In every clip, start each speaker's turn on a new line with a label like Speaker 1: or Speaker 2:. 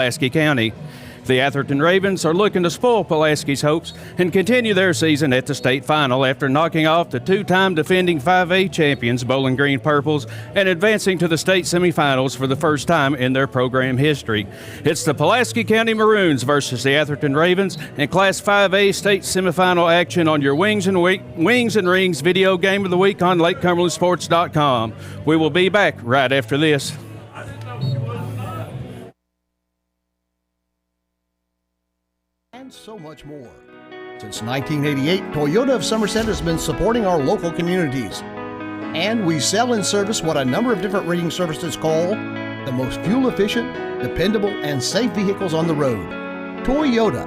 Speaker 1: Pulaski County. The Atherton Ravens are looking to spoil Pulaski's hopes and continue their season at the state final after knocking off the two-time defending 5A champions Bowling Green Purples and advancing to the state semifinals for the first time in their program history. It's the Pulaski County Maroons versus the Atherton Ravens in Class 5A state semifinal action on your Wings and Rings video game of the week on LakeCumberlandSports.com. We will be back right after this.
Speaker 2: And so much more. Since 1988, Toyota of Somerset has been supporting our local communities. And we sell and service what a number of different rating services call the most fuel-efficient, dependable, and safe vehicles on the road. Toyota.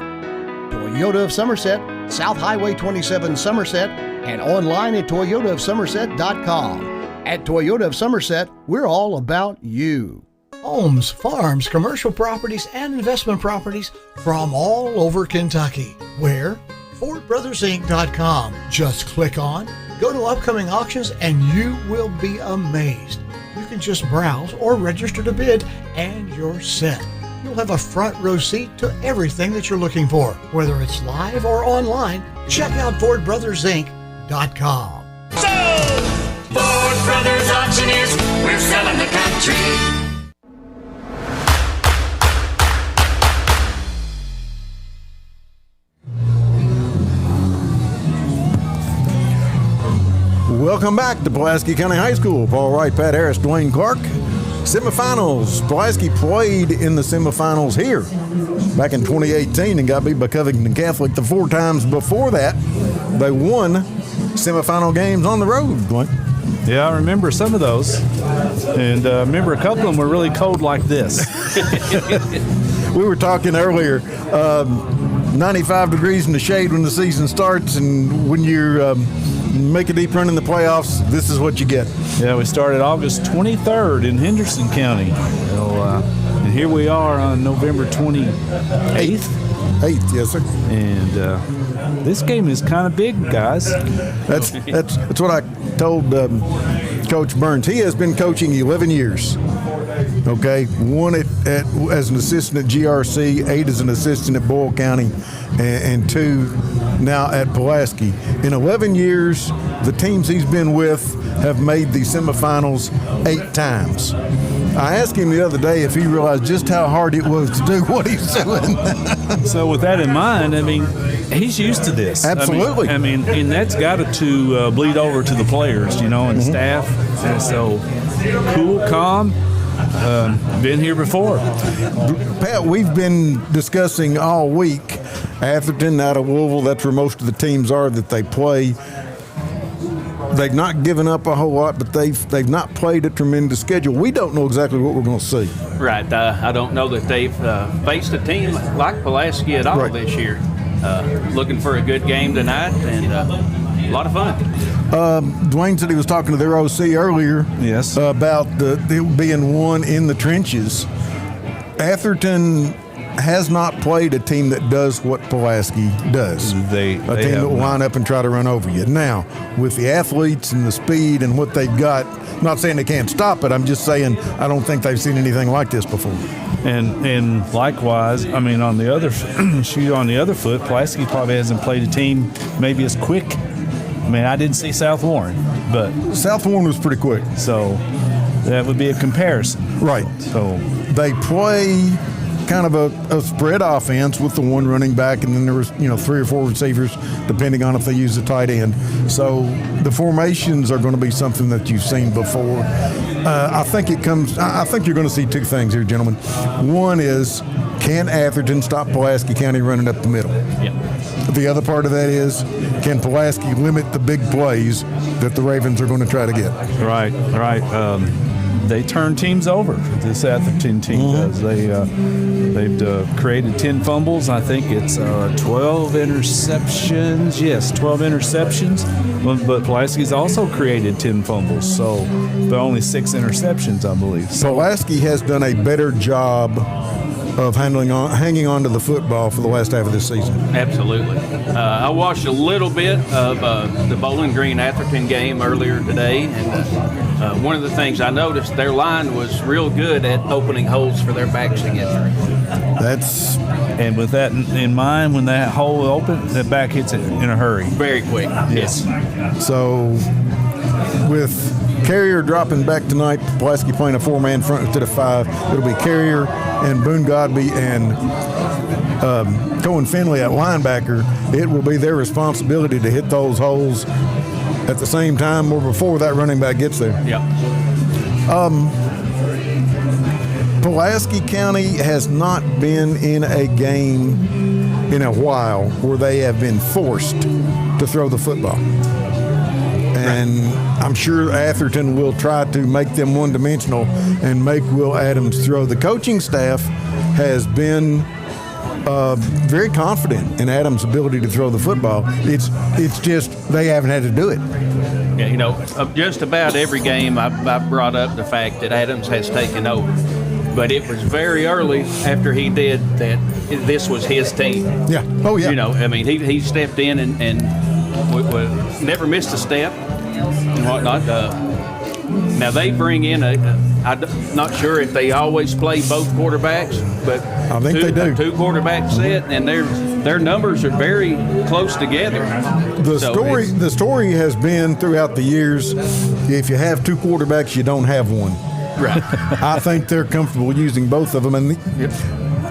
Speaker 2: Toyota of Somerset, South Highway 27 Somerset, and online at toyotaofsomerset.com. At Toyota of Somerset, we're all about you. Homes, farms, commercial properties, and investment properties from all over Kentucky. Where? FordBrothersInc.com. Just click on, go to upcoming auctions, and you will be amazed. You can just browse or register to bid, and you're set. You'll have a front row seat to everything that you're looking for. Whether it's live or online, check out FordBrothersInc.com.
Speaker 3: So, Ford Brothers Auctioneers, we're selling the country.
Speaker 4: Welcome back to Pulaski County High School. Paul Wright, Pat Harris, Dwayne Clark. Semifinals. Pulaski played in the semifinals here back in 2018 and got beat by Covington Catholic the 4 times before that. They won semifinal games on the road, Dwayne.
Speaker 5: Yeah, I remember some of those. And remember a couple of them were really cold like this.
Speaker 4: We were talking earlier, 95 degrees in the shade when the season starts, and when you're make a deep run in the playoffs, this is what you get.
Speaker 5: Yeah, we started August 23rd in Henderson County. So, and here we are on November 28th.
Speaker 4: 8th, yes, sir.
Speaker 5: And this game is kind of big, guys.
Speaker 4: That's what I told Coach Burns. He has been coaching 11 years. Okay, 1 as an assistant at GRC, 8 as an assistant at Boyle County, and 2 now at Pulaski. In 11 years, the teams he's been with have made the semifinals 8 times. I asked him the other day if he realized just how hard it was to do what he's doing.
Speaker 5: So with that in mind, I mean, he's used to this.
Speaker 4: Absolutely.
Speaker 5: I mean and that's got to bleed over to the players, you know, and staff. And so cool, calm. Been here before.
Speaker 4: Pat, we've been discussing all week Atherton out of Louisville. That's where most of the teams are that they play. They've not given up a whole lot, but they've not played a tremendous schedule. We don't know exactly what we're going to see.
Speaker 1: Right. I don't know that they've faced a team like Pulaski at all this year. Looking for a good game tonight, and a lot of fun.
Speaker 4: Dwayne said he was talking to their OC earlier.
Speaker 5: Yes.
Speaker 4: About it being won in the trenches. Atherton has not played a team that does what Pulaski does. A team that will line up and try to run over you. Now, with the athletes and the speed and what they've got, I'm not saying they can't stop it. I'm just saying I don't think they've seen anything like this before.
Speaker 5: And likewise, I mean, on the other foot, Pulaski probably hasn't played a team maybe as quick. I mean, I didn't see South Warren, but
Speaker 4: South Warren was pretty quick.
Speaker 5: So that would be a comparison.
Speaker 4: Right.
Speaker 5: So
Speaker 4: they play kind of a spread offense with the one running back, and then there was 3 or 4 receivers, depending on if they use a tight end. So the formations are going to be something that you've seen before. I think you're going to see 2 things here, gentlemen. One is, can Atherton stop Pulaski County running up the middle?
Speaker 1: Yep.
Speaker 4: The other part of that is, can Pulaski limit the big plays that the Ravens are going to try to get?
Speaker 5: Right. They turn teams over. This Atherton team does. They've created 10 fumbles. I think it's 12 interceptions. Yes, 12 interceptions. But Pulaski's also created 10 fumbles. So, but only 6 interceptions, I believe. So
Speaker 4: Pulaski has done a better job of hanging on to the football for the last half of this season.
Speaker 1: Absolutely. I watched a little bit of the Bowling Green Atherton game earlier today, and one of the things I noticed, their line was real good at opening holes for their backs to get through.
Speaker 5: And with that in mind, when that hole opens, the back hits it in a hurry.
Speaker 1: Very quick.
Speaker 5: Yes.
Speaker 4: So with Carrier dropping back tonight, Pulaski playing a 4-man front instead of 5, it'll be Carrier and Boone Godby and Cohen Finley at linebacker. It will be their responsibility to hit those holes at the same time or before that running back gets there.
Speaker 1: Yeah.
Speaker 4: Pulaski County has not been in a game in a while where they have been forced to throw the football. And I'm sure Atherton will try to make them one-dimensional and make Will Adams throw. The coaching staff has been very confident in Adams' ability to throw the football. It's just they haven't had to do it.
Speaker 1: Yeah, just about every game I brought up the fact that Adams has taken over. But it was very early after he did that this was his team.
Speaker 4: Yeah. Oh, yeah.
Speaker 1: He stepped in and never missed a step and whatnot. Now they bring in I'm not sure if they always play both quarterbacks, but
Speaker 4: I think they do.
Speaker 1: 2 quarterback set, and their numbers are very close together.
Speaker 4: The story has been throughout the years, if you have 2 quarterbacks, you don't have one.
Speaker 1: Right.
Speaker 4: I think they're comfortable using both of them. And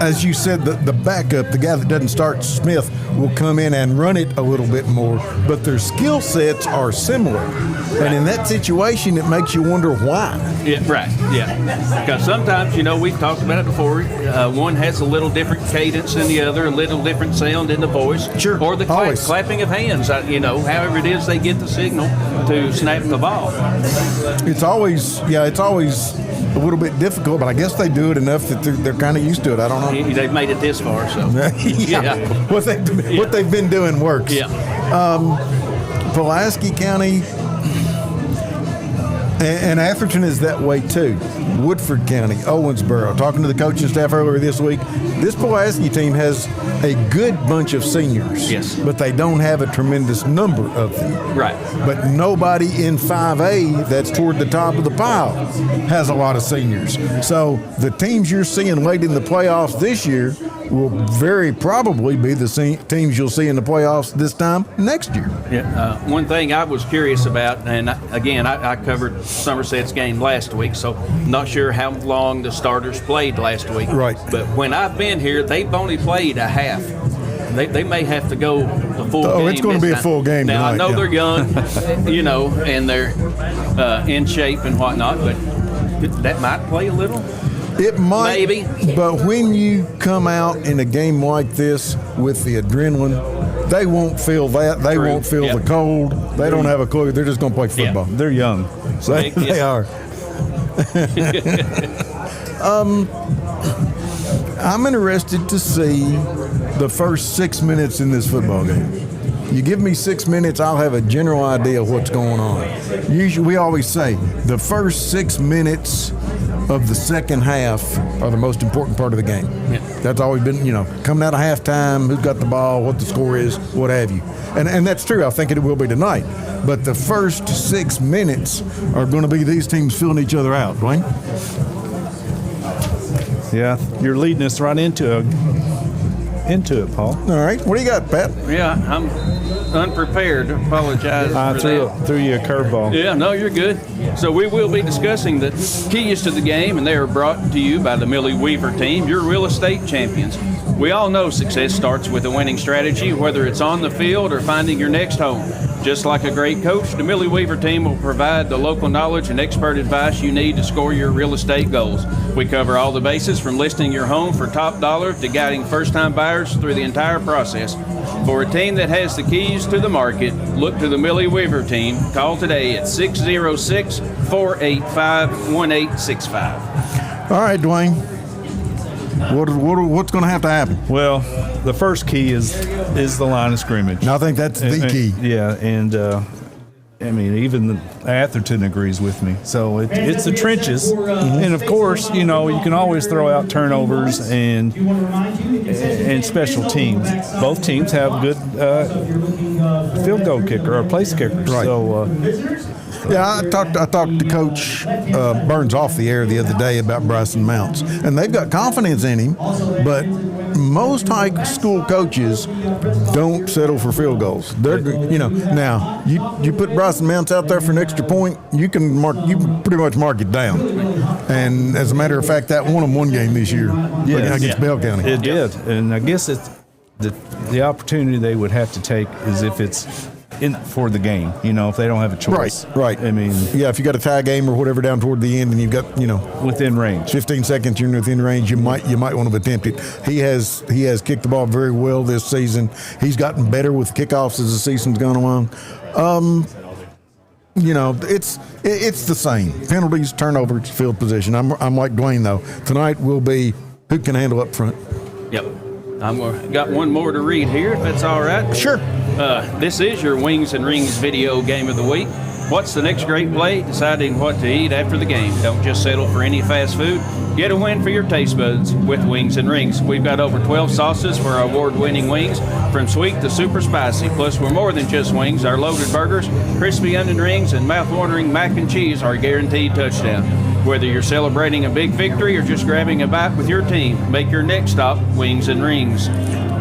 Speaker 4: as you said, the backup, the guy that doesn't start, Smith, will come in and run it a little bit more. But their skill sets are similar. Right. And in that situation, it makes you wonder why.
Speaker 1: Yeah, right, yeah. Because sometimes, we've talked about it before, one has a little different cadence than the other, a little different sound in the voice.
Speaker 4: Sure,
Speaker 1: or the clapping of hands, however it is they get the signal to snap the ball.
Speaker 4: It's always a little bit difficult, but I guess they do it enough that they're kind of used to it. I don't know.
Speaker 1: They've made it this far, so.
Speaker 4: Yeah. What they've been doing works.
Speaker 1: Yeah.
Speaker 4: Pulaski County and Atherton is that way too. Woodford County, Owensboro. Talking to the coaching staff earlier this week, this Pulaski team has a good bunch of seniors.
Speaker 1: Yes.
Speaker 4: But they don't have a tremendous number of them.
Speaker 1: Right.
Speaker 4: But nobody in 5A that's toward the top of the pile has a lot of seniors. So the teams you're seeing late in the playoffs this year will very probably be the teams you'll see in the playoffs this time next year.
Speaker 1: Yeah. One thing I was curious about, and I covered Somerset's game last week, so not sure how long the starters played last week.
Speaker 4: Right.
Speaker 1: But when I've been here, they've only played a half. They may have to go the full game.
Speaker 4: Oh, it's going to be a full game
Speaker 1: now,
Speaker 4: tonight.
Speaker 1: I know they're young, and they're in shape and whatnot, but that might play a little.
Speaker 4: It might,
Speaker 1: maybe.
Speaker 4: But when you come out in a game like this with the adrenaline, they won't feel that. They won't feel the cold. They don't have a clue. They're just going to play football.
Speaker 5: They're young.
Speaker 4: So they are. I'm interested to see the first 6 minutes in this football game. You give me 6 minutes, I'll have a general idea of what's going on. Usually, we always say the first 6 minutes of the second half are the most important part of the game.
Speaker 1: Yeah.
Speaker 4: That's always been, coming out of halftime, who's got the ball, what the score is, what have you. And that's true. I think it will be tonight. But the first 6 minutes are going to be these teams filling each other out, Dwayne.
Speaker 5: Yeah, you're leading us right into it, Paul.
Speaker 4: All right. What do you got, Pat?
Speaker 1: Yeah, I'm unprepared. Apologize.
Speaker 5: I threw you a curveball.
Speaker 1: Yeah, no, you're good. So we will be discussing the keys to the game, and they are brought to you by the Millie Weaver team, your real estate champions. We all know success starts with a winning strategy, whether it's on the field or finding your next home. Just like a great coach, the Millie Weaver team will provide the local knowledge and expert advice you need to score your real estate goals. We cover all the bases from listing your home for top dollar to guiding first-time buyers through the entire process. For a team that has the keys to the market, look to the Millie Weaver team. Call today at 606-485-1865.
Speaker 4: All right, Dwayne. What's going to have to happen?
Speaker 5: Well, the first key is the line of scrimmage.
Speaker 4: And I think that's the key.
Speaker 5: Yeah, and even Atherton agrees with me. So it's the trenches, and of course, you can always throw out turnovers and special teams. Both teams have good field goal kicker or place kickers.
Speaker 4: Right.
Speaker 5: So
Speaker 4: Yeah, I talked to Coach Burns off the air the other day about Bryson Mounts, and they've got confidence in him, but most high school coaches don't settle for field goals. They're, now you put Bryson Mounts out there for an extra point, you can pretty much mark it down. And as a matter of fact, that won them one game this year against Bell County.
Speaker 5: It did, and I guess it's the opportunity they would have to take is if it's in for the game, if they don't have a choice.
Speaker 4: Right.
Speaker 5: I mean,
Speaker 4: yeah, if you got a tie game or whatever down toward the end, and you've got
Speaker 5: within range,
Speaker 4: 15 seconds, you're within range. You might want to attempt it. He has kicked the ball very well this season. He's gotten better with kickoffs as the season's gone along. It's the same penalties, turnovers, field position. I'm like Dwayne though. Tonight will be who can handle up front.
Speaker 1: Yep. I've got one more to read here, if that's all right.
Speaker 4: Sure.
Speaker 1: This is your Wings and Rings video game of the week. What's the next great play? Deciding what to eat after the game. Don't just settle for any fast food. Get a win for your taste buds with Wings and Rings. We've got over 12 sauces for our award-winning wings, from sweet to super spicy. Plus, we're more than just wings. Our loaded burgers, crispy onion rings, and mouth-watering mac and cheese are a guaranteed touchdown. Whether you're celebrating a big victory or just grabbing a bite with your team, make your next stop Wings and Rings.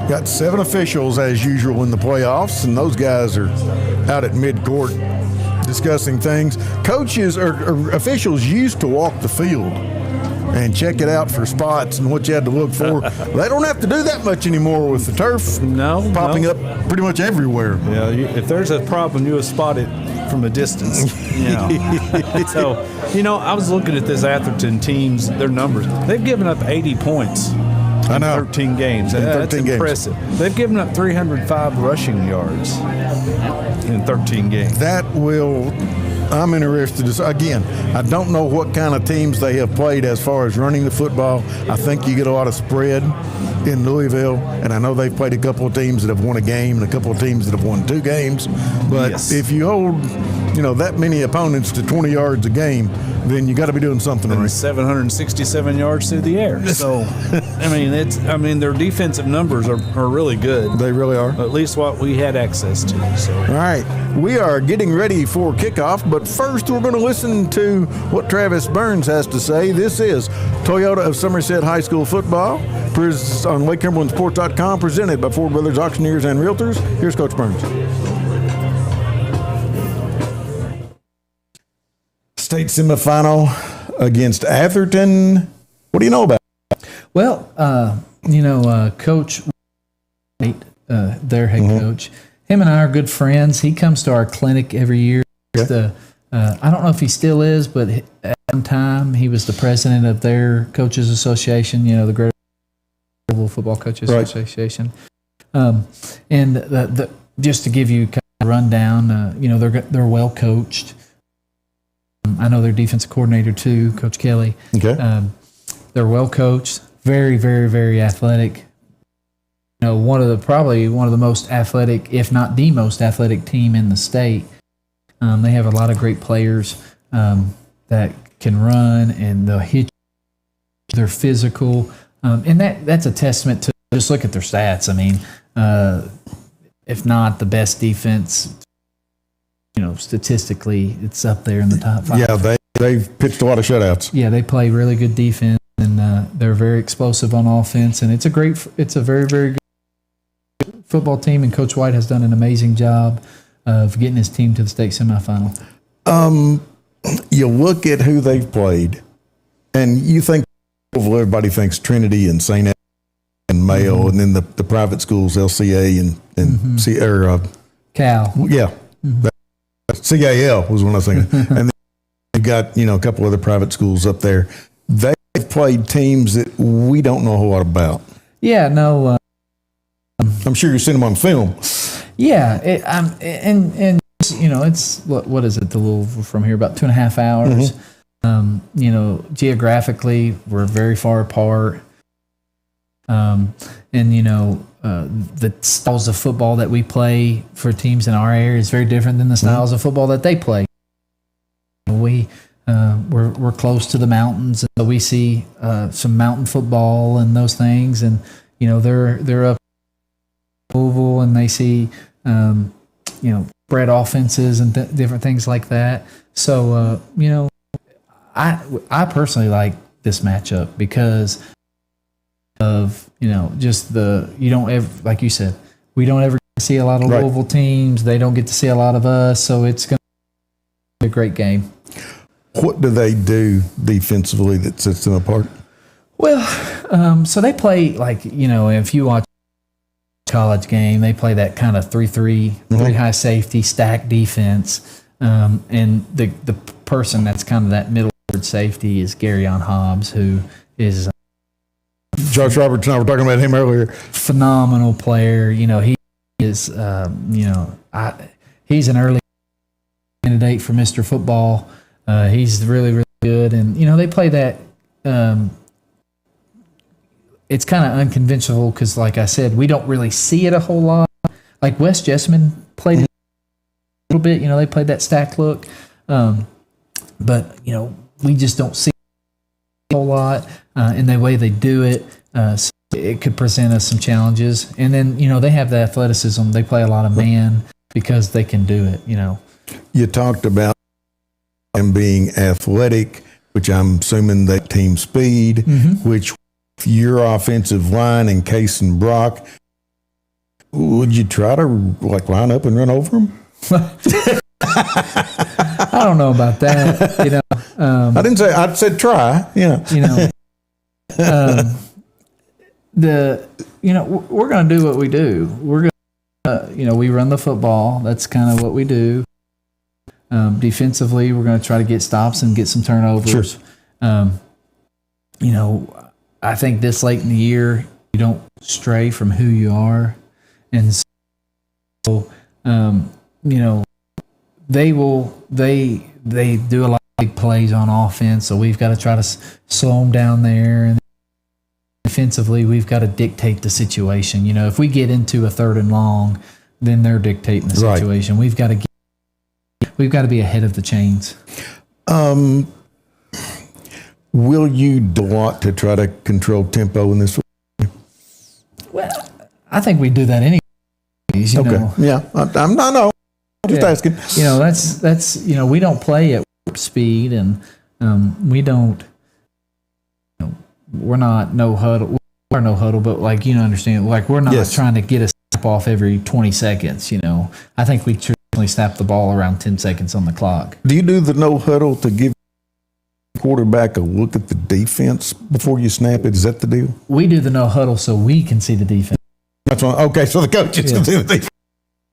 Speaker 4: Got 7 officials as usual in the playoffs, and those guys are out at mid-court discussing things. Coaches or officials used to walk the field and check it out for spots and what you had to look for. They don't have to do that much anymore with the turf popping up pretty much everywhere.
Speaker 5: Yeah, if there's a problem, you will spot it from a distance. So, I was looking at this Atherton team's, their numbers. They've given up 80 points in 13 games. That's impressive. They've given up 305 rushing yards in 13 games.
Speaker 4: I'm interested to, again, I don't know what kind of teams they have played as far as running the football. I think you get a lot of spread in Louisville, and I know they've played a couple of teams that have won a game and a couple of teams that have won 2 games. But if you hold, that many opponents to 20 yards a game, then you got to be doing something right.
Speaker 5: 767 yards through the air. So, their defensive numbers are really good.
Speaker 4: They really are.
Speaker 5: At least what we had access to. So.
Speaker 4: All right. We are getting ready for kickoff, but first we're going to listen to what Travis Burns has to say. This is Toyota of Somerset High School football on LakeCumberlandSports.com, presented by Ford Brothers Auctioneers and Realtors. Here's Coach Burns. State semifinal against Atherton. What do you know about it?
Speaker 6: Well, Coach, their head coach, him and I are good friends. He comes to our clinic every year. I don't know if he still is, but at one time he was the president of their coaches association, the Greater Football Coaches Association. And just to give you kind of a rundown, they're well coached. I know their defensive coordinator too, Coach Kelly.
Speaker 4: Okay.
Speaker 6: They're well coached, very, very, very athletic. Probably one of the most athletic, if not the most athletic team in the state. They have a lot of great players that can run, and they'll hit you. They're physical, and that's a testament to just look at their stats. If not the best defense, statistically, it's up there in the top 5.
Speaker 4: Yeah, they've pitched a lot of shutouts.
Speaker 6: Yeah, they play really good defense, and they're very explosive on offense, and it's a very, very good football team, and Coach White has done an amazing job of getting his team to the state semifinal.
Speaker 4: You look at who they've played, and you think everybody thinks Trinity and St. Anne and Mayo, and then the private schools, LCA and
Speaker 6: Cal.
Speaker 4: Yeah. CAL was one I was thinking. And then you've got, a couple other private schools up there. They've played teams that we don't know a whole lot about.
Speaker 6: Yeah, no.
Speaker 4: I'm sure you've seen them on film.
Speaker 6: Yeah, it's what is it? A little from here, about 2.5 hours. Mm-hmm. Geographically, we're very far apart. The styles of football that we play for teams in our area is very different than the styles of football that they play. We're close to the mountains, and so we see some mountain football and those things, and they're up Oval, and they see spread offenses and different things like that. So, I personally like this matchup because of, just you don't ever, like you said, we don't ever see a lot of Louisville teams. They don't get to see a lot of us. So it's going to be a great game.
Speaker 4: What do they do defensively that sets them apart?
Speaker 6: Well, so they play if you watch college game, they play that kind of 3-3, three high safety, stack defense. And the person that's kind of that middle safety is Garyon Hobbs, who is
Speaker 4: Josh Roberts and I were talking about him earlier.
Speaker 6: Phenomenal player. He is, he's an early candidate for Mr. Football. He's really, really good. And, they play that, it's kind of unconventional because, like I said, we don't really see it a whole lot. Like West Jessamine played it a little bit. They played that stack look. But, we just don't see it a whole lot in the way they do it. So it could present us some challenges. And then, they have the athleticism. They play a lot of man because they can do it,
Speaker 4: You talked about them being athletic, which I'm assuming that team speed, which your offensive line and Case and Brock, would you try to line up and run over them?
Speaker 6: I don't know about that.
Speaker 4: I didn't say. I said try. Yeah.
Speaker 6: We're going to do what we do. We're going to, we run the football. That's kind of what we do. Defensively, we're going to try to get stops and get some turnovers.
Speaker 4: Sure.
Speaker 6: I think this late in the year, you don't stray from who you are, and so, they do a lot of big plays on offense. So we've got to try to slow them down there, and defensively, we've got to dictate the situation. If we get into a 3rd and long, then they're dictating the situation. We've got to be ahead of the chains.
Speaker 4: Will you do a lot to try to control tempo in this?
Speaker 6: Well, I think we do that anyways.
Speaker 4: Okay. Yeah, I'm not. No, I'm just asking.
Speaker 6: That's we don't play at speed, and we don't. We're not no huddle. We're no huddle, but understand. We're not trying to get a snap off every 20 seconds. I think we traditionally snap the ball around 10 seconds on the clock.
Speaker 4: Do you do the no huddle to give quarterback a look at the defense before you snap it? Is that the deal?
Speaker 6: We do the no huddle so we can see the defense.
Speaker 4: That's one. Okay, so the coaches can see the defense.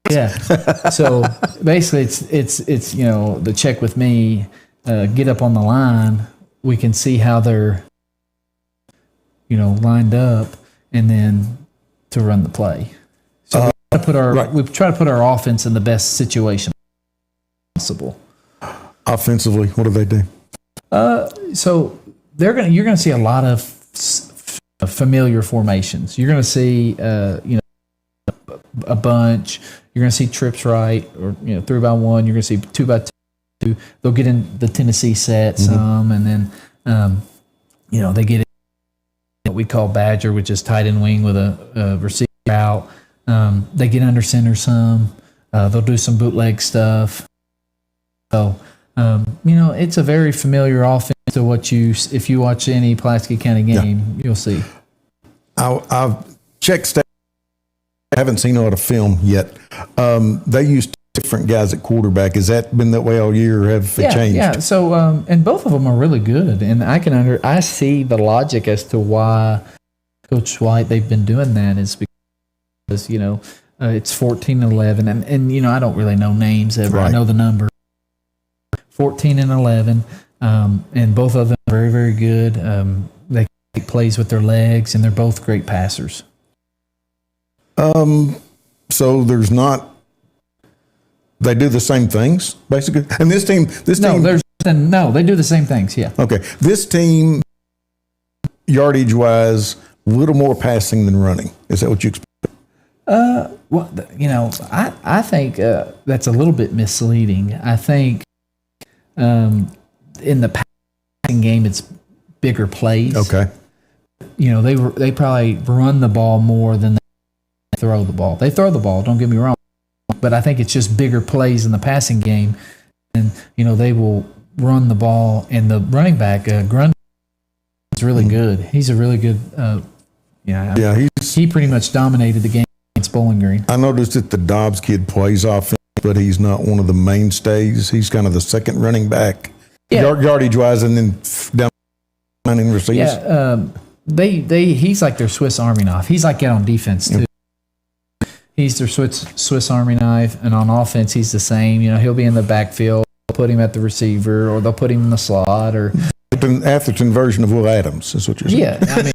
Speaker 6: Yeah. So basically, it's the check with me. Get up on the line. We can see how they're lined up, and then to run the play. So we try to put our offense in the best situation possible.
Speaker 4: Offensively, what do they do?
Speaker 6: So you're gonna see a lot of familiar formations. You're gonna see a bunch. You're gonna see trips right, or 3-by-1. You're gonna see 2-by-2. They'll get in the Tennessee set some, and then they get in what we call Badger, which is tight end wing with a receiver out. They get under center some. They'll do some bootleg stuff. So. It's a very familiar offense to if you watch any Pulaski County game, you'll see.
Speaker 4: I've checked stats. I haven't seen a lot of film yet. They used different guys at quarterback. Has that been that way all year, or have they changed?
Speaker 6: Yeah. So, and both of them are really good. And I see the logic as to why Coach White, they've been doing that is because, it's 14-11. And I don't really know names ever. Right. I know the number. 14-11, and both of them are very, very good. They make plays with their legs, and they're both great passers.
Speaker 4: So there's not. They do the same things basically, and this team.
Speaker 6: They do the same things. Yeah.
Speaker 4: Okay, this team, yardage wise, a little more passing than running. Is that what you expect?
Speaker 6: Well, I think that's a little bit misleading. I think. In the passing game, it's bigger plays.
Speaker 4: Okay.
Speaker 6: They probably run the ball more than they throw the ball. They throw the ball, don't get me wrong. but I think it's just bigger plays in the passing game. And, they will run the ball, and the running back, Grundy, is really good. He's a really good, he pretty much dominated the game against Bowling Green.
Speaker 4: I noticed that the Dobbs kid plays offense, but he's not one of the mainstays. He's kind of the second running back, yardage-wise, and then down in receivers.
Speaker 6: Yeah, he's like their Swiss Army knife. He's like that on defense, too. He's their Swiss Army knife, and on offense, he's the same. He'll be in the backfield, put him at the receiver, or they'll put him in the slot. Or
Speaker 4: Atherton version of Will Adams is what you're saying.
Speaker 6: Yeah, I mean,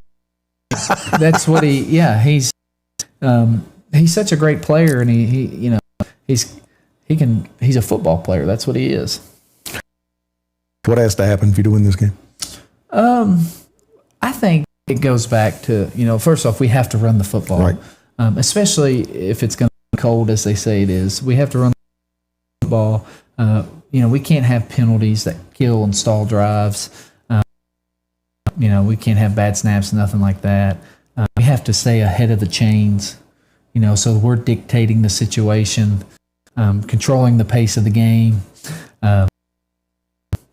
Speaker 6: that's what he's such a great player, and he's a football player. That's what he is.
Speaker 4: What has to happen for you to win this game?
Speaker 6: I think it goes back to, first off, we have to run the football.
Speaker 4: Right.
Speaker 6: Especially if it's going to be cold, as they say it is. We have to run the football. We can't have penalties that kill and stall drives. We can't have bad snaps, nothing like that. We have to stay ahead of the chains, so we're dictating the situation, controlling the pace of the game.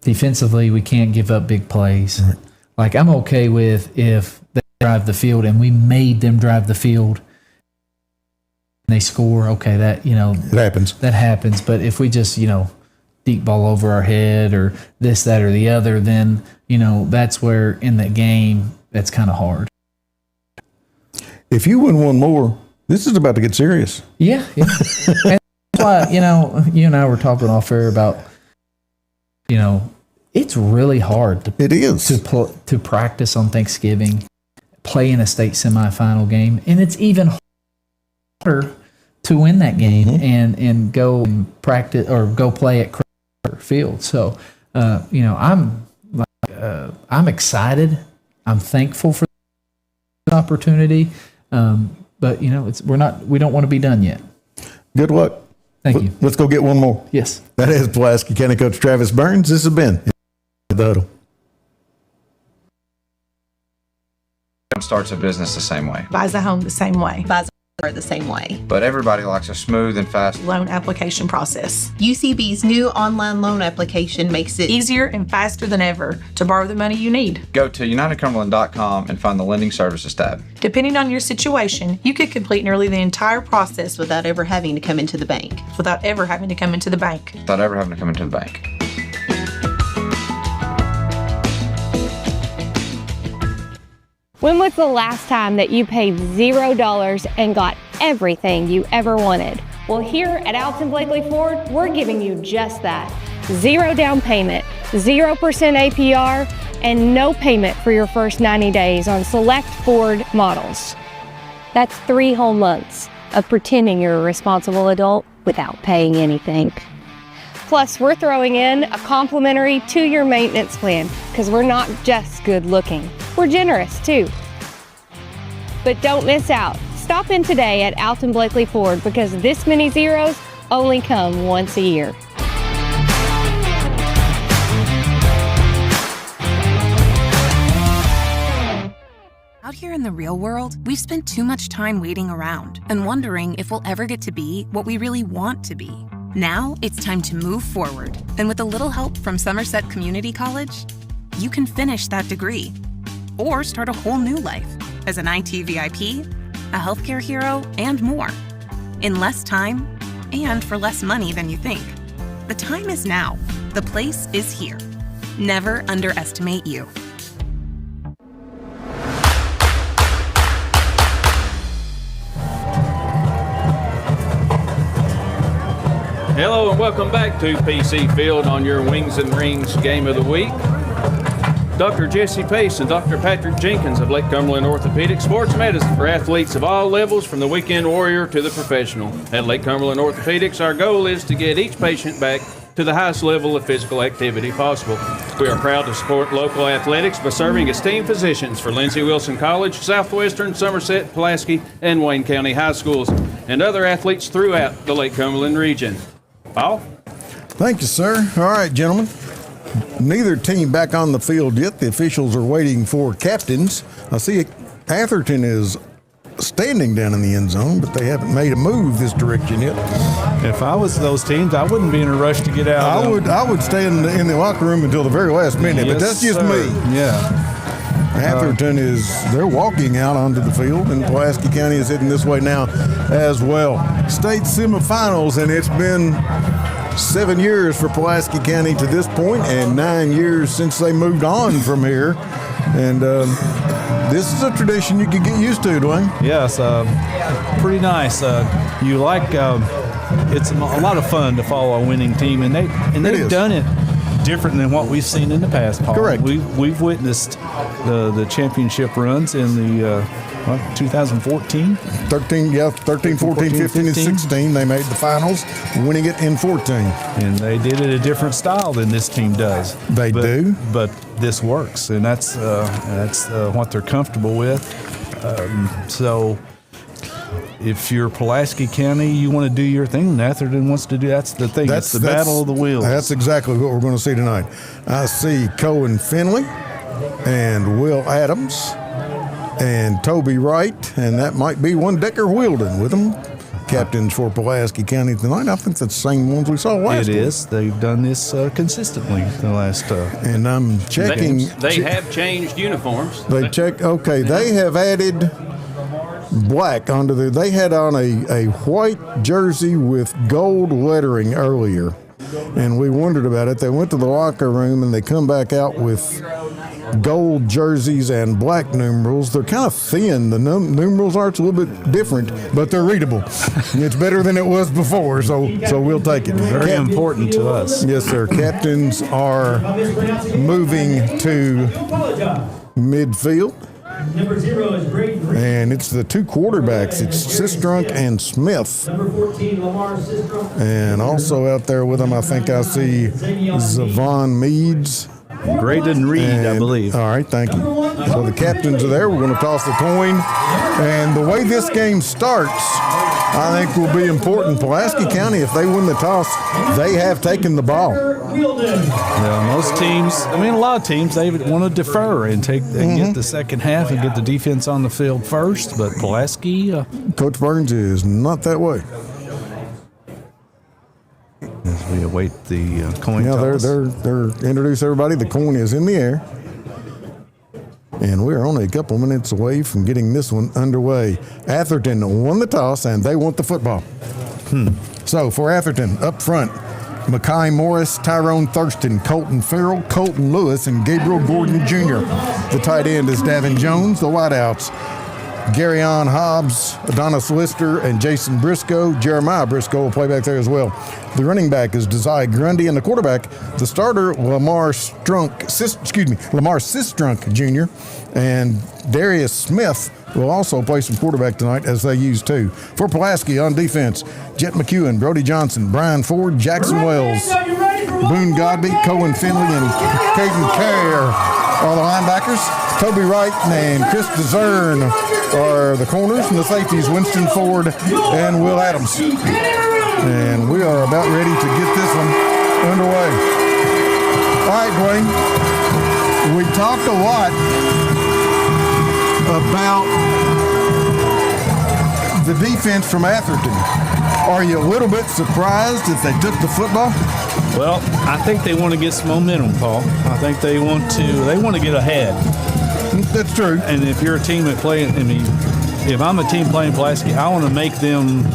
Speaker 6: Defensively, we can't give up big plays.
Speaker 4: Right.
Speaker 6: Like, I'm okay with if they drive the field and we made them drive the field and they score, okay, that,
Speaker 4: It happens.
Speaker 6: That happens. But if we just, deep ball over our head or this, that, or the other, then, that's where in the game, that's kind of hard.
Speaker 4: If you win one more, this is about to get serious.
Speaker 6: Yeah. And that's why, you and I were talking off air about, it's really hard to practice on Thanksgiving, play in a state semifinal game, and it's even harder to win that game and go and practice or go play at Kroger Field. So, I'm excited. I'm thankful for the opportunity, but we don't want to be done yet.
Speaker 4: Good luck.
Speaker 6: Thank you.
Speaker 4: Let's go get one more.
Speaker 6: Yes.
Speaker 4: That is Pulaski County Coach Travis Burns. This has been The Huddle.
Speaker 7: Starts a business the same way.
Speaker 8: Buys a home the same way.
Speaker 9: Buys a car the same way.
Speaker 7: But everybody likes a smooth and fast
Speaker 8: Loan application process.
Speaker 9: UCB's new online loan application makes it
Speaker 8: Easier and faster than ever to borrow the money you need.
Speaker 7: Go to UnitedCumberland.com and find the Lending Services tab.
Speaker 8: Depending on your situation, you could complete nearly the entire process
Speaker 9: without ever having to come into the bank.
Speaker 8: without ever having to come into the bank.
Speaker 7: Without ever having to come into the bank.
Speaker 10: When was the last time that you paid $0 and got everything you ever wanted? Well, here at Alton Blakely Ford, we're giving you just that. 0 down payment, 0% APR, and no payment for your first 90 days on select Ford models. That's 3 whole months of pretending you're a responsible adult without paying anything. Plus, we're throwing in a complimentary 2-year maintenance plan because we're not just good looking. We're generous too. But don't miss out. Stop in today at Alton Blakely Ford because this many zeros only come once a year.
Speaker 11: Out here in the real world, we've spent too much time waiting around and wondering if we'll ever get to be what we really want to be. Now it's time to move forward, and with a little help from Somerset Community College, you can finish that degree or start a whole new life as an IT VIP, a healthcare hero, and more. In less time and for less money than you think. The time is now. The place is here. Never underestimate you.
Speaker 1: Hello and welcome back to PC Field on your Wings and Rings Game of the Week. Dr. Jesse Pace and Dr. Patrick Jenkins of Lake Cumberland Orthopedic Sports Medicine for athletes of all levels from the weekend warrior to the professional. At Lake Cumberland Orthopedics, our goal is to get each patient back to the highest level of physical activity possible. We are proud to support local athletics by serving as team physicians for Lindsey Wilson College, Southwestern, Somerset, Pulaski, and Wayne County High Schools, and other athletes throughout the Lake Cumberland region. Paul?
Speaker 4: Thank you, sir. All right, gentlemen. Neither team back on the field yet. The officials are waiting for captains. I see Atherton is standing down in the end zone, but they haven't made a move this direction yet.
Speaker 5: If I was those teams, I wouldn't be in a rush to get out.
Speaker 4: I would stay in the locker room until the very last minute, but that's just me.
Speaker 5: Yeah.
Speaker 4: Atherton they're walking out onto the field, and Pulaski County is heading this way now as well. State semifinals, and it's been 7 years for Pulaski County to this point, and 9 years since they moved on from here. And this is a tradition you can get used to, Dwayne.
Speaker 5: Yes, pretty nice. You like it's a lot of fun to follow a winning team, and they've done it different than what we've seen in the past, Paul.
Speaker 4: Correct.
Speaker 5: We've witnessed the championship runs in the 2014?
Speaker 4: 13, 14, 15, and 16. They made the finals, winning it in 14.
Speaker 5: And they did it a different style than this team does.
Speaker 4: They do.
Speaker 5: But this works, and that's what they're comfortable with. So if you're Pulaski County, you want to do your thing, and Atherton wants to do. That's the thing. It's the battle of the wheels.
Speaker 4: That's exactly what we're going to see tonight. I see Cohen Finley and Will Adams and Toby Wright, and that might be one Decker Wielden with them. Captains for Pulaski County tonight. I think that's the same ones we saw last week.
Speaker 5: It is. They've done this consistently the last.
Speaker 4: And I'm checking.
Speaker 1: They have changed uniforms.
Speaker 4: Okay, they have added black onto they had on a white jersey with gold lettering earlier, and we wondered about it. They went to the locker room and they come back out with gold jerseys and black numerals. They're kind of thin. The numerals are a little bit different, but they're readable. It's better than it was before, so we'll take it.
Speaker 5: Very important to us.
Speaker 4: Yes, sir. Captains are moving to midfield.
Speaker 12: Number 0 is Braden Reed.
Speaker 4: And it's the two quarterbacks. It's Sistrunk and Smith.
Speaker 12: Number 14, Lamar Sistrunk.
Speaker 4: And also out there with them, I think I see Zavon Meads.
Speaker 5: Braden Reed, I believe.
Speaker 4: All right, thank you. So the captains are there. We're going to toss the coin. And the way this game starts, I think will be important. Pulaski County, if they win the toss, they have taken the ball.
Speaker 5: Yeah, most teams, a lot of teams, they want to defer and get the second half and get the defense on the field first. But Pulaski,
Speaker 4: Coach Burns is not that way.
Speaker 5: As we await the coin toss.
Speaker 4: They're introduce everybody. The coin is in the air. And we're only a couple minutes away from getting this one underway. Atherton won the toss, and they want the football. So for Atherton, up front, Mackay Morris, Tyrone Thurston, Colton Farrell, Colton Lewis, and Gabriel Gordon Jr. The tight end is Davin Jones. The wideouts, Garyon Hobbs, Adonis Lister, and Jason Briscoe. Jeremiah Briscoe will play back there as well. The running back is Desai Grundy, and the quarterback, the starter, Lamar Sistrunk Jr., and Darius Smith will also play some quarterback tonight, as they used to. For Pulaski on defense, Jet McEwen, Brody Johnson, Brian Ford, Jackson Wells, Boone Godby, Cohen Finley, and Caden Carrier are the linebackers. Toby Wright and Chris DeZern are the corners, and the safeties, Winston Ford and Will Adams. And we are about ready to get this one underway. All right, Dwayne, we talked a lot about the defense from Atherton. Are you a little bit surprised that they took the football?
Speaker 5: Well, I think they want to get some momentum, Paul. I think they want to get ahead.
Speaker 4: That's true.
Speaker 5: And if you're a team that if I'm a team playing Pulaski, I want to make them.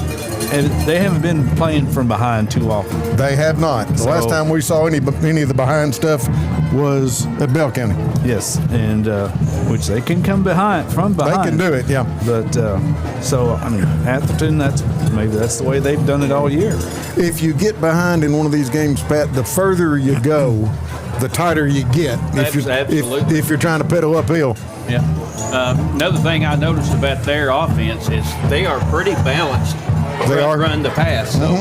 Speaker 5: And they haven't been playing from behind too often.
Speaker 4: They have not. The last time we saw any of the behind stuff was at Bell County.
Speaker 5: Yes, and which they can come from behind.
Speaker 4: They can do it, yeah.
Speaker 5: But Atherton, that's the way they've done it all year.
Speaker 4: If you get behind in one of these games, Pat, the further you go, the tighter you get. If you're trying to pedal uphill.
Speaker 1: Yeah. Another thing I noticed about their offense is they are pretty balanced.
Speaker 4: They are
Speaker 1: run the pass. So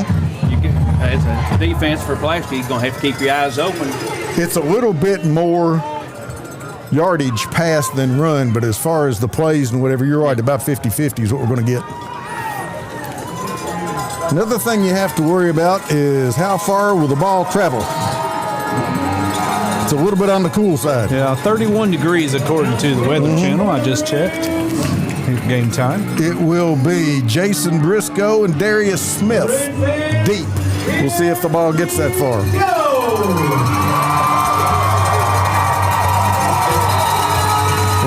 Speaker 1: as a defense for Pulaski, you're going to have to keep your eyes open.
Speaker 4: It's a little bit more yardage pass than run, but as far as the plays and whatever, you're right, about 50-50 is what we're going to get. Another thing you have to worry about is how far will the ball travel. It's a little bit on the cool side.
Speaker 5: Yeah, 31 degrees according to the Weather Channel. I just checked. Game time.
Speaker 4: It will be Jason Briscoe and Darius Smith deep. We'll see if the ball gets that far.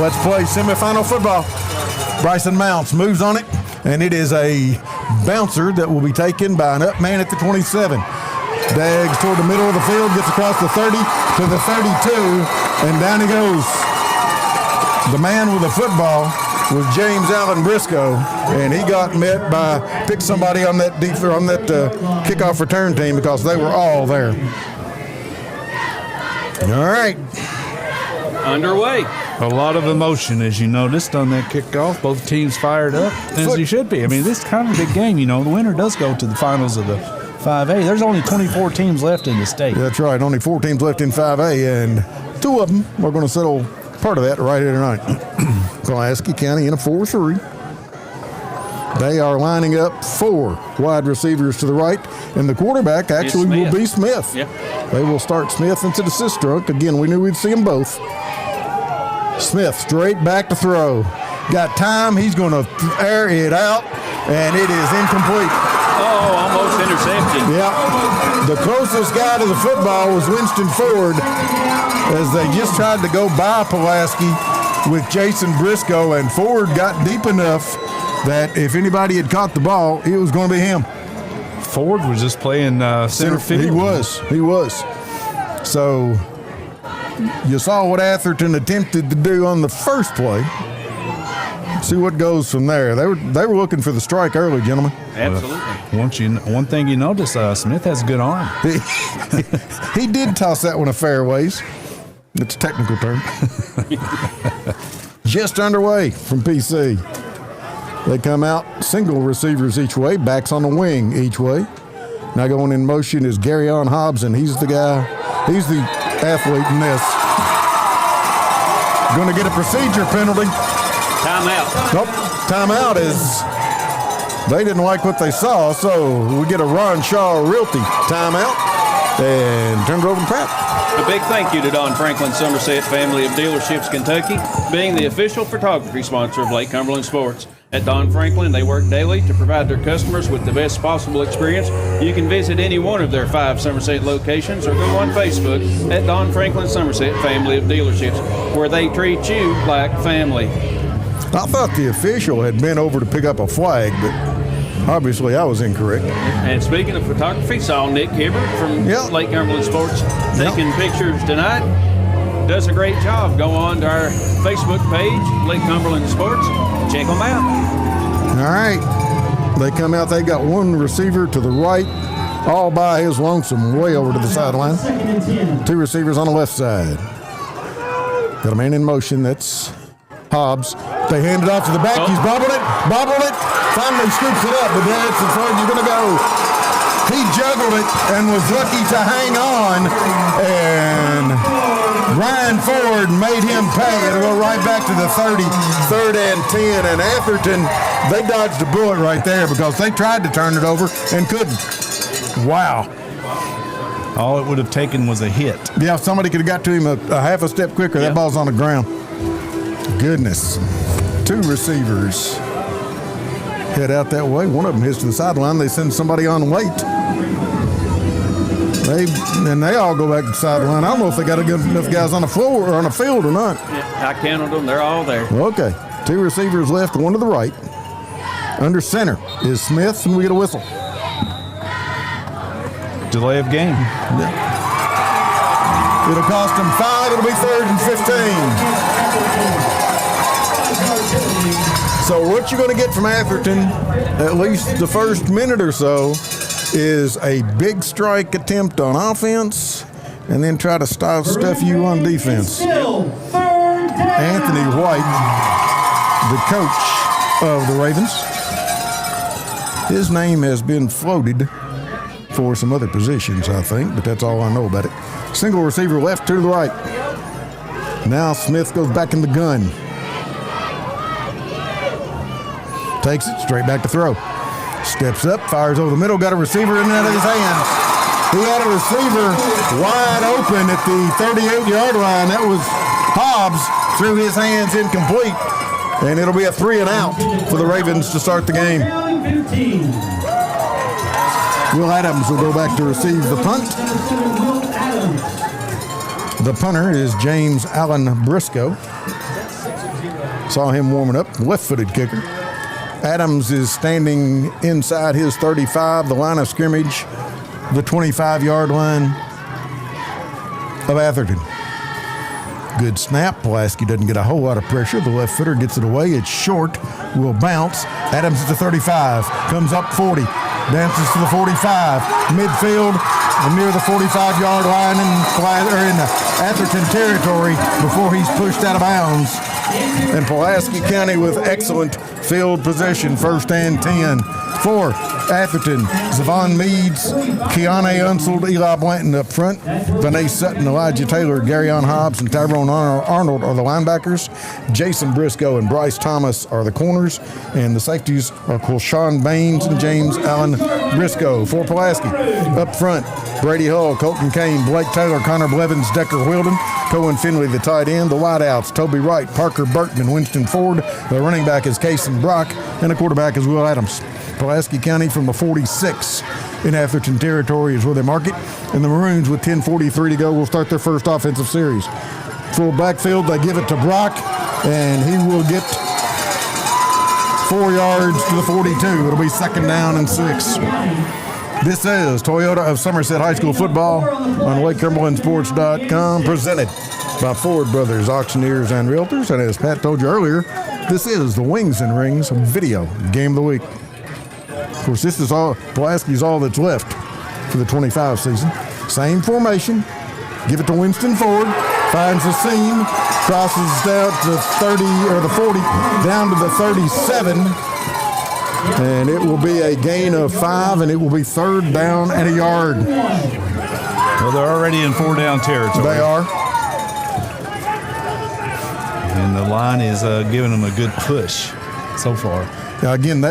Speaker 4: Let's play semifinal football. Bryson Mounts moves on it, and it is a bouncer that will be taken by an up man at the 27. Dags toward the middle of the field, gets across the 30 to the 32, and down he goes. The man with the football was James Allen Briscoe, and he got met by pick somebody on that kickoff return team because they were all there. All right.
Speaker 1: Underway.
Speaker 5: A lot of emotion, as you noticed, on that kickoff. Both teams fired up, as you should be. I mean, this is kind of a big game, you know. The winner does go to the finals of the 5A. There's only 24 teams left in the state.
Speaker 4: That's right. Only 4 teams left in 5A, and 2 of them are going to settle part of that right here tonight. Pulaski County in a 4-3. They are lining up 4 wide receivers to the right, and the quarterback actually will be Smith.
Speaker 1: Yep.
Speaker 4: They will start Smith into the assist stroke. Again, we knew we'd see them both. Smith straight back to throw. Got time. He's going to air it out, and it is incomplete.
Speaker 1: Oh, almost intercepted.
Speaker 4: Yeah. The closest guy to the football was Winston Ford as they just tried to go by Pulaski with Jason Briscoe, and Ford got deep enough that if anybody had caught the ball, it was going to be him.
Speaker 5: Ford was just playing center field.
Speaker 4: He was. So you saw what Atherton attempted to do on the first play. See what goes from there. They were looking for the strike early, gentlemen.
Speaker 1: Absolutely.
Speaker 5: One thing you notice, Smith has a good arm.
Speaker 4: He did toss that one a fairways. It's a technical term. Just underway from PC. They come out single receivers each way, backs on the wing each way. Now going in motion is Garyon Hobson. He's the guy. He's the athlete in this. Going to get a procedure penalty.
Speaker 1: Timeout.
Speaker 4: Nope. Timeout is they didn't like what they saw, so we get a Ron Shaw Realty timeout and turn it over to Pratt.
Speaker 1: A big thank you to Don Franklin Somerset Family of Dealerships Kentucky, being the official photography sponsor of Lake Cumberland Sports. At Don Franklin, they work daily to provide their customers with the best possible experience. You can visit any one of their 5 Somerset locations or go on Facebook at Don Franklin Somerset Family of Dealerships, where they treat you like family.
Speaker 4: I thought the official had been over to pick up a flag, but obviously I was incorrect.
Speaker 1: And speaking of photography, saw Nick Hibbert from Lake Cumberland Sports taking pictures tonight. Does a great job. Go on to our Facebook page, Lake Cumberland Sports. Check them out.
Speaker 4: All right. They come out. They got one receiver to the right, all by his lonesome, way over to the sideline. 2 receivers on the left side. Got a man in motion. That's Hobbs. They hand it off to the back. He's bobbled it. Finally scoops it up, but that's as far as you're going to go. He juggled it and was lucky to hang on, and Ryan Ford made him pay. It'll go right back to the 30, 3rd and 10, and Atherton, they dodged a bullet right there because they tried to turn it over and couldn't. Wow.
Speaker 5: All it would have taken was a hit.
Speaker 4: Yeah, if somebody could have got to him a half a step quicker, that ball's on the ground. Goodness. 2 receivers head out that way. One of them heads to the sideline. They send somebody on late. They all go back to the sideline. I don't know if they got enough guys on the floor or on the field or not.
Speaker 1: Yeah, I counted them. They're all there.
Speaker 4: Okay. 2 receivers left, one to the right. Under center is Smith, and we get a whistle.
Speaker 5: Delay of game.
Speaker 4: Yeah. It'll cost them 5. It'll be 3rd and 15. So what you're going to get from Atherton, at least the first minute or so, is a big strike attempt on offense and then try to stuff you on defense. Anthony White, the coach of the Ravens, his name has been floated for some other positions, I think, but that's all I know about it. Single receiver left to the right. Now Smith goes back in the gun. Takes it straight back to throw. Steps up, fires over the middle, got a receiver in and out of his hands. He had a receiver wide open at the 38-yard line. That was Hobbs, through his hands, incomplete. And it'll be a 3 and out for the Ravens to start the game. Will Adams will go back to receive the punt. The punter is James Allen Briscoe. Saw him warming up, left-footed kicker. Adams is standing inside his 35, the line of scrimmage, the 25-yard line of Atherton. Good snap. Pulaski doesn't get a whole lot of pressure. The left footer gets it away. It's short. Will bounce. Adams at the 35. Comes up 40. Dances to the 45. Midfield near the 45-yard line in the Atherton territory before he's pushed out of bounds. And Pulaski County with excellent field position. 1st and 10 for Atherton. Zavon Meads, Kiane Unsold, Eli Blanton up front. Vinay Sutton, Elijah Taylor, Garyon Hobbs, and Tyrone Arnold are the linebackers. Jason Briscoe and Bryce Thomas are the corners. And the safeties are Quilshawn Baines and James Allen Briscoe. For Pulaski, up front, Brady Hull, Colton Kane, Blake Taylor, Connor Blevins, Decker Wilden, Cohen Finley, the tight end. The wideouts, Toby Wright, Parker Burton, and Winston Ford. The running back is Kason Brock, and the quarterback is Will Adams. Pulaski County from the 46 in Atherton territory is where they mark it. And the Maroons with 10:43 to go will start their first offensive series. Full backfield, they give it to Brock, and he will get 4 yards to the 42. It'll be 2nd down and 6. This is Toyota of Somerset High School football on LakeCumberlandSports.com, presented by Ford Brothers Auctioneers and Realtors. And as Pat told you earlier, this is the Wings and Rings video game of the week. Of course, this is all, Pulaski's all that's left for the 25 season. Same formation. Give it to Winston Ford. Finds the seam. Crosses down to 30 or the 40, down to the 37. And it will be a gain of 5, and it will be 3rd down and a yard.
Speaker 5: Well, they're already in 4-down territory.
Speaker 4: They are.
Speaker 5: And the line is giving them a good push so far.
Speaker 4: Now, again,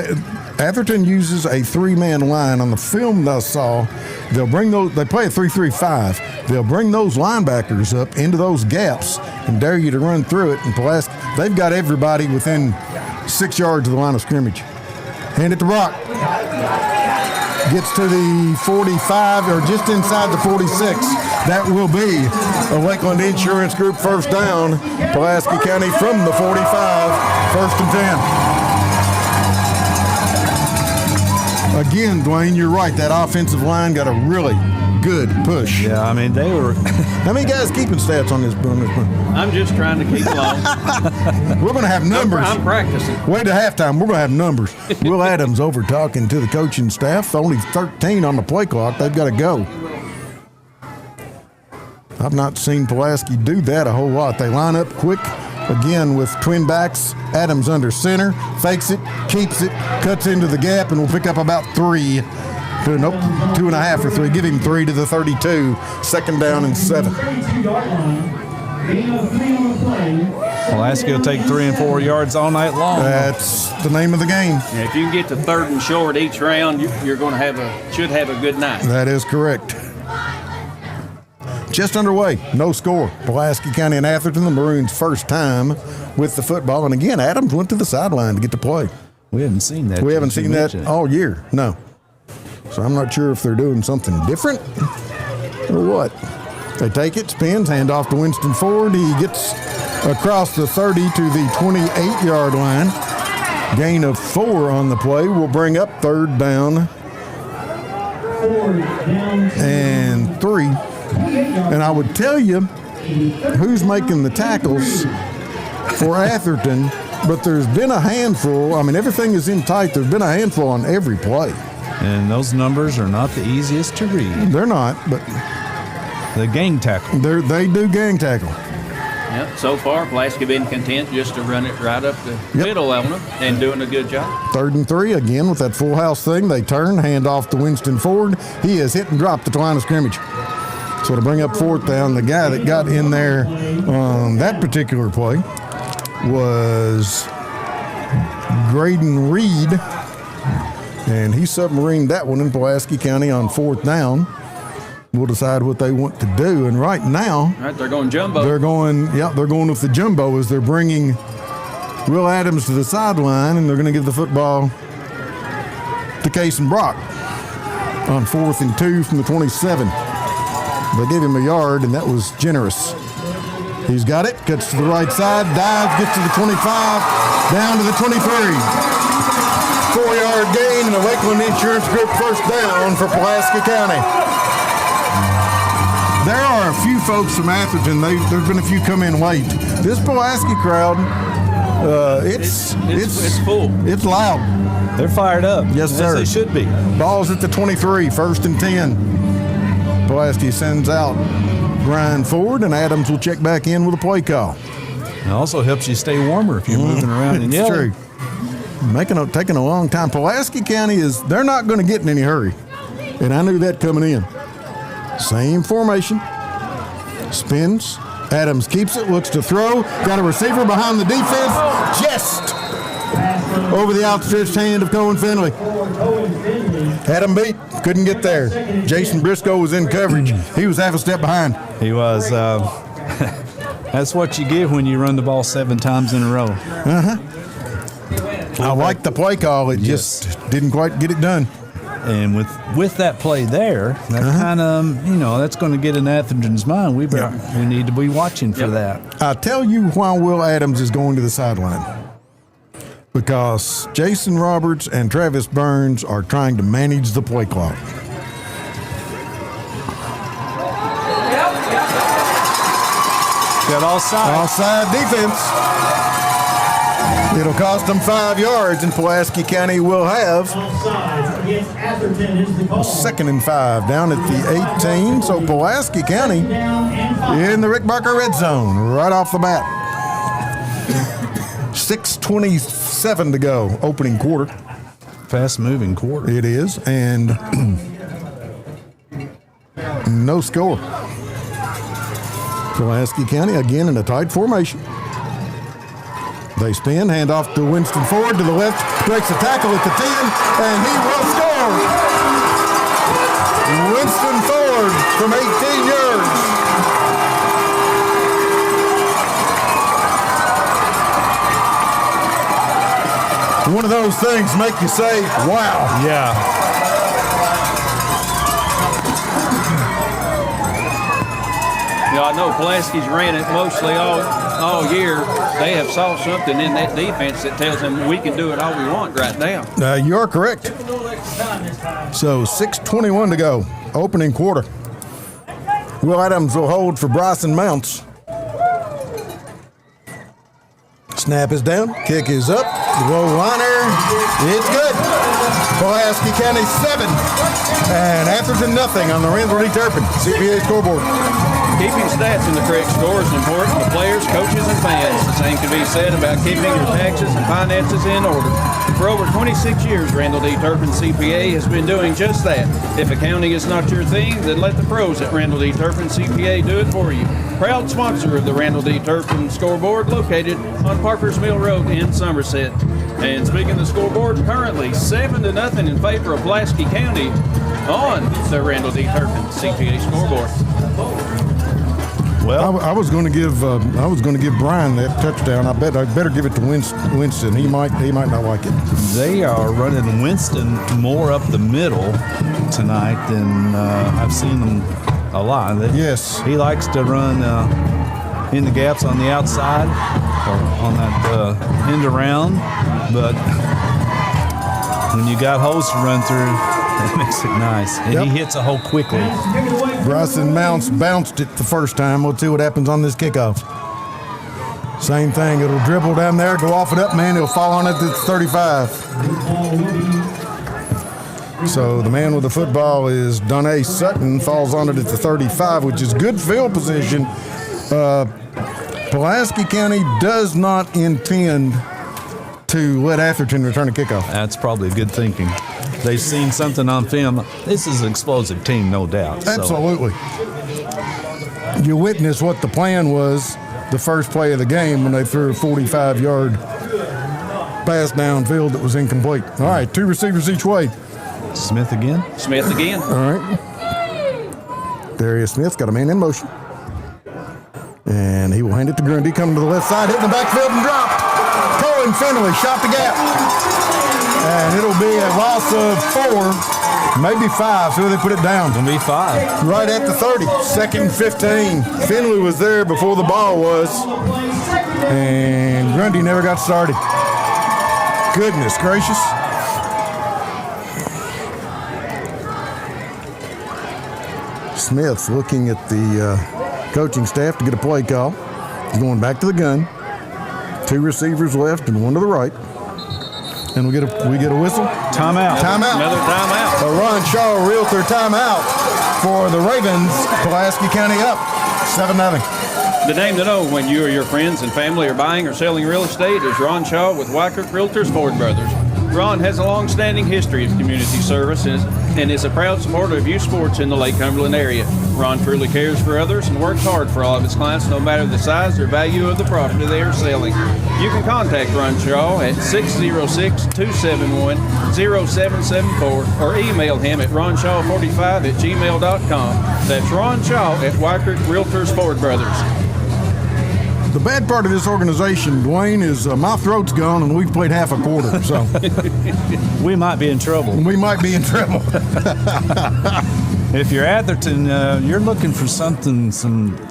Speaker 4: Atherton uses a 3-man line. On the film that I saw, they'll bring those, they play a 3-3-5. They'll bring those linebackers up into those gaps and dare you to run through it. And Pulaski, they've got everybody within 6 yards of the line of scrimmage. Hand it to Brock. Gets to the 45 or just inside the 46. That will be a Lakeland Insurance Group 1st down. Pulaski County from the 45, 1st and 10. Again, Dwayne, you're right. That offensive line got a really good push.
Speaker 5: Yeah, I mean, they were.
Speaker 4: How many guys keeping stats on this?
Speaker 1: I'm just trying to keep along.
Speaker 4: We're going to have numbers.
Speaker 1: I'm practicing.
Speaker 4: Wait till halftime. We're going to have numbers. Will Adams over talking to the coaching staff. Only 13 on the play clock. They've got to go. I've not seen Pulaski do that a whole lot. They line up quick. Again, with twin backs, Adams under center, fakes it, keeps it, cuts into the gap, and will pick up about 3. Nope, 2.5 or 3. Give him 3 to the 32. 2nd down and 7.
Speaker 5: Pulaski will take 3 and 4 yards all night long.
Speaker 4: That's the name of the game.
Speaker 1: Yeah, if you can get to 3rd and short each round, you're going to should have a good night.
Speaker 4: That is correct. Just underway, no score. Pulaski County and Atherton, the Maroons' first time with the football. And again, Adams went to the sideline to get to play.
Speaker 5: We haven't seen that.
Speaker 4: We haven't seen that all year, no. So I'm not sure if they're doing something different or what. They take it, spins, hand off to Winston Ford. He gets across the 30 to the 28-yard line. Gain of 4 on the play will bring up 3rd down and 3. And I would tell you who's making the tackles for Atherton, but there's been a handful. I mean, everything is in tight. There's been a handful on every play.
Speaker 5: And those numbers are not the easiest to read.
Speaker 4: They're not, but
Speaker 5: the gang tackle.
Speaker 4: They do gang tackle.
Speaker 1: Yep, so far, Pulaski been content just to run it right up the middle on them and doing a good job.
Speaker 4: 3rd and 3, again, with that full house thing. They turn, hand off to Winston Ford. He is hit and dropped at the line of scrimmage. So to bring up 4th down, the guy that got in there on that particular play was Graydon Reed. And he submarined that one in Pulaski County on 4th down. We'll decide what they want to do. And right now,
Speaker 1: they're going jumbo.
Speaker 4: They're going with the jumbo as they're bringing Will Adams to the sideline, and they're going to give the football to Case and Brock on 4th and 2 from the 27. They gave him a yard, and that was generous. He's got it, cuts to the right side, dives, gets to the 25, down to the 23. 4-yard gain and a Lakeland Insurance Group first down for Pulaski County. There are a few folks from Atherton. There's been a few come in late. This Pulaski crowd, it's
Speaker 5: full.
Speaker 4: It's loud.
Speaker 5: They're fired up.
Speaker 4: Yes, sir.
Speaker 5: As they should be.
Speaker 4: Ball's at the 23, 1st and 10. Pulaski sends out Brian Ford, and Adams will check back in with a play call.
Speaker 5: It also helps you stay warmer if you're moving around and yelling.
Speaker 4: It's true. Taking a long time. Pulaski County they're not going to get in any hurry. And I knew that coming in. Same formation. Spins. Adams keeps it, looks to throw. Got a receiver behind the defense. Just over the outstretched hand of Cohen Finley. Had him beat. Couldn't get there. Jason Briscoe was in coverage. He was half a step behind.
Speaker 5: He was. That's what you get when you run the ball 7 times in a row.
Speaker 4: I like the play call. It just didn't quite get it done.
Speaker 5: And with that play there, that kind of, that's going to get in Atherton's mind. We need to be watching for that.
Speaker 4: I'll tell you why Will Adams is going to the sideline. Because Jason Roberts and Travis Burns are trying to manage the play clock.
Speaker 5: Got offside.
Speaker 4: Offside defense. It'll cost them 5 yards, and Pulaski County will have a 2nd and 5 down at the 18. So Pulaski County in the Rick Barker red zone right off the bat. 6:27 to go, opening quarter.
Speaker 5: Fast-moving quarter.
Speaker 4: It is, and no score. Pulaski County again in a tight formation. They spin, hand off to Winston Ford to the left, breaks a tackle at the 10, and he will score. Winston Ford from 18 yards. One of those things make you say, wow.
Speaker 5: Yeah.
Speaker 1: I know Pulaski's ran it mostly all year. They have saw something in that defense that tells them we can do it all we want right now.
Speaker 4: You are correct. So 6:21 to go, opening quarter. Will Adams will hold for Bryson Mounts. Snap is down, kick is up, low liner, it's good. Pulaski County 7 and Atherton nothing on the Randall D. Turpin CPA scoreboard.
Speaker 1: Keeping stats in the correct score is important to players, coaches, and fans. The same can be said about keeping your taxes and finances in order. For over 26 years, Randall D. Turpin CPA has been doing just that. If accounting is not your thing, then let the pros at Randall D. Turpin CPA do it for you. Proud sponsor of the Randall D. Turpin scoreboard, located on Parker's Mill Road in Somerset. And speaking of the scoreboard, currently 7-0 in favor of Pulaski County on the Randall D. Turpin CPA scoreboard.
Speaker 4: Well, I was going to give Brian that touchdown. I better give it to Winston. He might not like it.
Speaker 5: They are running Winston more up the middle tonight than I've seen them a lot.
Speaker 4: Yes,
Speaker 5: he likes to run in the gaps on the outside or on that end around, but when you got holes to run through, that makes it nice. And he hits a hole quickly.
Speaker 4: Bryson Mounts bounced it the first time. We'll see what happens on this kickoff. Same thing. It'll dribble down there, go off and up, man. It'll fall on it at the 35. So the man with the football is Donnae Sutton, falls on it at the 35, which is good field position. Pulaski County does not intend to let Atherton return a kickoff.
Speaker 5: That's probably good thinking. They've seen something on film. This is an explosive team, no doubt.
Speaker 4: Absolutely. You witnessed what the plan was the first play of the game when they threw a 45-yard pass downfield that was incomplete. All right, 2 receivers each way.
Speaker 5: Smith again.
Speaker 4: All right. Darius Smith's got a man in motion. And he will hand it to Grundy, coming to the left side, hitting the backfield and dropped. Corey Dylan Finley shot the gap. And it'll be a loss of 4, maybe 5. So they put it down.
Speaker 5: It'll be 5.
Speaker 4: Right at the 30. 2nd and 15. Finley was there before the ball was. And Grundy never got started. Goodness gracious. Smith looking at the coaching staff to get a play call. He's going back to the gun. 2 receivers left and 1 to the right. And we get a whistle.
Speaker 5: Timeout.
Speaker 1: Another timeout.
Speaker 4: A Ron Shaw Realtor timeout for the Ravens. Pulaski County up 7-0.
Speaker 1: The name to know when you or your friends and family are buying or selling real estate is Ron Shaw with Wyckoff Realtors Ford Brothers. Ron has a long-standing history of community services and is a proud supporter of youth sports in the Lake Cumberland area. Ron truly cares for others and works hard for all of his clients, no matter the size or value of the property they are selling. You can contact Ron Shaw at 606-271-0774 or email him at ronshaw45@gmail.com. That's Ron Shaw at Wyckoff Realtors Ford Brothers.
Speaker 4: The bad part of this organization, Dwayne, is my throat's gone and we've played half a quarter. So
Speaker 5: we might be in trouble.
Speaker 4: We might be in trouble.
Speaker 5: If you're Atherton, you're looking for something.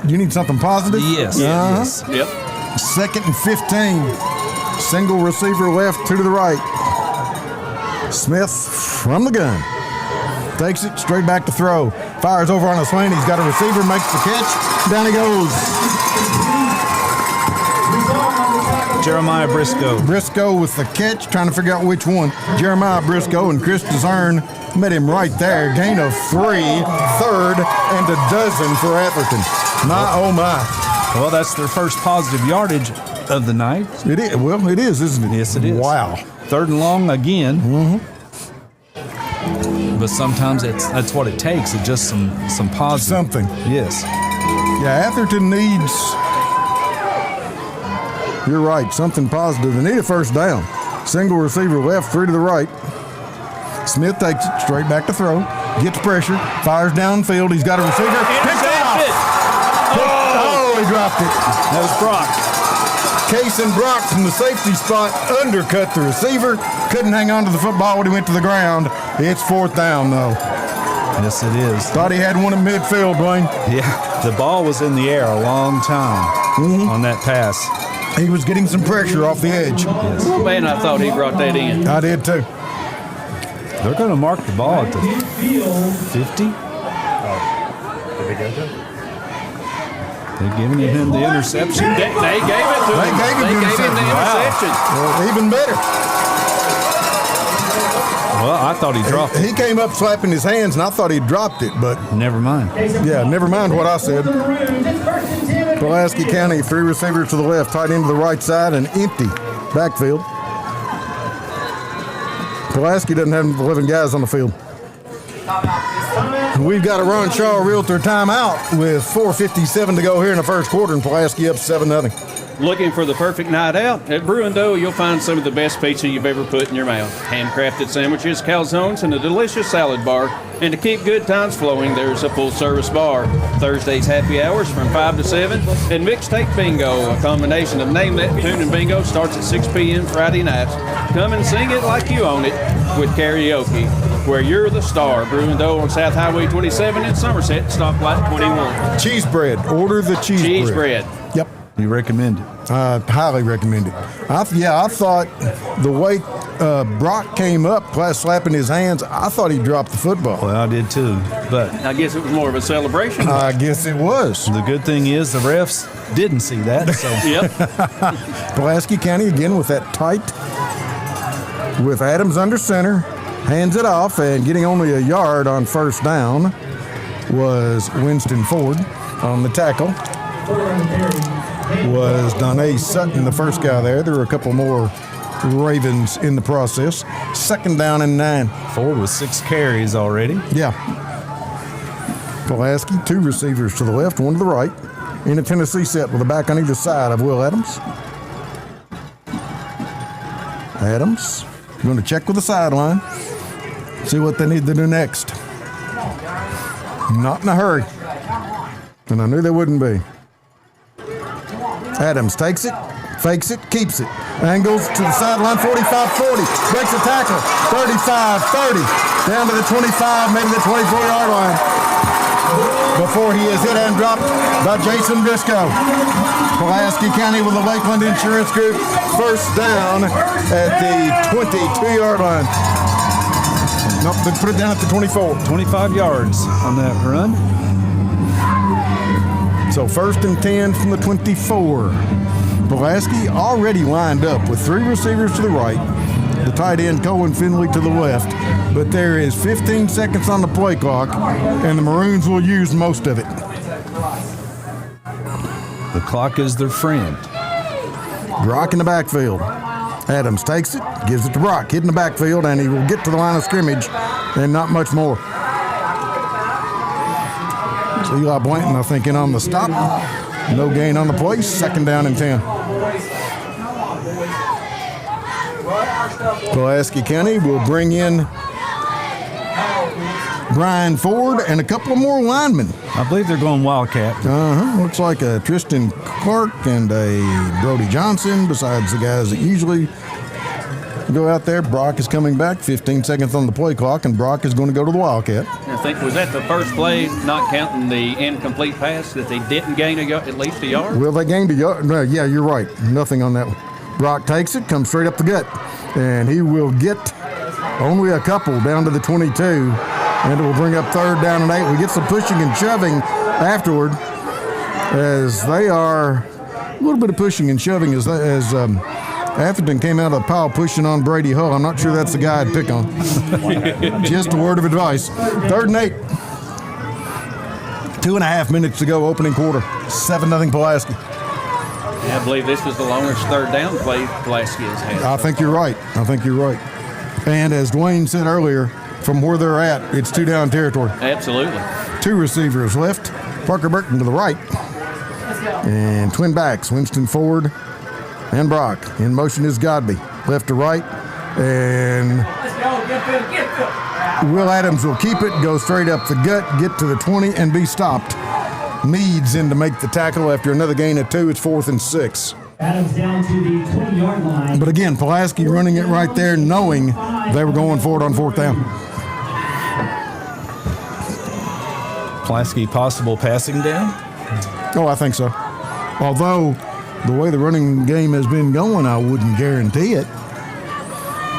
Speaker 4: You need something positive?
Speaker 5: Yes. Yes.
Speaker 1: Yep.
Speaker 4: 2nd and 15. Single receiver left, 2 to the right. Smith from the gun. Takes it straight back to throw. Fires over on a slant. He's got a receiver, makes the catch. Down he goes.
Speaker 5: Jeremiah Briscoe.
Speaker 4: Briscoe with the catch, trying to figure out which one. Jeremiah Briscoe and Chris Desern met him right there. Gain of 3, 3rd, and a dozen for Atherton. My, oh my.
Speaker 5: Well, that's their first positive yardage of the night.
Speaker 4: It is. Well, it is, isn't it?
Speaker 5: Yes, it is.
Speaker 4: Wow.
Speaker 5: 3rd and long again.
Speaker 4: Mm-hmm.
Speaker 5: But sometimes that's what it takes. It's just some positive.
Speaker 4: Something.
Speaker 5: Yes.
Speaker 4: Yeah, Atherton needs... You're right, something positive. They need a first down. Single receiver left, 3 to the right. Smith takes it straight back to throw. Gets pressure, fires downfield. He's got a receiver.
Speaker 1: Intercepted.
Speaker 4: Oh, he dropped it.
Speaker 5: That was Brock.
Speaker 4: Case and Brock from the safety spot undercut the receiver. Couldn't hang on to the football when he went to the ground. It's 4th down, though.
Speaker 5: Yes, it is.
Speaker 4: Thought he had one in midfield, Dwayne.
Speaker 5: Yeah, the ball was in the air a long time on that pass.
Speaker 4: He was getting some pressure off the edge.
Speaker 5: Yes.
Speaker 1: Oh, man, I thought he brought that in.
Speaker 4: I did, too.
Speaker 5: They're going to mark the ball at the 50.
Speaker 13: Did they go to?
Speaker 5: They're giving him the interception.
Speaker 1: They gave it to him.
Speaker 4: They gave him the interception. Well, even better.
Speaker 5: Well, I thought he dropped it.
Speaker 4: He came up slapping his hands, and I thought he dropped it, but...
Speaker 5: Never mind.
Speaker 4: Yeah, never mind what I said. Pulaski County, 3 receivers to the left, tight end to the right side, and empty backfield. Pulaski doesn't have 11 guys on the field. We've got a Ron Shaw Realtor timeout with 4:57 to go here in the first quarter, and Pulaski up 7-0.
Speaker 1: Looking for the perfect night out? At Brew & Dough, you'll find some of the best pizza you've ever put in your mouth. Handcrafted sandwiches, calzones, and a delicious salad bar. And to keep good times flowing, there's a full-service bar. Thursdays happy hours from 5 to 7. And Mixtape Bingo, a combination of Name That Tune and Bingo, starts at 6 p.m. Friday nights. Come and sing it like you own it with karaoke, where you're the star. Brew & Dough on South Highway 27 in Somerset, stoplight 21.
Speaker 4: Cheese bread. Order the cheese
Speaker 1: bread.
Speaker 4: Yep.
Speaker 5: You recommend it?
Speaker 4: Highly recommend it. I thought the way Brock came up, slapping his hands, I thought he dropped the football.
Speaker 5: Well, I did too, but
Speaker 1: I guess it was more of a celebration.
Speaker 4: I guess it was.
Speaker 5: The good thing is the refs didn't see that. So.
Speaker 1: Yep.
Speaker 4: Pulaski County again with that tight, with Adams under center, hands it off, and getting only a yard on first down was Winston Ford on the tackle. Was Donnie Sutton, the first guy there. There were a couple more Ravens in the process. 2nd down and 9.
Speaker 5: Ford with 6 carries already.
Speaker 4: Yeah. Pulaski, 2 receivers to the left, 1 to the right. In a Tennessee set with a back on either side of Will Adams. Adams going to check with the sideline. See what they need to do next. Not in a hurry. And I knew they wouldn't be. Adams takes it, fakes it, keeps it. Angles to the sideline, 45-40. Breaks a tackle, 35-30. Down to the 25, maybe the 24-yard line. Before he is hit and dropped by Jason Briscoe. Pulaski County with the Lakeland Insurance Group. First down at the 22-yard line. Nope, they put it down at the 24.
Speaker 5: 25 yards on that run.
Speaker 4: So first and 10 from the 24. Pulaski already lined up with 3 receivers to the right, the tight end Cohen Finley to the left, but there is 15 seconds on the play clock, and the Maroons will use most of it.
Speaker 5: The clock is their friend.
Speaker 4: Brock in the backfield. Adams takes it, gives it to Brock, hit in the backfield, and he will get to the line of scrimmage, and not much more. So Eli Blanton, I think, in on the stop. No gain on the play, second down and 10. Pulaski County will bring in Brian Ford and a couple of more linemen.
Speaker 5: I believe they're going Wildcat.
Speaker 4: Looks like a Tristan Clark and a Brody Johnson, besides the guys that usually go out there. Brock is coming back, 15 seconds on the play clock, and Brock is going to go to the Wildcat.
Speaker 1: I think, was that the first play, not counting the incomplete pass, that they didn't gain at least a yard?
Speaker 4: Well, they gained a yard. No, yeah, you're right. Nothing on that one. Brock takes it, comes straight up the gut, and he will get only a couple down to the 22, and it will bring up third down and 8. We get some pushing and shoving afterward, as they are a little bit of pushing and shoving as Atherton came out of the pile pushing on Brady Hull. I'm not sure that's the guy I'd pick on. Just a word of advice. Third and 8. 2.5 minutes to go, opening quarter. 7-0 Pulaski.
Speaker 1: Yeah, I believe this was the longest third down play Pulaski has had.
Speaker 4: I think you're right. And as Dwayne said earlier, from where they're at, it's 2-down territory.
Speaker 1: Absolutely.
Speaker 4: 2 receivers left. Parker Burton to the right. And twin backs, Winston Ford and Brock. In motion is Godby, left to right. And Will Adams will keep it, go straight up the gut, get to the 20, and be stopped. Meads in to make the tackle after another gain of 2. It's 4th and 6.
Speaker 12: Adams down to the 20-yard line.
Speaker 4: But again, Pulaski running it right there, knowing they were going for it on 4th down.
Speaker 5: Pulaski possible passing down?
Speaker 4: Oh, I think so. Although the way the running game has been going, I wouldn't guarantee it.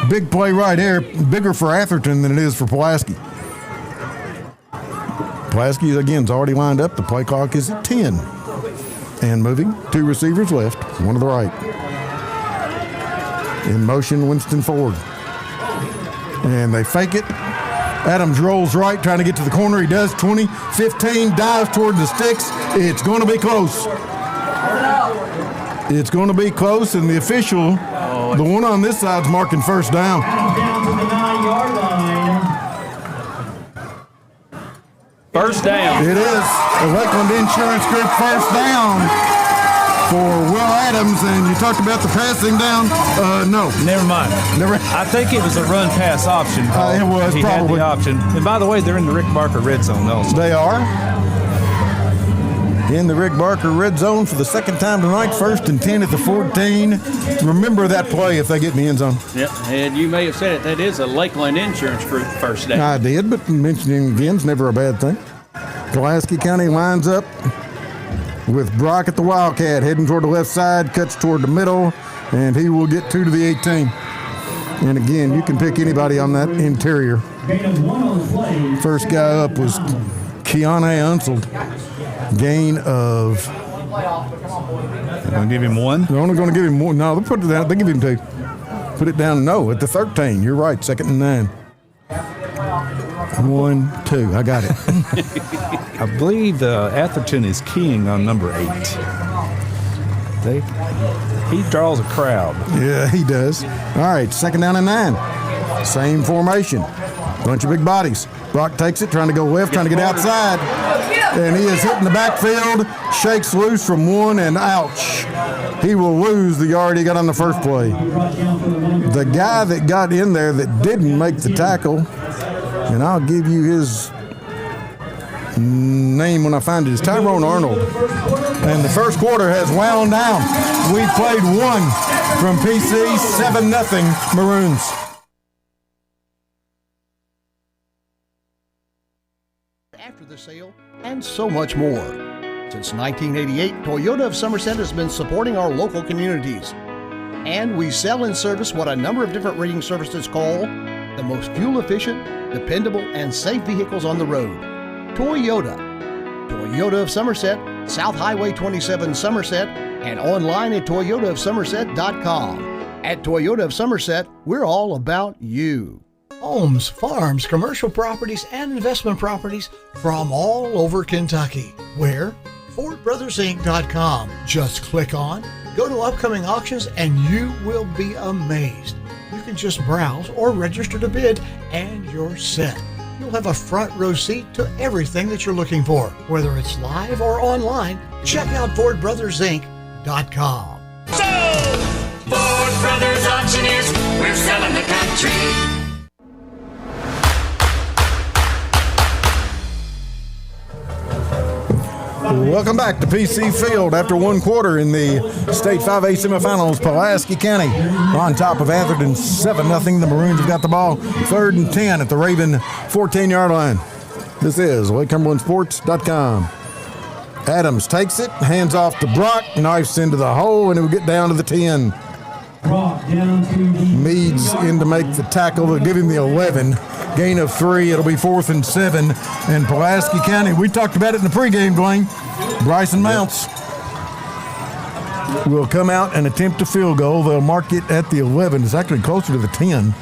Speaker 4: Big play right there, bigger for Atherton than it is for Pulaski. Pulaski, again, is already lined up. The play clock is at 10. And moving, 2 receivers left, 1 to the right. In motion, Winston Ford. And they fake it. Adams rolls right, trying to get to the corner. He does, 20, 15, dives toward the sticks. It's going to be close. It's going to be close, and the official, the one on this side, is marking first down.
Speaker 12: Down to the 9-yard line.
Speaker 1: First down.
Speaker 4: It is the Lakeland Insurance Group first down for Will Adams. And you talked about the passing down. No.
Speaker 5: Never mind. I think it was a run-pass option.
Speaker 4: It was,
Speaker 5: he
Speaker 4: probably.
Speaker 5: had the option. And by the way, they're in the Rick Barker red zone also.
Speaker 4: They are. In the Rick Barker red zone for the second time tonight, 1st and 10 at the 14. Remember that play if they get in the end zone.
Speaker 1: Yep, and you may have said it. That is a Lakeland Insurance Group first down.
Speaker 4: I did, but mentioning again is never a bad thing. Pulaski County lines up with Brock at the Wildcat, heading toward the left side, cuts toward the middle, and he will get 2 to the 18. And again, you can pick anybody on that interior. First guy up was Keontae Unseld. Gain of.
Speaker 5: They're going to give him 1?
Speaker 4: They're only going to give him 1. No, they'll put it down. They give him 2. Put it down. No, at the 13. You're right. 2nd and 9. 1, 2. I got it.
Speaker 5: I believe Atherton is keying on number 8. He draws a crowd.
Speaker 4: Yeah, he does. All right, 2nd down and 9. Same formation. Bunch of big bodies. Brock takes it, trying to go left, trying to get outside. And he is hitting the backfield, shakes loose from 1, and ouch. He will lose the yard he got on the first play. The guy that got in there that didn't make the tackle, and I'll give you his name when I find it, is Tyrone Arnold. And the first quarter has wound down. We played 1 from PC, 7-0 Maroons.
Speaker 2: After the sale, and so much more. Since 1988, Toyota of Somerset has been supporting our local communities. And we sell and service what a number of different rating services call the most fuel-efficient, dependable, and safe vehicles on the road. Toyota. Toyota of Somerset, South Highway 27 Somerset, and online at toyotaofsomerset.com. At Toyota of Somerset, we're all about you. Homes, farms, commercial properties, and investment properties from all over Kentucky. Where? FordBrothersInc.com. Just click on, go to upcoming auctions, and you will be amazed. You can just browse or register to bid, and you're set. You'll have a front row seat to everything that you're looking for. Whether it's live or online, check out FordBrothersInc.com.
Speaker 3: Sold! Ford Brothers Auctioneers, we're selling the country.
Speaker 4: Welcome back to PC Field after one quarter in the State 5A semifinals. Pulaski County on top of Atherton 7-0. The Maroons have got the ball 3rd and 10 at the Raven 14-yard line. This is LakeCumberlandSports.com. Adams takes it, hands off to Brock, knifes into the hole, and it will get down to the 10. Meads in to make the tackle to give him the 11. Gain of 3. It'll be 4th and 7. And Pulaski County, we talked about it in the pregame, Dwayne. Bryson Mounts will come out and attempt a field goal. They'll mark it at the 11. It's actually closer to the 10.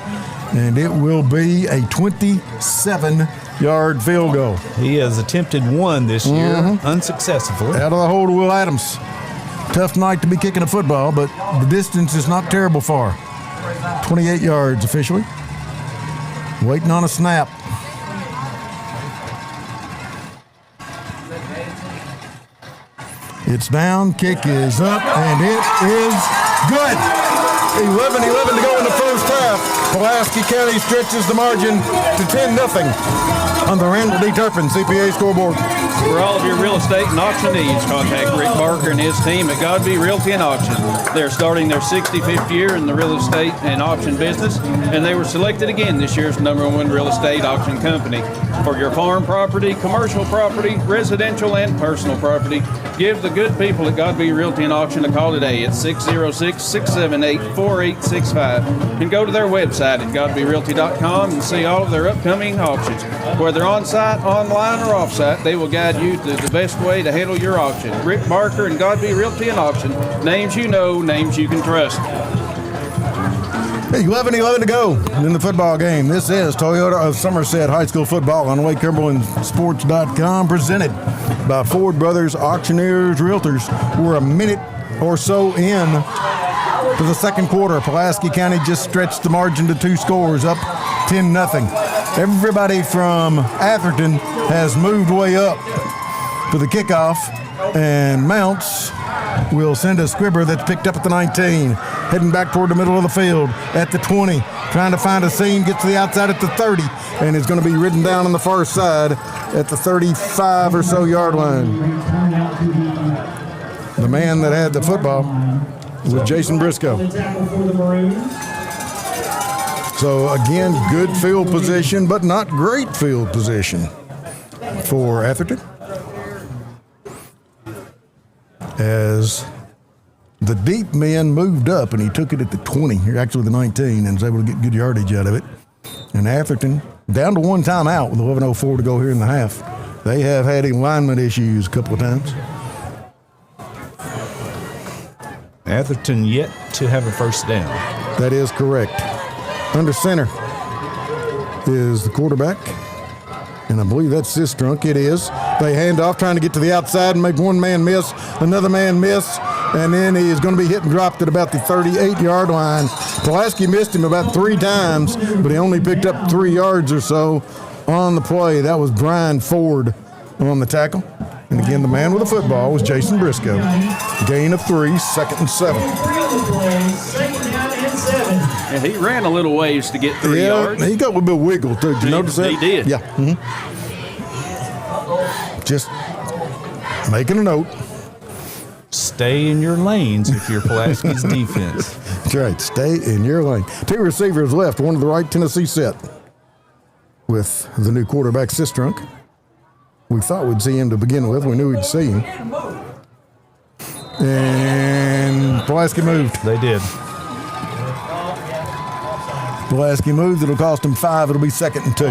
Speaker 4: And it will be a 27-yard field goal.
Speaker 5: He has attempted one this year, unsuccessfully.
Speaker 4: Out of the hole to Will Adams. Tough night to be kicking a football, but the distance is not terrible far. 28 yards officially. Waiting on a snap. It's down, kick is up, and it is good. 11-11 to go in the first half. Pulaski County stretches the margin to 10-0 on the Randall D. Turpin CPA scoreboard.
Speaker 1: For all of your real estate and auction needs, contact Rick Barker and his team at Godby Realty and Auction. They're starting their 65th year in the real estate and auction business, and they were selected again this year's #1 real estate auction company. For your farm property, commercial property, residential, and personal property, give the good people at Godby Realty and Auction a call today at 606-678-4865 and go to their website at godbyrealty.com and see all of their upcoming auctions. Whether on-site, online, or off-site, they will guide you to the best way to handle your auction. Rick Barker and Godby Realty and Auction. Names you know, names you can trust.
Speaker 4: 11-11 to go in the football game. This is Toyota of Somerset High School football on LakeCumberlandSports.com, presented by Ford Brothers Auctioneers Realtors. We're a minute or so in to the second quarter. Pulaski County just stretched the margin to 2 scores, up 10-0. Everybody from Atherton has moved way up for the kickoff, and Mounts will send a squibber that's picked up at the 19, heading back toward the middle of the field at the 20, trying to find a seam, gets to the outside at the 30, and is going to be ridden down on the far side at the 35 or so yard line. The man that had the football was Jason Briscoe. So again, good field position, but not great field position for Atherton, as the deep men moved up, and he took it at the 20, actually the 19, and was able to get good yardage out of it. And Atherton down to one timeout with 11:04 to go here in the half. They have had alignment issues a couple of times.
Speaker 5: Atherton yet to have a first down.
Speaker 4: That is correct. Under center is the quarterback, and I believe that's Sistrunk. It is. They hand off, trying to get to the outside and make one man miss, another man miss, and then he is going to be hit and dropped at about the 38-yard line. Pulaski missed him about 3 times, but he only picked up 3 yards or so on the play. That was Brian Ford on the tackle. And again, the man with the football was Jason Briscoe. Gain of 3, 2nd and 7.
Speaker 1: And he ran a little ways to get 3 yards.
Speaker 4: He got a little bit of wiggle, too. Did you notice that?
Speaker 1: He did.
Speaker 4: Yeah. Just making a note.
Speaker 5: Stay in your lanes if you're Pulaski's defense.
Speaker 4: right. Stay in your lane. 2 receivers left. One to the right, Tennessee set with the new quarterback, Sistrunk. We thought we'd see him to begin with. We knew we'd see him. And Pulaski moved.
Speaker 5: They did.
Speaker 4: Pulaski moved. It'll cost him 5. It'll be 2nd and 2.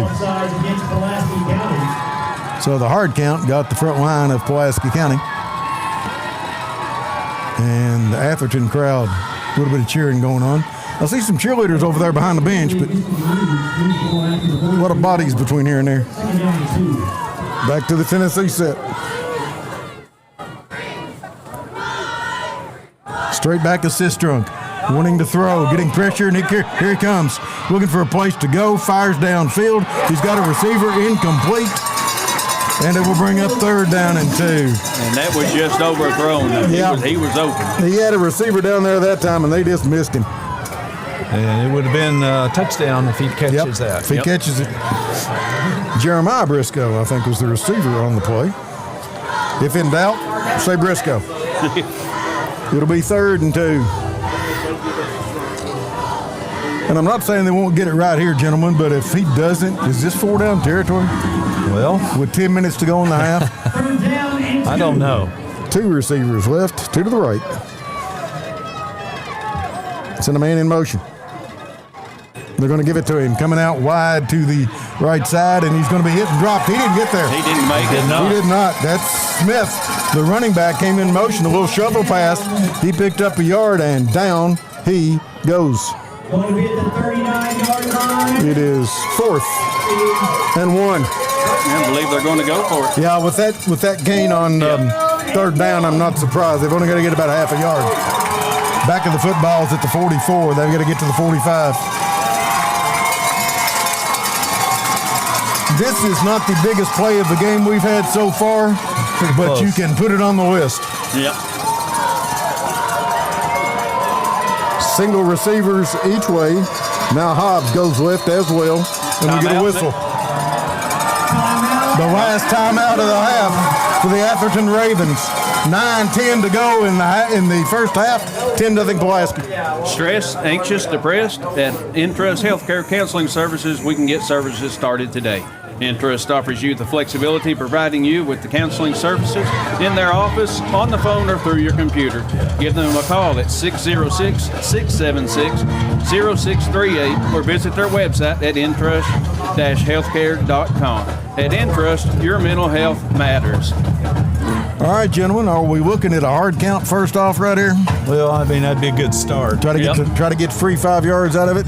Speaker 4: So the hard count got the front line of Pulaski County. And the Atherton crowd, a little bit of cheering going on. I see some cheerleaders over there behind the bench, but a lot of bodies between here and there. Back to the Tennessee set. Straight back to Sistrunk. Wanting to throw, getting pressure, and here he comes. Looking for a place to go, fires downfield. He's got a receiver incomplete. And it will bring up 3rd down and 2.
Speaker 1: And that was just overthrown.
Speaker 4: Yeah.
Speaker 1: He was open.
Speaker 4: He had a receiver down there that time, and they just missed him.
Speaker 5: And it would have been a touchdown if he catches that.
Speaker 4: If he catches it. Jeremiah Briscoe, I think, was the receiver on the play. If in doubt, say Briscoe. It'll be 3rd and 2. And I'm not saying they won't get it right here, gentlemen, but if he doesn't, is this 4-down territory?
Speaker 5: Well,
Speaker 4: with 10 minutes to go in the half?
Speaker 5: I don't know.
Speaker 4: 2 receivers left, 2 to the right. Send a man in motion. They're going to give it to him. Coming out wide to the right side, and he's going to be hit and dropped. He didn't get there.
Speaker 1: He didn't make it.
Speaker 4: He did not. That's Smith. The running back came in motion. A little shovel pass. He picked up a yard, and down he goes.
Speaker 12: Going to be at the 39-yard line.
Speaker 4: It is 4th and 1.
Speaker 1: I believe they're going to go for it.
Speaker 4: Yeah, with that gain on 3rd down, I'm not surprised. They've only got to get about a half a yard. Back of the football's at the 44. They've got to get to the 45. This is not the biggest play of the game we've had so far, but you can put it on the list.
Speaker 1: Yep.
Speaker 4: Single receivers each way. Now Hobbs goes left as well, and we get a whistle. The last timeout of the half for the Atherton Ravens. 9-10 to go in the first half. 10-0 Pulaski.
Speaker 1: Stressed, anxious, depressed? At Intrust Healthcare Counseling Services, we can get services started today. Intrust offers you the flexibility, providing you with the counseling services in their office, on the phone, or through your computer. Give them a call at 606-676-0638 or visit their website at intrust-healthcare.com. At Intrust, your mental health matters.
Speaker 4: All right, gentlemen, are we looking at a hard count first off right here?
Speaker 5: Well, I mean, that'd be a good start.
Speaker 4: Try to get free 5 yards out of it.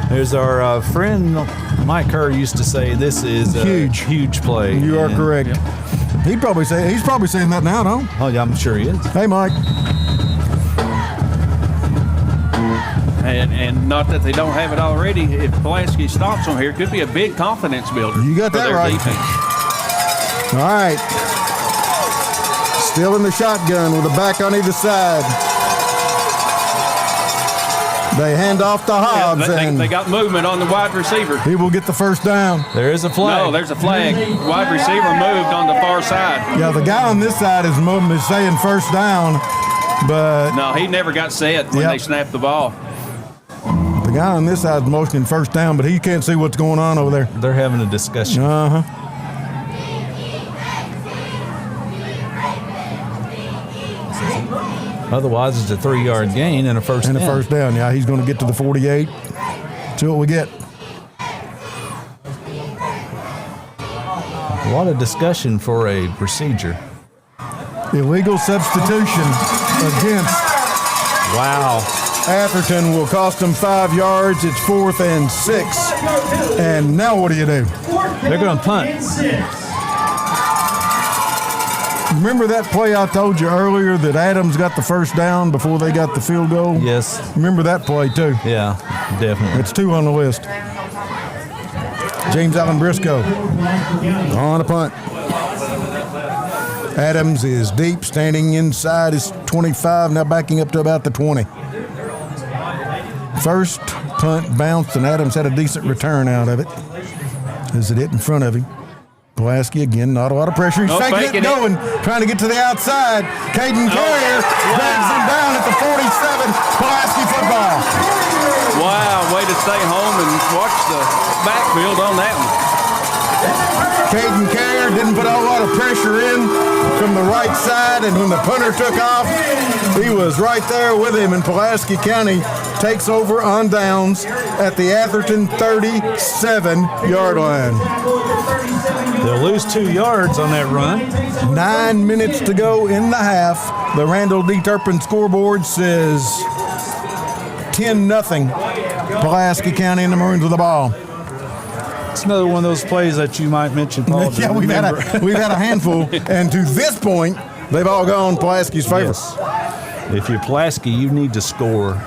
Speaker 5: There's our friend Mike Kerr used to say this is a huge play.
Speaker 4: You are correct. Yep. He's probably saying that now, no?
Speaker 5: Oh, yeah, I'm sure he is.
Speaker 4: Hey, Mike.
Speaker 1: And not that they don't have it already. If Pulaski stops on here, it could be a big confidence builder.
Speaker 4: You got that right.
Speaker 1: Defense.
Speaker 4: All right. Still in the shotgun with a back on either side. They hand off to Hobbs.
Speaker 1: They got movement on the wide receiver.
Speaker 4: He will get the first down.
Speaker 5: There is a flag.
Speaker 1: No, there's a flag. Wide receiver moved on the far side.
Speaker 4: Yeah, the guy on this side is saying first down, but...
Speaker 1: No, he never got set when they snapped the ball.
Speaker 4: The guy on this side is motioning first down, but he can't see what's going on over there.
Speaker 5: They're having a discussion.
Speaker 4: Uh-huh.
Speaker 5: Otherwise, it's a 3-yard gain and a first down.
Speaker 4: And a first down, yeah. He's going to get to the 48. See what we get.
Speaker 5: A lot of discussion for a procedure.
Speaker 4: Illegal substitution against Atherton will cost them 5 yards. It's 4th and 6. And now what do? They're
Speaker 5: going to punt.
Speaker 4: Remember that play I told you earlier that Adams got the first down before they got the field goal?
Speaker 5: Yes.
Speaker 4: Remember that play too?
Speaker 5: Yeah, definitely.
Speaker 4: It's 2 on the list. James Allen Briscoe on a punt. Adams is deep, standing inside his 25, now backing up to about the 20. First punt bounced, and Adams had a decent return out of it as it hit in front of him. Pulaski again, not a lot of pressure. He's faking it, going, trying to get to the outside. Caden Carrier drags him down at the 47. Pulaski football.
Speaker 1: Wow, way to stay home and watch the backfield on that one.
Speaker 4: Caden Carrier didn't put a whole lot of pressure in from the right side, and when the punter took off, he was right there with him, and Pulaski County takes over on downs at the Atherton 37-yard line.
Speaker 5: They'll lose 2 yards on that run.
Speaker 4: 9 minutes to go in the half. The Randall D. Turpin scoreboard says 10-0. Pulaski County and the Maroons with the ball.
Speaker 5: It's another one of those plays that you might mention, Paul.
Speaker 4: Yeah, we've had a handful, and to this point, they've all gone Pulaski's favor.
Speaker 5: Yes. If you're Pulaski, you need to score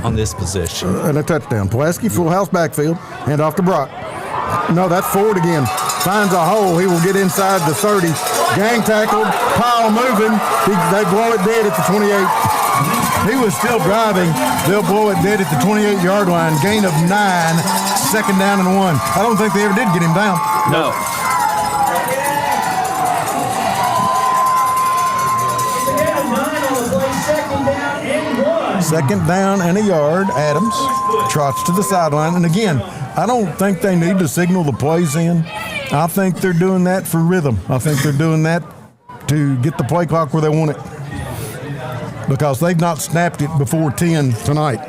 Speaker 5: on this possession.
Speaker 4: And a touchdown. Pulaski, full house backfield, hand off to Brock. No, that's Ford again. Finds a hole. He will get inside the 30. Gang tackled, pile moving. They blow it dead at the 28. He was still driving. They'll blow it dead at the 28-yard line. Gain of 9, second down and 1. I don't think they ever did get him down.
Speaker 1: No.
Speaker 4: Second down and a yard. Adams trots to the sideline. And again, I don't think they need to signal the plays in. I think they're doing that for rhythm. I think they're doing that to get the play clock where they want it, because they've not snapped it before 10 tonight.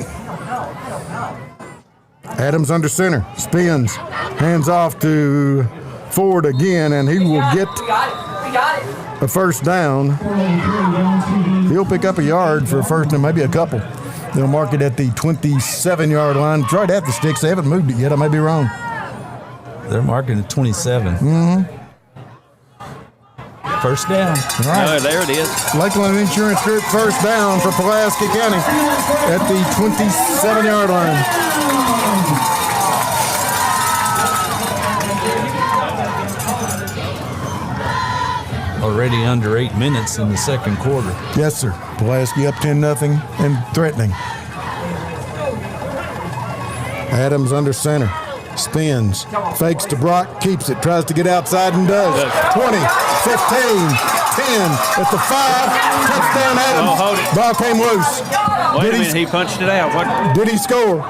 Speaker 4: Adams under center, spins, hands off to Ford again, and he will get a first down. He'll pick up a yard for a first and maybe a couple. They'll mark it at the 27-yard line. It's right at the sticks. They haven't moved it yet. I may be wrong.
Speaker 5: They're marking at 27.
Speaker 4: Mm-hmm.
Speaker 5: First down.
Speaker 4: All right.
Speaker 1: Oh, there it is.
Speaker 4: Lakeland Insurance Group first down for Pulaski County at the 27-yard line.
Speaker 5: Already under 8 minutes in the second quarter.
Speaker 4: Yes, sir. Pulaski up 10-0 and threatening. Adams under center. Spins. Fakes to Brock. Keeps it. Tries to get outside and does. 20, 15, 10 at the 5. Touchdown Adams.
Speaker 1: Oh, hold it.
Speaker 4: Ball came loose.
Speaker 1: Wait a minute. He punched it out. What?
Speaker 4: Did he score?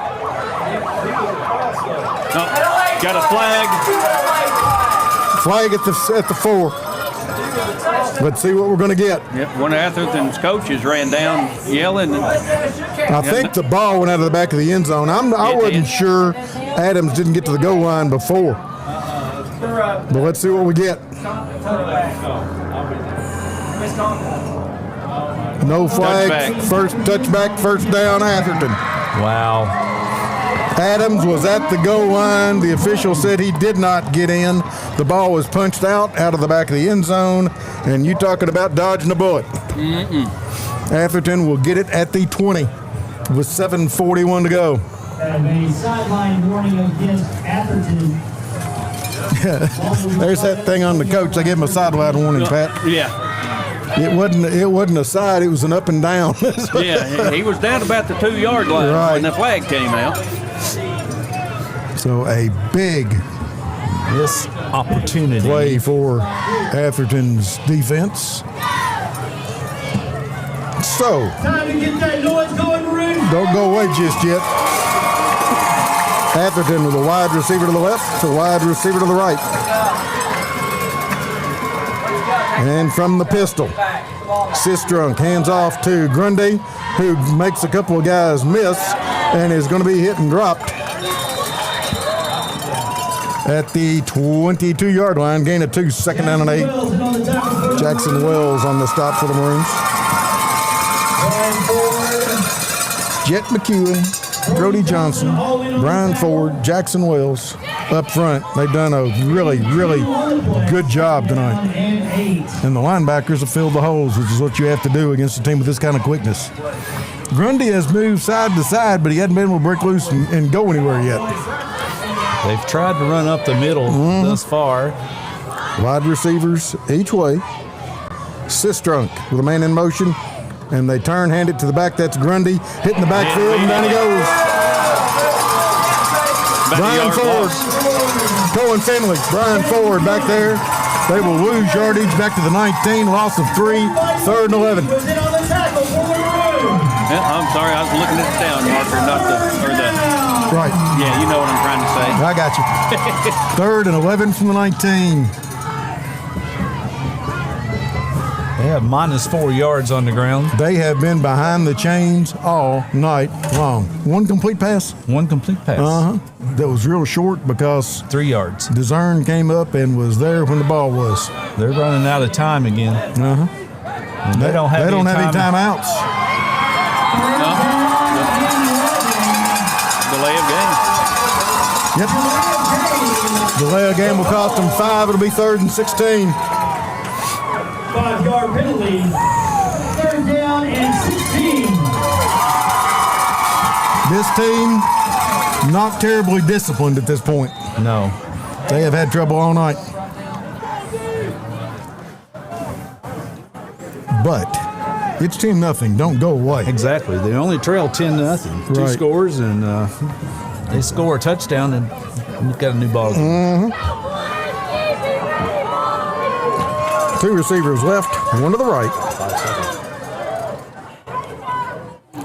Speaker 1: No. Got a flag.
Speaker 4: Flag at the 4. Let's see what we're going to get.
Speaker 1: Yep, one of Atherton's coaches ran down yelling.
Speaker 4: I think the ball went out of the back of the end zone. I wasn't sure Adams didn't get to the goal line before. But let's see what we get. No flag.
Speaker 1: Touchback.
Speaker 4: First touchback, first down, Atherton.
Speaker 5: Wow.
Speaker 4: Adams was at the goal line. The official said he did not get in. The ball was punched out of the back of the end zone. And you talking about dodging a bullet. Atherton will get it at the 20 with 7:41 to go.
Speaker 12: And a sideline warning against Atherton.
Speaker 4: There's that thing on the coach. They gave him a sideline warning, Pat.
Speaker 1: Yeah.
Speaker 4: It wasn't a side, it was an up and down.
Speaker 1: Yeah, he was down about the 2-yard line when the flag came out.
Speaker 4: So a big
Speaker 5: opportunity
Speaker 4: play for Atherton's defense. So
Speaker 12: Time to get that noise going, Maroon.
Speaker 4: don't go away just yet. Atherton with a wide receiver to the left, a wide receiver to the right. And from the pistol, Sistrunk hands off to Grundy, who makes a couple of guys miss and is going to be hit and dropped at the 22-yard line. Gain of 2, second down and 8. Jackson Wells on the stop for the Maroons. Jet McEwen, Brody Johnson, Brian Ford, Jackson Wells up front. They've done a really, really good job tonight. And the linebackers have filled the holes, which is what you have to do against a team with this kind of quickness. Grundy has moved side to side, but he hadn't been able to break loose and go anywhere yet.
Speaker 5: They've tried to run up the middle thus far.
Speaker 4: Wide receivers each way. Sistrunk with a man in motion. And they turn, hand it to the back. That's Grundy hitting the backfield, and down he goes. Brian Ford Cohen Finley, Brian Ford back there. They will lose yardage back to the 19, loss of 3, 3rd and 11.
Speaker 1: I'm sorry, I was looking at the down marker, not the.
Speaker 4: Right.
Speaker 1: Yeah, you know what I'm trying to say.
Speaker 4: I got you. 3rd and 11 from the 19.
Speaker 5: They have -4 yards on the ground.
Speaker 4: They have been behind the chains all night long. One complete pass?
Speaker 5: One complete pass.
Speaker 4: That was real short because
Speaker 5: 3 yards.
Speaker 4: DeZern came up and was there when the ball was.
Speaker 5: They're running out of time again. And they don't have any
Speaker 4: timeouts.
Speaker 1: No. Delay of game.
Speaker 4: Yep. Delay of game will cost them 5. It'll be 3rd and 16.
Speaker 12: 5-yard penalty. 3rd down and 16.
Speaker 4: This team not terribly disciplined at this point.
Speaker 5: No.
Speaker 4: They have had trouble all night. But it's 10-0. Don't go away.
Speaker 5: Exactly. They only trail 10-0. 2 scores, and they score a touchdown, and you've got a new ball game.
Speaker 4: 2 receivers left, 1 to the right.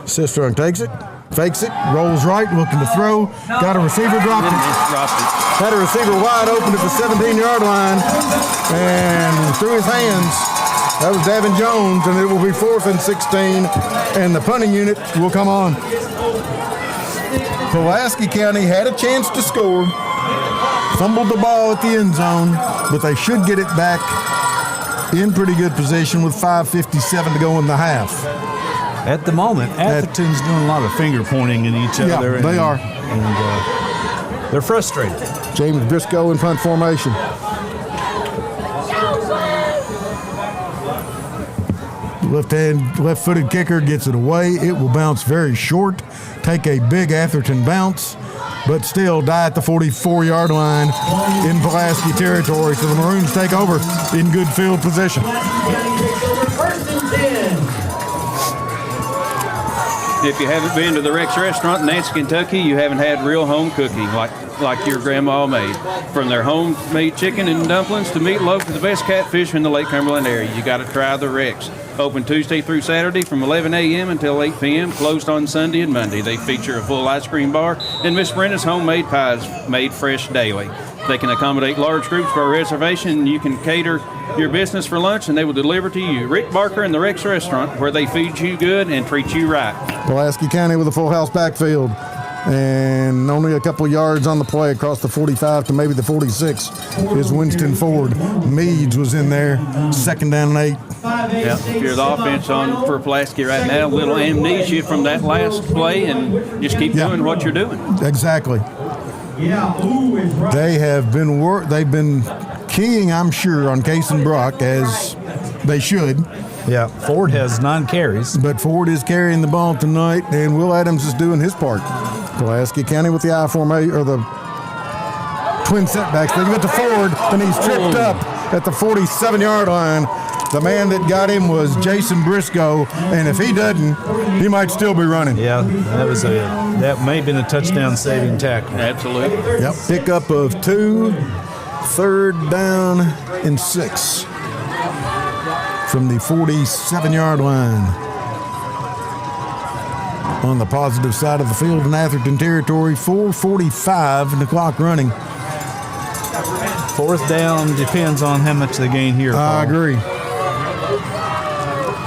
Speaker 4: Sistrunk takes it, fakes it, rolls right, looking to throw. Got a receiver, dropped it. Had a receiver wide open at the 17-yard line, and through his hands. That was Davin Jones, and it will be 4th and 16, and the punting unit will come on. Pulaski County had a chance to score, fumbled the ball at the end zone, but they should get it back in pretty good position with 5:57 to go in the half.
Speaker 5: At the moment, Atherton's doing a lot of finger pointing at each other.
Speaker 4: Yeah, they are.
Speaker 5: And they're frustrated.
Speaker 4: James Briscoe in punt formation. Left-footed kicker gets it away. It will bounce very short, take a big Atherton bounce, but still die at the 44-yard line in Pulaski territory. So the Maroons take over in good field position.
Speaker 1: If you haven't been to the Rex Restaurant in Nancy, Kentucky, you haven't had real home cooking like your grandma made. From their homemade chicken and dumplings to meatloaf to the best catfish in the Lake Cumberland area, you got to try the Rex. Open Tuesday through Saturday from 11 a.m. until 8 p.m., closed on Sunday and Monday. They feature a full ice cream bar and Miss Brenda's homemade pies made fresh daily. They can accommodate large groups by reservation. You can cater your business for lunch, and they will deliver to you. Rick Barker and the Rex Restaurant, where they feed you good and treat you right.
Speaker 4: Pulaski County with a full house backfield, and only a couple yards on the play across the 45 to maybe the 46 is Winston Ford. Meads was in there, 2nd down and 8.
Speaker 1: Yeah, if you're the offense on for Pulaski right now, a little amnesia from that last play, and just keep doing what you're doing.
Speaker 4: Exactly. They have been they've been keying, I'm sure, on Case and Brock, as they should.
Speaker 5: Yeah, Ford has 9 carries.
Speaker 4: But Ford is carrying the ball tonight, and Will Adams is doing his part. Pulaski County with the I formation, or the twin setbacks. They get to Ford, and he's tripped up at the 47-yard line. The man that got him was Jason Briscoe, and if he doesn't, he might still be running.
Speaker 5: Yeah, that may have been a touchdown-saving tackle.
Speaker 1: Absolutely.
Speaker 4: Yep, pickup of 2, 3rd down and 6 from the 47-yard line. On the positive side of the field in Atherton territory, 4:45 and the clock running.
Speaker 5: 4th down depends on how much they gain here, Paul.
Speaker 4: I agree.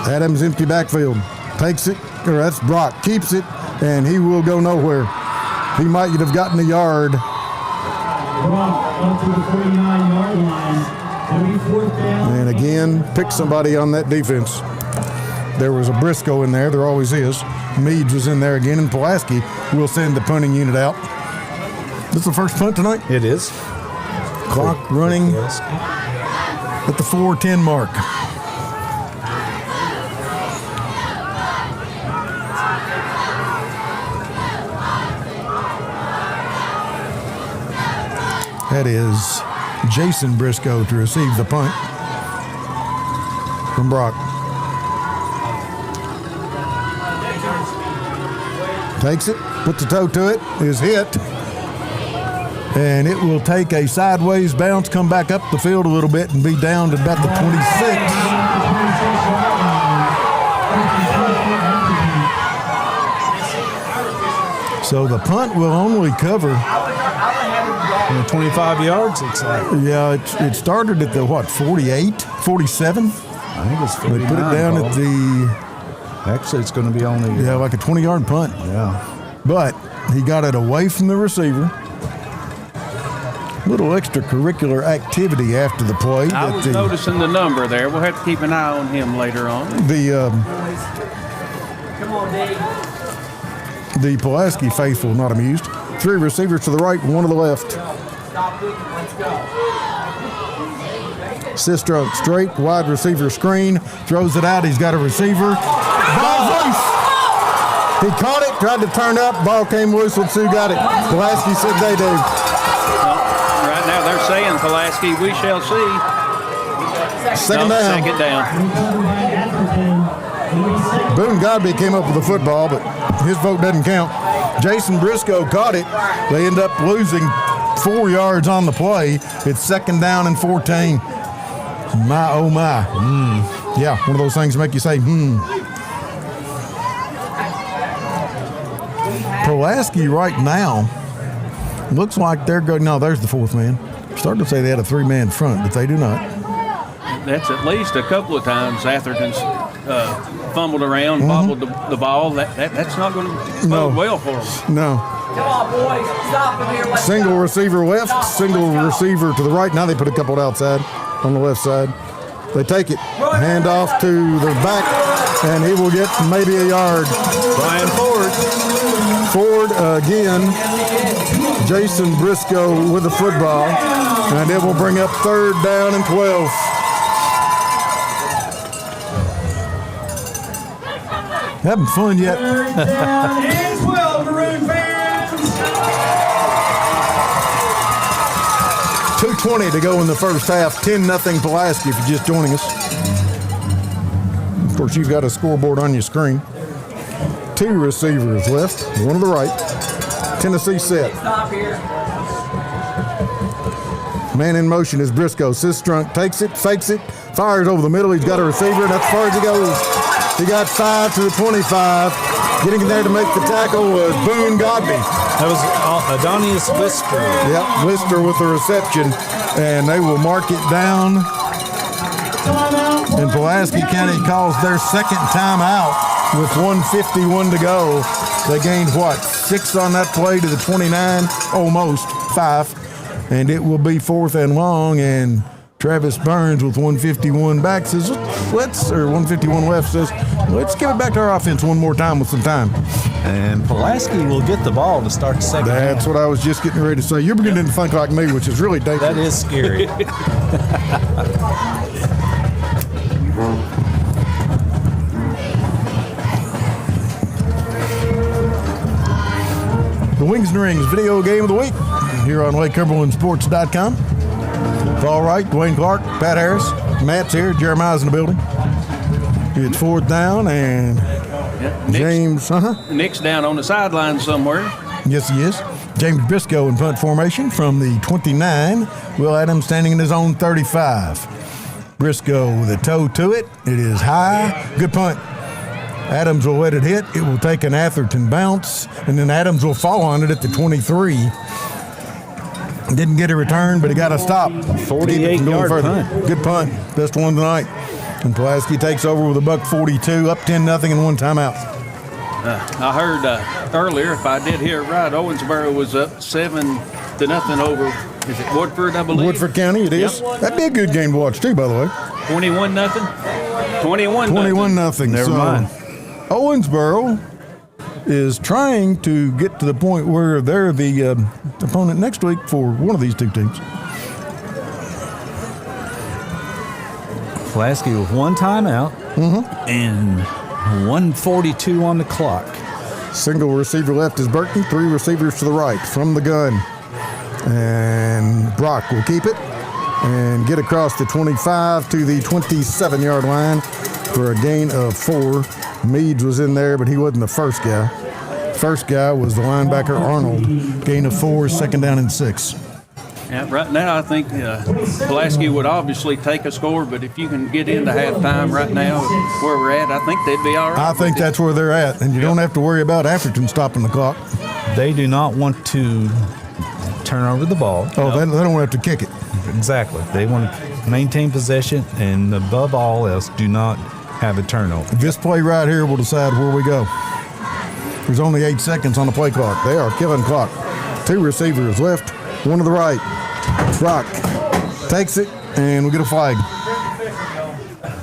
Speaker 4: Adams empty backfield. Takes it, or that's Brock. Keeps it, and he will go nowhere. He might have gotten a yard.
Speaker 12: Brock up to the 49-yard line. It'll be 4th down.
Speaker 4: And again, pick somebody on that defense. There was a Briscoe in there. There always is. Meads was in there again, and Pulaski will send the punting unit out. This is the first punt tonight?
Speaker 5: It is.
Speaker 4: Clock running at the 4:10 mark. That is Jason Briscoe to receive the punt from Brock. Takes it, puts a toe to it, is hit. And it will take a sideways bounce, come back up the field a little bit, and be down to about the 26. So the punt will only cover
Speaker 5: 25 yards, it's like.
Speaker 4: Yeah, it started at the, 48, 47?
Speaker 5: I think it's 49.
Speaker 4: They put it down at the...
Speaker 5: Actually, it's going to be only...
Speaker 4: Yeah, like a 20-yard punt.
Speaker 5: Yeah.
Speaker 4: But he got it away from the receiver. Little extracurricular activity after the play.
Speaker 1: I was noticing the number there. We'll have to keep an eye on him later on.
Speaker 4: The Pulaski faithful not amused. 3 receivers to the right, 1 to the left. Sistrunk straight, wide receiver screen, throws it out. He's got a receiver. Ball's loose. He caught it, tried to turn up. Ball came loose when Sue got it. Pulaski said they do.
Speaker 1: Right now they're saying, Pulaski, we shall see.
Speaker 4: Second down.
Speaker 1: Second down.
Speaker 4: Boone Godby came up with the football, but his vote doesn't count. Jason Briscoe caught it. They end up losing 4 yards on the play. It's second down and 14. My, oh my. Yeah, one of those things make you say, Pulaski right now looks like they're going. No, there's the 4th man. Started to say they had a 3-man front, but they do not.
Speaker 1: That's at least a couple of times Atherton's fumbled around, bobbled the ball. That's not going to bode well for them.
Speaker 4: No.
Speaker 3: Come on, boys. Stop them here.
Speaker 4: Single receiver left, single receiver to the right. Now they put a couple outside on the left side. They take it. Hand off to the back, and he will get maybe a yard.
Speaker 5: Brian Ford.
Speaker 4: Ford again. Jason Briscoe with the football, and it will bring up 3rd down and 12. Having fun yet? 2:20 to go in the first half. 10-0 Pulaski if you're just joining us. Of course, you've got a scoreboard on your screen. 2 receivers left, 1 to the right. Tennessee set. Man in motion is Briscoe. Sistrunk takes it, fakes it, fires over the middle. He's got a receiver, and that's as far as he goes. He got 5 to the 25. Getting in there to make the tackle was Boone Godby.
Speaker 5: That was Adonis Whisper.
Speaker 4: Yep, Whisper with the reception, and they will mark it down. And Pulaski County calls their second timeout with 1:51 to go. They gained, 6 on that play to the 29, almost 5. And it will be 4th and long, and Travis Burns with 151 back says, 151 left says, let's give it back to our offense one more time with some time.
Speaker 5: And Pulaski will get the ball to start the second half.
Speaker 4: That's what I was just getting ready to say. You're beginning to think like me, which is really dangerous.
Speaker 5: That is scary.
Speaker 4: The Wings and Rings video game of the week here on LakeCumberlandSports.com. Paul Wright, Dwayne Clark, Pat Harris, Matt's here, Jeremiah's in the building. It's 4th down, and James,
Speaker 1: Nick's down on the sideline somewhere.
Speaker 4: Yes, he is. James Briscoe in punt formation from the 29. Will Adams standing in his own 35. Briscoe with a toe to it. It is high. Good punt. Adams will let it hit. It will take an Atherton bounce, and then Adams will fall on it at the 23. Didn't get a return, but he got a stop.
Speaker 5: 48-yard punt.
Speaker 4: Good punt. Best one tonight. And Pulaski takes over with a $1.42, up 10-0 and 1 timeout.
Speaker 1: I heard earlier, if I did hear it right, Owensboro was up 7-0 over, is it Woodford, I believe?
Speaker 4: Woodford County, it is. Yep. That'd be a good game to watch, too, by the way.
Speaker 1: 21-0?
Speaker 4: 21-0.
Speaker 5: Never mind.
Speaker 4: Owensboro is trying to get to the point where they're the opponent next week for one of these 2 teams.
Speaker 5: Pulaski with 1 timeout and 1:42 on the clock.
Speaker 4: Single receiver left is Burton, 3 receivers to the right from the gun. And Brock will keep it and get across the 25 to the 27-yard line for a gain of 4. Meads was in there, but he wasn't the first guy. First guy was the linebacker Arnold. Gain of 4, second down and 6.
Speaker 1: Yeah, right now, I think Pulaski would obviously take a score, but if you can get into halftime right now where we're at, I think they'd be all right.
Speaker 4: I think that's where they're at, and you don't have to worry about Atherton stopping the clock.
Speaker 5: They do not want to turn over the ball.
Speaker 4: Oh, they don't have to kick it.
Speaker 5: Exactly. They want to maintain possession, and above all else, do not have a turnover.
Speaker 4: This play right here will decide where we go. There's only 8 seconds on the play clock. They are killing clock. 2 receivers left, 1 to the right. Brock takes it, and we get a flag.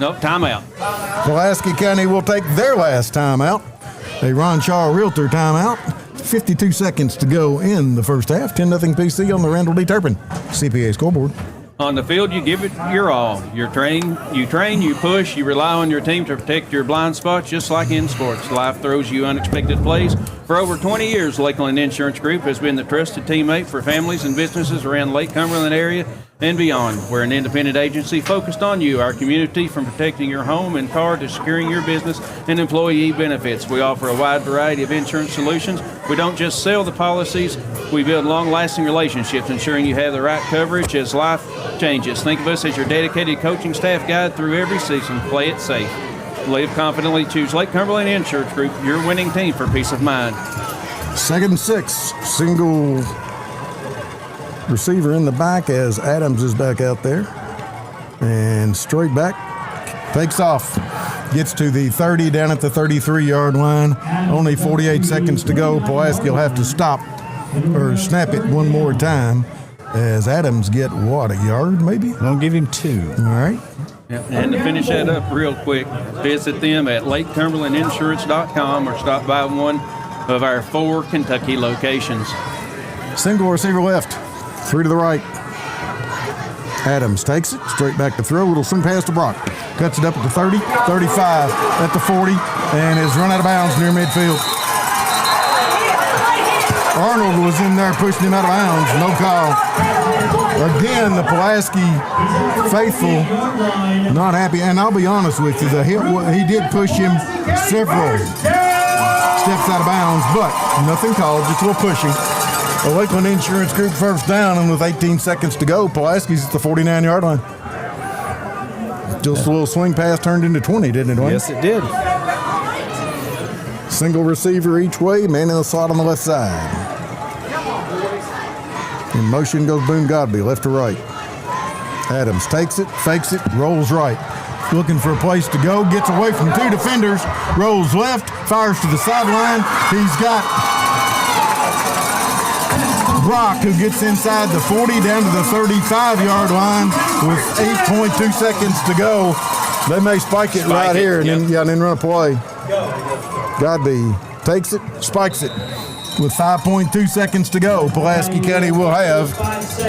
Speaker 1: Nope, timeout.
Speaker 4: Pulaski County will take their last timeout. A Ron Shaw Realtor timeout. 52 seconds to go in the first half. 10-0 PC on the Randall D. Turpin CPA scoreboard.
Speaker 1: On the field, you give it your all. You train, you push, you rely on your team to protect your blind spots, just like in sports. Life throws you unexpected plays. For over 20 years, Lakeland Insurance Group has been the trusted teammate for families and businesses around Lake Cumberland area and beyond. We're an independent agency focused on you, our community, from protecting your home and car to securing your business and employee benefits. We offer a wide variety of insurance solutions. We don't just sell the policies, we build long-lasting relationships, ensuring you have the right coverage as life changes. Think of us as your dedicated coaching staff guide through every season. Play it safe. Live confidently. Choose Lake Cumberland Insurance Group, your winning team for peace of mind.
Speaker 4: 2nd and 6. Single receiver in the back as Adams is back out there. And straight back. Takes off. Gets to the 30 down at the 33-yard line. Only 48 seconds to go. Pulaski will have to stop or snap it one more time as Adams get, what, a yard maybe?
Speaker 5: Don't give him 2.
Speaker 4: All right.
Speaker 1: Yep. And to finish that up real quick, visit them at LakeCumberlandInsurance.com or stop by one of our 4 Kentucky locations.
Speaker 4: Single receiver left, 3 to the right. Adams takes it, straight back to throw. Little swing pass to Brock. Cuts it up at the 30, 35, at the 40, and is run out of bounds near midfield. Arnold was in there pushing him out of bounds. No call. Again, the Pulaski faithful not happy. And I'll be honest with you, he did push him several steps out of bounds, but nothing called, just a little pushing. The Lakeland Insurance Group first down, and with 18 seconds to go, Pulaski's at the 49-yard line. Just a little swing pass turned into 20, didn't it, Wayne?
Speaker 5: Yes, it did.
Speaker 4: Single receiver each way, man in the slot on the left side. In motion goes Boone Godby, left to right. Adams takes it, fakes it, rolls right. Looking for a place to go, gets away from 2 defenders, rolls left, fires to the sideline. He's got Brock, who gets inside the 40 down to the 35-yard line with 8.2 seconds to go. They may spike it right here and then run a play. Godby takes it, spikes it. With 5.2 seconds to go, Pulaski County will have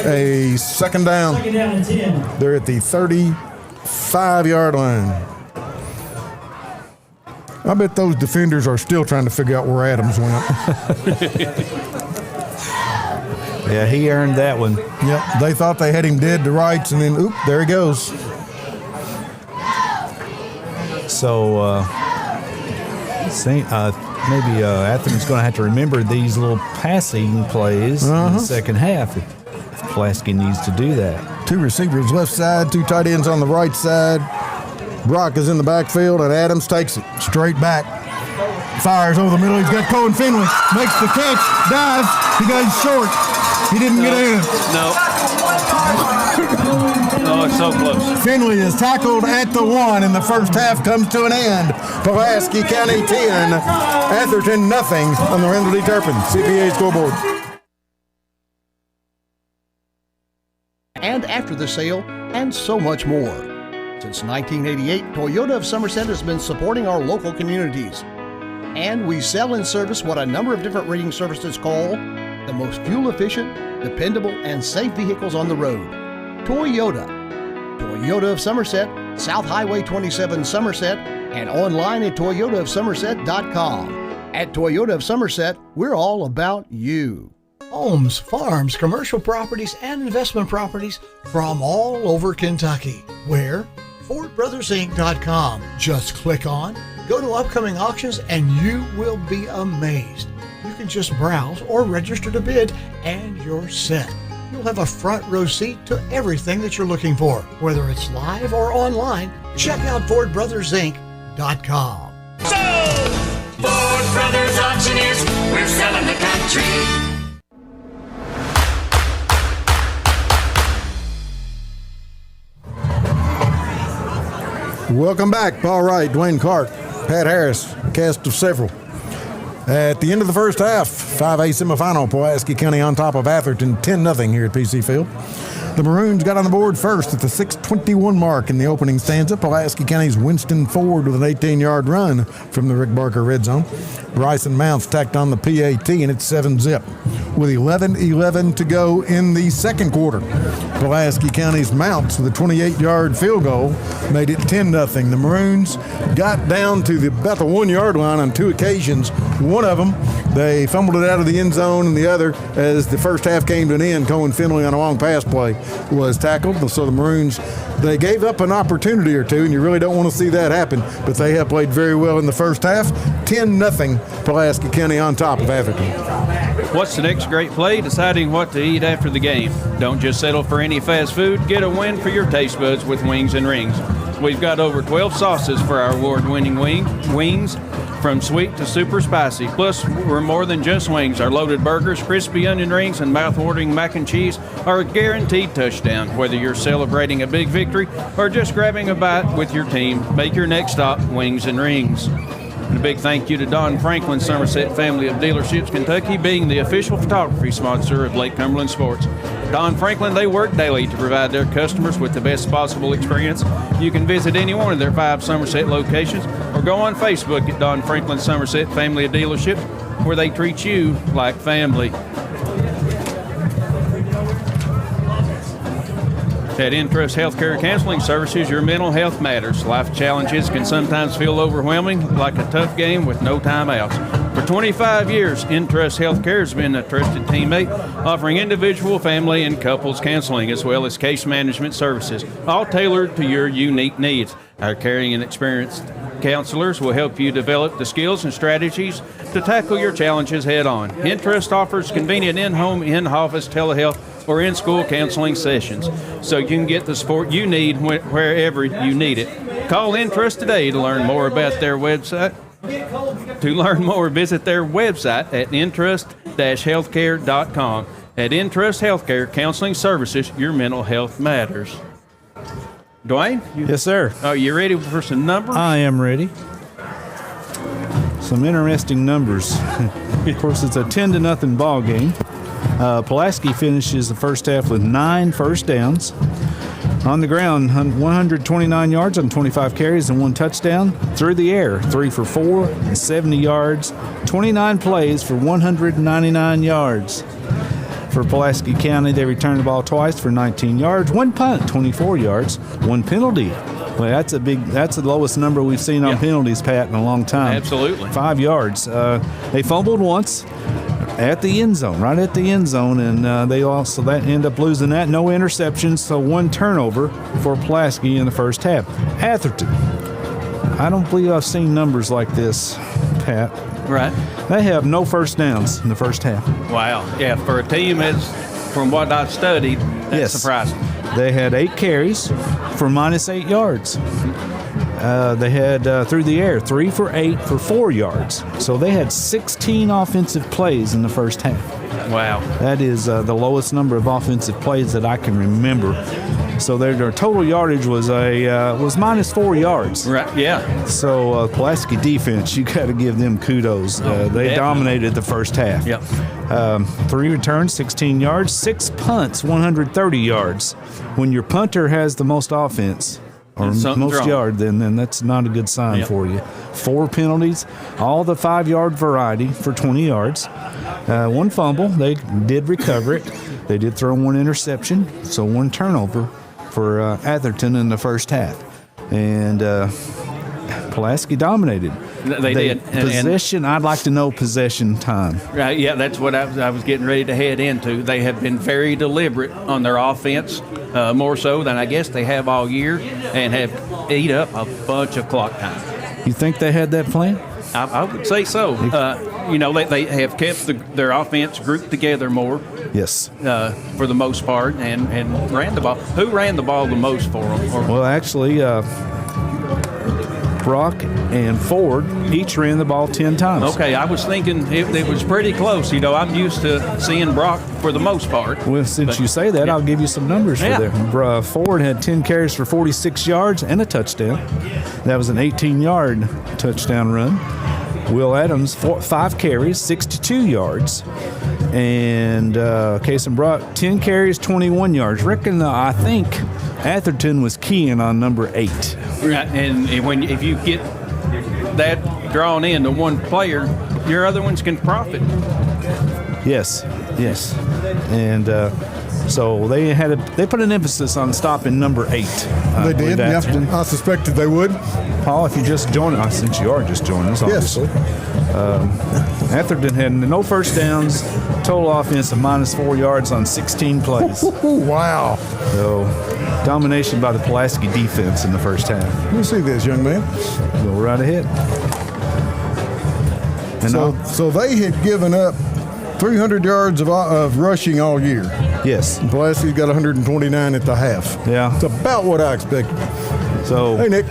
Speaker 4: a second down. They're at the 35-yard line. I bet those defenders are still trying to figure out where Adams went.
Speaker 5: Yeah, he earned that one.
Speaker 4: Yep, they thought they had him dead to rights, and then, oop, there he goes.
Speaker 5: So, maybe Atherton's going to have to remember these little passing plays in the second half if Pulaski needs to do that. 2 receivers left side, 2 tight ends on the right side. Brock is in the backfield, and Adams takes it straight back. Fires over the middle. He's got Cohen Finley. Makes the catch, dives. He goes short. He didn't get in.
Speaker 1: No. Oh, it's so close.
Speaker 4: Finley is tackled at the 1, and the first half comes to an end. Pulaski County 10, Atherton nothing on the Randall D. Turpin CPA scoreboard.
Speaker 2: And after the sale, and so much more. Since 1988, Toyota of Somerset has been supporting our local communities. And we sell and service what a number of different reading services call the most fuel-efficient, dependable, and safe vehicles on the road. Toyota. Toyota of Somerset, South Highway 27 Somerset, and online at toyotaofsomerset.com. At Toyota of Somerset, we're all about you. Homes, farms, commercial properties, and investment properties from all over Kentucky. Where? FordBrothersInc.com. Just click on, go to upcoming auctions, and you will be amazed. You can just browse or register to bid, and you're set. You'll have a front row seat to everything that you're looking for. Whether it's live or online, check out FordBrothersInc.com.
Speaker 3: Ford Brothers Auctioneers, we're selling the country.
Speaker 4: Welcome back. All right, Dwayne Clark, Pat Harris, cast of several. At the end of the first half, 5A semifinal, Pulaski County on top of Atherton, 10-0 here at PC Field. The Maroons got on the board first at the 6:21 mark in the opening stanza. Pulaski County's Winston Ford with an 18-yard run from the Rick Barker red zone. Bryson Mounts tacked on the PAT, and it's 7-zip. With 11:11 to go in the second quarter, Pulaski County's Mounts with a 28-yard field goal made it 10-0. The Maroons got down to about the 1-yard line on two occasions. One of them, they fumbled it out of the end zone, and the other, as the first half came to an end, Cohen Finley on a long pass play was tackled. So the Maroons, they gave up an opportunity or two, and you really don't want to see that happen, but they have played very well in the first half. 10-0, Pulaski County on top of Atherton.
Speaker 1: What's the next great play? Deciding what to eat after the game. Don't just settle for any fast food. Get a win for your taste buds with Wings and Rings. We've got over 12 sauces for our award-winning wings, from sweet to super spicy. Plus, we're more than just wings. Our loaded burgers, crispy onion rings, and mouth-watering mac and cheese are a guaranteed touchdown. Whether you're celebrating a big victory or just grabbing a bite with your team, make your next stop Wings and Rings. And a big thank you to Don Franklin, Somerset Family of Dealerships, Kentucky, being the official photography sponsor of Lake Cumberland Sports. Don Franklin, they work daily to provide their customers with the best possible experience. You can visit any one of their 5 Somerset locations or go on Facebook at Don Franklin Somerset Family of Dealerships, where they treat you like family. At Intrust Healthcare Counseling Services, your mental health matters. Life challenges can sometimes feel overwhelming, like a tough game with no timeouts. For 25 years, Intrust Healthcare has been a trusted teammate, offering individual, family, and couples counseling, as well as case management services, all tailored to your unique needs. Our caring and experienced counselors will help you develop the skills and strategies to tackle your challenges head-on. Intrust offers convenient in-home, in-office telehealth, or in-school counseling sessions, so you can get the support you need wherever you need it. Call Intrust today to learn more about their website. To learn more, visit their website at intrust-healthcare.com. At Intrust Healthcare Counseling Services, your mental health matters. Dwayne?
Speaker 5: Yes, sir.
Speaker 1: Are you ready for some numbers?
Speaker 5: I am ready. Some interesting numbers. Of course, it's a 10-0 ball game. Pulaski finishes the first half with 9 first downs. On the ground, 129 yards on 25 carries and 1 touchdown. Through the air, 3 for 4 and 70 yards. 29 plays for 199 yards. For Pulaski County, they returned the ball twice for 19 yards. 1 punt, 24 yards. 1 penalty. Well, that's the lowest number we've seen on penalties, Pat, in a long time.
Speaker 1: Absolutely.
Speaker 5: 5 yards. They fumbled once at the end zone, right at the end zone, and they also end up losing that. No interceptions, so 1 turnover for Pulaski in the first half. Atherton, I don't believe I've seen numbers like this, Pat.
Speaker 1: Right.
Speaker 5: They have no first downs in the first half.
Speaker 1: Wow. Yeah, for a team that's, from what I've studied, that's surprising.
Speaker 5: They had 8 carries for -8 yards. They had, through the air, 3 for 8 for 4 yards. So they had 16 offensive plays in the first half.
Speaker 1: Wow.
Speaker 5: That is the lowest number of offensive plays that I can remember. So their total yardage was -4 yards.
Speaker 1: Right, yeah.
Speaker 5: So Pulaski defense, you got to give them kudos. They dominated the first half.
Speaker 1: Yep.
Speaker 5: 3 returns, 16 yards, 6 punts, 130 yards. When your punter has the most offense, or most yard, then that's not a good sign for you. 4 penalties, all the 5-yard variety for 20 yards. 1 fumble, they did recover it. They did throw 1 interception, so 1 turnover for Atherton in the first half. And Pulaski dominated.
Speaker 1: They did.
Speaker 5: Possession, I'd like to know possession time.
Speaker 1: Right, yeah, that's what I was getting ready to head into. They have been very deliberate on their offense, more so than I guess they have all year, and have eat up a bunch of clock time.
Speaker 5: You think they had that plan?
Speaker 1: I would say so. they have kept their offense grouped together more.
Speaker 5: Yes.
Speaker 1: For the most part, and ran the ball. Who ran the ball the most for them?
Speaker 5: Well, actually, Brock and Ford each ran the ball 10 times.
Speaker 1: Okay, I was thinking it was pretty close. I'm used to seeing Brock for the most part.
Speaker 5: Well, since you say that, I'll give you some numbers for there. Ford had 10 carries for 46 yards and a touchdown. That was an 18-yard touchdown run. Will Adams, 5 carries, 62 yards. And Case and Brock, 10 carries, 21 yards. I think Atherton was keying on number 8.
Speaker 1: Right, and if you get that drawn in to one player, your other ones can profit.
Speaker 5: Yes. And so they put an emphasis on stopping number 8.
Speaker 4: They did. Yep. I suspected they would.
Speaker 5: Paul, if you just joined us, since you are just joining us, obviously. Yes. Atherton had no first downs, total offense of -4 yards on 16 plays.
Speaker 4: Wow.
Speaker 5: So domination by the Pulaski defense in the first half.
Speaker 4: Let me see this, young man.
Speaker 5: Go right ahead. And
Speaker 4: so they had given up 300 yards of rushing all year.
Speaker 5: Yes.
Speaker 4: And Pulaski's got 129 at the half.
Speaker 5: Yeah.
Speaker 4: It's about what I expected.
Speaker 5: So,
Speaker 4: hey, Nick.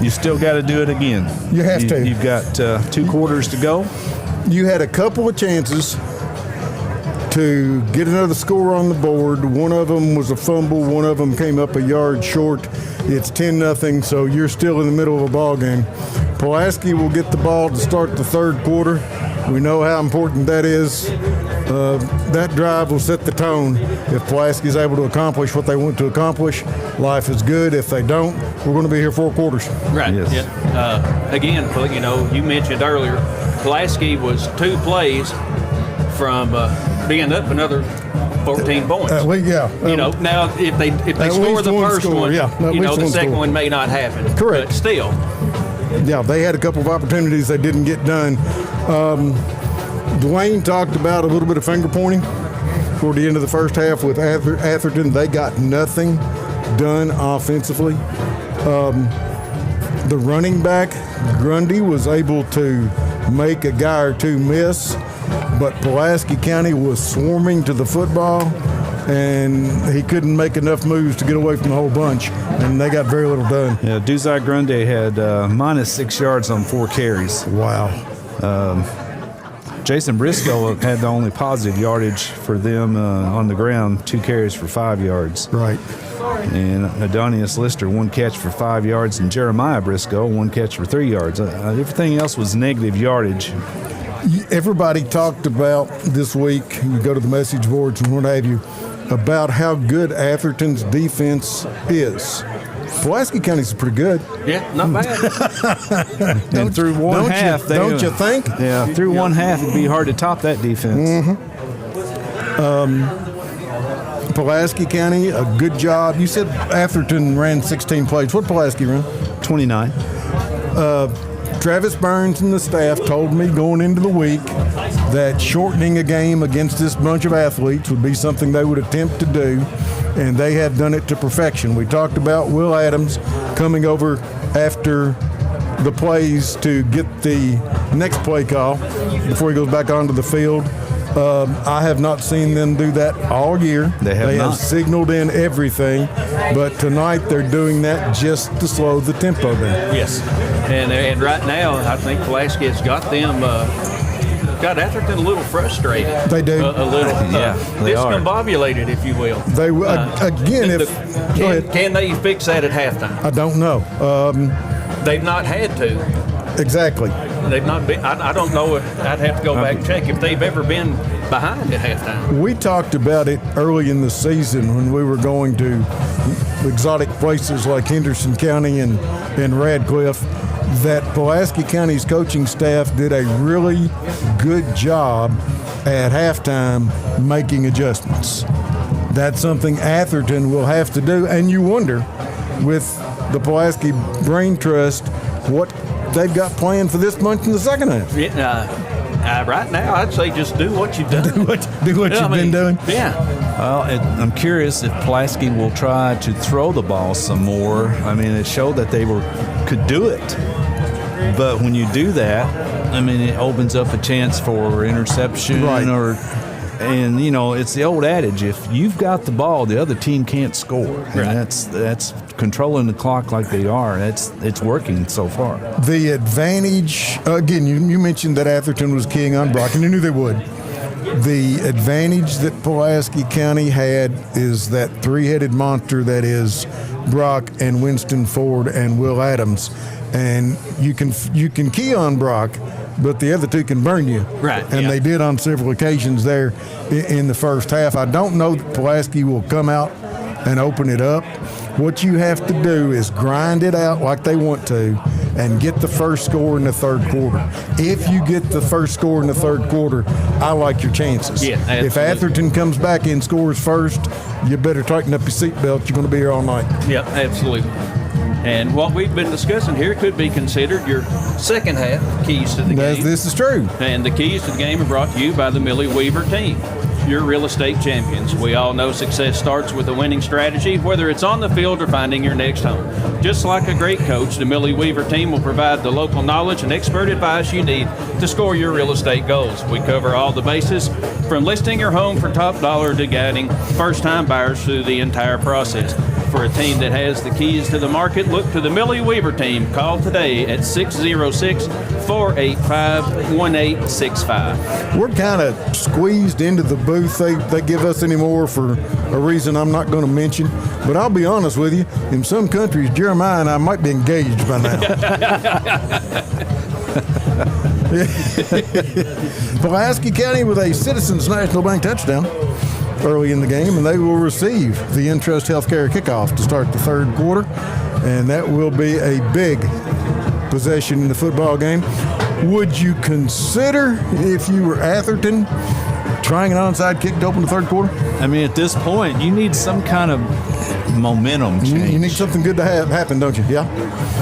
Speaker 5: You still got to do it again.
Speaker 4: You have to.
Speaker 5: You've got 2 quarters to go.
Speaker 4: You had a couple of chances to get another score on the board. One of them was a fumble. One of them came up a yard short. It's 10-0, so you're still in the middle of a ball game. Pulaski will get the ball to start the third quarter. We know how important that is. That drive will set the tone. If Pulaski is able to accomplish what they want to accomplish, life is good. If they don't, we're going to be here 4 quarters.
Speaker 1: Right.
Speaker 5: Yes.
Speaker 1: Yeah. Again, you mentioned earlier, Pulaski was 2 plays from being up another 14 points. Now if they score the first one, the second one may not happen.
Speaker 4: Correct.
Speaker 1: But still.
Speaker 4: Yeah, they had a couple of opportunities they didn't get done. Dwayne talked about a little bit of finger pointing toward the end of the first half with Atherton. They got nothing done offensively. The running back, Grundy, was able to make a guy or 2 miss, but Pulaski County was swarming to the football, and he couldn't make enough moves to get away from the whole bunch, and they got very little done.
Speaker 5: Yeah, Duzai Grundy had -6 yards on 4 carries.
Speaker 4: Wow.
Speaker 5: Jason Briscoe had the only positive yardage for them on the ground, 2 carries for 5 yards.
Speaker 4: Right.
Speaker 5: And Adonius Lister, 1 catch for 5 yards, and Jeremiah Briscoe, 1 catch for 3 yards. Everything else was negative yardage.
Speaker 4: Everybody talked about this week, you go to the message boards and what have you, about how good Atherton's defense is. Pulaski County's pretty good.
Speaker 1: Yeah, not bad.
Speaker 5: And through one half,
Speaker 4: don't you think?
Speaker 5: Yeah, through one half, it'd be hard to top that defense.
Speaker 4: Pulaski County, a good job. You said Atherton ran 16 plays. What Pulaski run?
Speaker 5: 29.
Speaker 4: Travis Burns and the staff told me going into the week that shortening a game against this bunch of athletes would be something they would attempt to do, and they have done it to perfection. We talked about Will Adams coming over after the plays to get the next play call before he goes back onto the field. I have not seen them do that all year.
Speaker 5: They have
Speaker 4: signaled in everything, but tonight they're doing that just to slow the tempo down.
Speaker 1: Yes, and right now I think Pulaski has got them, got Atherton a little frustrated.
Speaker 4: They do.
Speaker 1: A little,
Speaker 5: they are
Speaker 1: discombobulated, if you will.
Speaker 4: They again,
Speaker 1: can they fix that at halftime?
Speaker 4: I don't know.
Speaker 1: They've not had to.
Speaker 4: Exactly.
Speaker 1: They've not been. I don't know. I'd have to go back and check if they've ever been behind at halftime.
Speaker 4: We talked about it early in the season when we were going to exotic places like Henderson County and Radcliffe, that Pulaski County's coaching staff did a really good job at halftime making adjustments. That's something Atherton will have to do, and you wonder, with the Pulaski Brain Trust, what they've got planned for this month in the second half.
Speaker 1: Right now, I'd say just do what you've done.
Speaker 4: do what you've been doing.
Speaker 1: Yeah.
Speaker 5: Well, I'm curious if Pulaski will try to throw the ball some more. I mean, it showed that they could do it. But when you do that, I mean, it opens up a chance for interception and it's the old adage: if you've got the ball, the other team can't score. And that's controlling the clock like they are. It's working so far.
Speaker 4: The advantage, again, you mentioned that Atherton was keying on Brock, and you knew they would. The advantage that Pulaski County had is that three-headed monster that is Brock and Winston Ford and Will Adams, and you can key on Brock, but the other two can burn you.
Speaker 1: Right.
Speaker 4: And they did on several occasions there in the first half. I don't know that Pulaski will come out and open it up. What you have to do is grind it out like they want to and get the first score in the third quarter. If you get the first score in the third quarter, I like your chances.
Speaker 1: Yeah, absolutely.
Speaker 4: If Atherton comes back and scores first, you better tighten up your seatbelt. You're going to be here all night.
Speaker 1: Yep, absolutely. And what we've been discussing here could be considered your second half keys to the game.
Speaker 4: This is true.
Speaker 1: And the keys to the game are brought to you by the Millie Weaver team, your real estate champions. We all know success starts with a winning strategy, whether it's on the field or finding your next home. Just like a great coach, the Millie Weaver team will provide the local knowledge and expert advice you need to score your real estate goals. We cover all the bases, from listing your home for top dollar to guiding first-time buyers through the entire process. For a team that has the keys to the market, look to the Millie Weaver team. Call today at 606-485-1865.
Speaker 4: We're kind of squeezed into the booth they give us anymore for a reason I'm not going to mention. But I'll be honest with you, in some countries, Jeremiah and I might be engaged by now. Pulaski County with a Citizens National Bank touchdown early in the game, and they will receive the Entrust Healthcare kickoff to start the third quarter, and that will be a big possession in the football game. Would you consider, if you were Atherton, trying an onside kick to open the third quarter?
Speaker 5: I mean, at this point, you need some kind of momentum change.
Speaker 4: You need something good to happen, don't you? Yeah.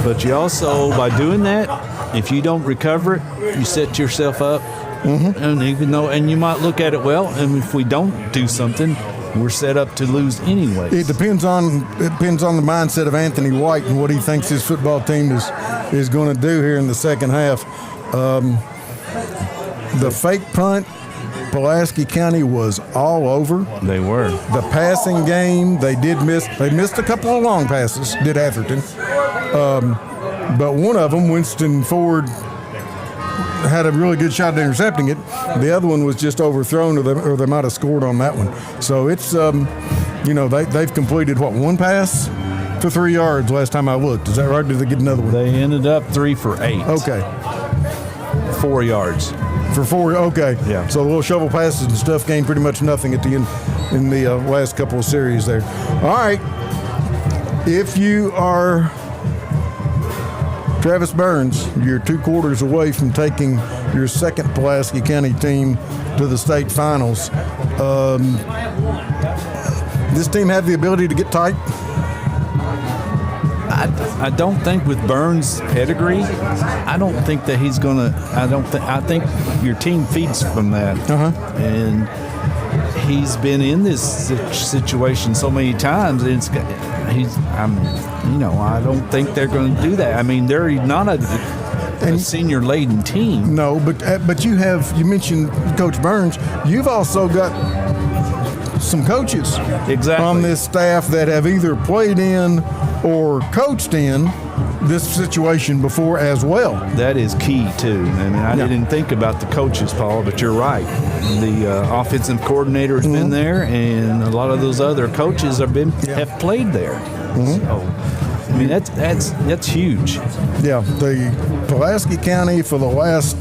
Speaker 5: But you also, by doing that, if you don't recover it, you set yourself up. Mm-hmm. And you might look at it, and if we don't do something, we're set up to lose anyway.
Speaker 4: It depends on the mindset of Anthony White and what he thinks his football team is going to do here in the second half. The fake punt, Pulaski County was all over.
Speaker 5: They were.
Speaker 4: The passing game, they missed a couple of long passes, did Atherton. But one of them, Winston Ford, had a really good shot at intercepting it. The other one was just overthrown, or they might have scored on that one. So it's, they've completed, one pass for 3 yards last time I looked. Is that right? Did they get another one?
Speaker 5: They ended up 3 for 8.
Speaker 4: Okay.
Speaker 5: 4 yards.
Speaker 4: For 4, okay.
Speaker 5: Yeah.
Speaker 4: So the little shovel passes and stuff gained pretty much nothing at the end in the last couple of series there. All right. If you are Travis Burns, you're 2 quarters away from taking your second Pulaski County team to the state finals. This team have the ability to get tight?
Speaker 5: I don't think with Burns' pedigree, I don't think that he's going to. I think your team feeds from that. And he's been in this situation so many times. And I don't think they're going to do that. I mean, they're not a senior-laden team.
Speaker 4: No, but you mentioned Coach Burns. You've also got some coaches on this staff that have either played in or coached in this situation before as well.
Speaker 5: That is key too. I mean, I didn't think about the coaches, Paul, but you're right. The offensive coordinator has been there, and a lot of those other coaches have played there. So, I mean, that's huge.
Speaker 4: Yeah, the Pulaski County for the last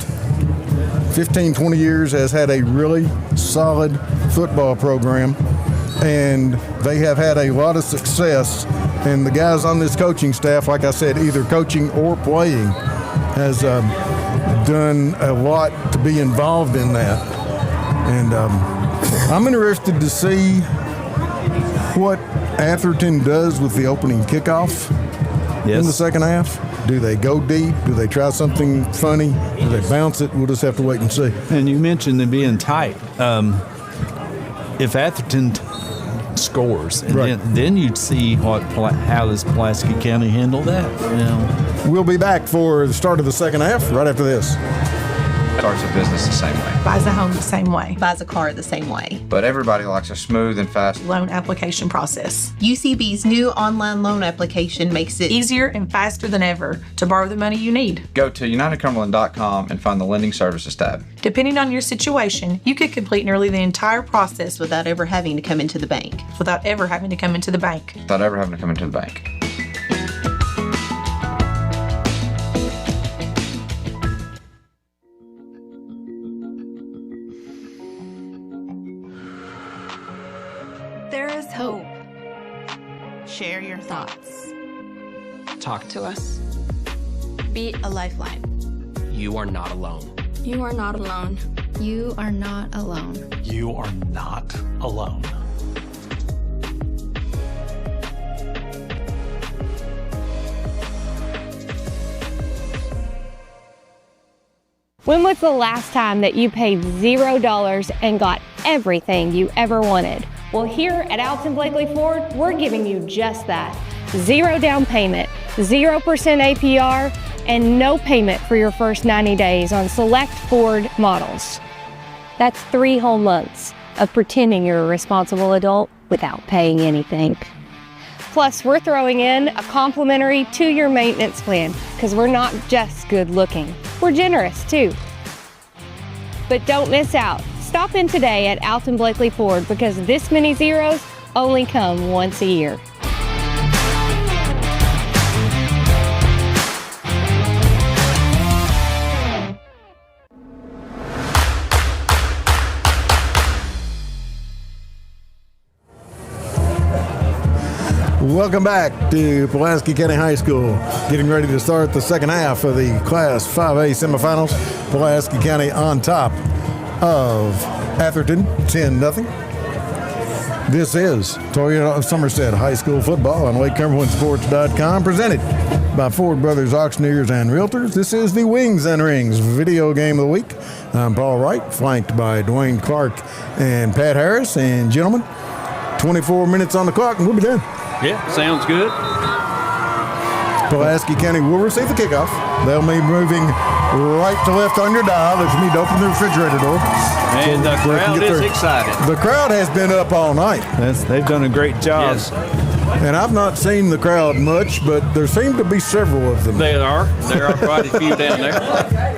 Speaker 4: 15, 20 years has had a really solid football program, and they have had a lot of success. And the guys on this coaching staff, like I said, either coaching or playing, has done a lot to be involved in that. And I'm interested to see what Atherton does with the opening kickoff in the second half. Do they go deep? Do they try something funny? Do they bounce it? We'll just have to wait and see.
Speaker 5: And you mentioned them being tight. If Atherton scores, and then you'd see how does Pulaski County handle that. You know,
Speaker 4: we'll be back for the start of the second half right after this.
Speaker 7: Starts a business the same way.
Speaker 8: Buys a home the same way.
Speaker 9: Buys a car the same way.
Speaker 7: But everybody likes a smooth and fast
Speaker 8: Loan application process.
Speaker 9: UCB's new online loan application makes it
Speaker 8: Easier and faster than ever to borrow the money you need.
Speaker 7: Go to UnitedCumberland.com and find the Lending Services tab.
Speaker 8: Depending on your situation, you could complete nearly the entire process
Speaker 9: without ever having to come into the bank.
Speaker 8: Without ever having to come into the bank.
Speaker 7: Without ever having to come into the bank.
Speaker 14: There is hope. Share your thoughts.
Speaker 15: Talk to us.
Speaker 14: Be a lifeline.
Speaker 15: You are not alone.
Speaker 14: You are not alone. You are not alone.
Speaker 15: You are not alone.
Speaker 10: When was the last time that you paid $0 and got everything you ever wanted? Well, here at Alton Blakely Ford, we're giving you just that. 0 down payment, 0% APR, and no payment for your first 90 days on select Ford models. That's 3 whole months of pretending you're a responsible adult without paying anything. Plus, we're throwing in a complimentary 2-year maintenance plan because we're not just good looking. We're generous too. But don't miss out. Stop in today at Alton Blakely Ford because this many zeros only come once a year.
Speaker 4: Welcome back to Pulaski County High School. Getting ready to start the second half of the Class 5A semifinals. Pulaski County on top of Atherton, 10-0. This is Toyota of Somerset High School football on LakeCumberlandSports.com, presented by Ford Brothers Auctioneers and Realtors. This is the Wings and Rings video game of the week. I'm Paul Wright, flanked by Dwayne Clark and Pat Harris. And gentlemen, 24 minutes on the clock and we'll be done.
Speaker 1: Yeah, sounds good.
Speaker 4: Pulaski County will receive the kickoff. They'll be moving right to left on your dial as you need to open the refrigerator door.
Speaker 1: And the crowd is excited.
Speaker 4: The crowd has been up all night.
Speaker 5: They've done a great job.
Speaker 1: Yes.
Speaker 4: And I've not seen the crowd much, but there seem to be several of them.
Speaker 1: There are quite a few down there.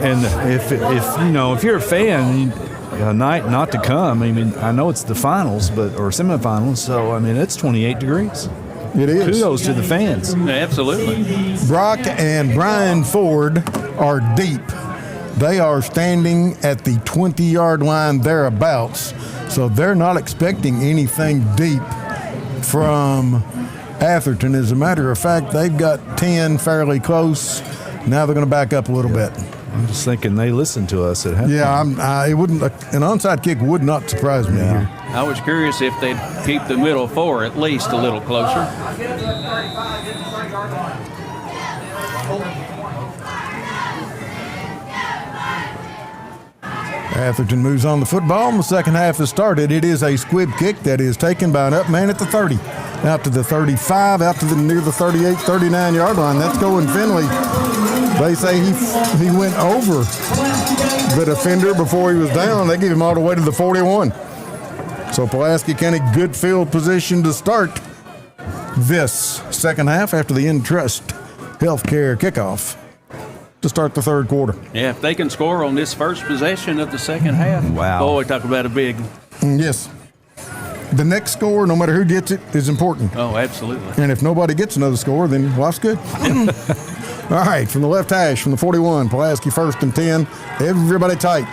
Speaker 5: And if you're a fan, a night not to come. I mean, I know it's the finals, or semifinals. So I mean, it's 28 degrees.
Speaker 4: It is.
Speaker 5: Kudos to the fans.
Speaker 1: Absolutely.
Speaker 4: Brock and Brian Ford are deep. They are standing at the 20-yard line thereabouts, so they're not expecting anything deep from Atherton. As a matter of fact, they've got 10 fairly close. Now they're going to back up a little bit.
Speaker 5: I'm just thinking they listened to us at halftime.
Speaker 4: Yeah, it wouldn't. An onside kick would not surprise me here.
Speaker 1: I was curious if they'd keep the middle 4 at least a little closer.
Speaker 4: Atherton moves on the football, and the second half has started. It is a squib kick that is taken by an up man at the 30, out to the 35, out to near the 38, 39-yard line. That's going Finley. They say he went over the defender before he was down. They give him all the way to the 41. So Pulaski County, good field position to start this second half after the Entrust Healthcare kickoff to start the third quarter.
Speaker 1: Yeah, if they can score on this first possession of the second half,
Speaker 5: wow.
Speaker 1: Boy, talk about a big.
Speaker 4: Yes. The next score, no matter who gets it, is important.
Speaker 1: Oh, absolutely.
Speaker 4: And if nobody gets another score, then life's good. All right, from the left hash, from the 41, Pulaski 1st and 10. Everybody tight.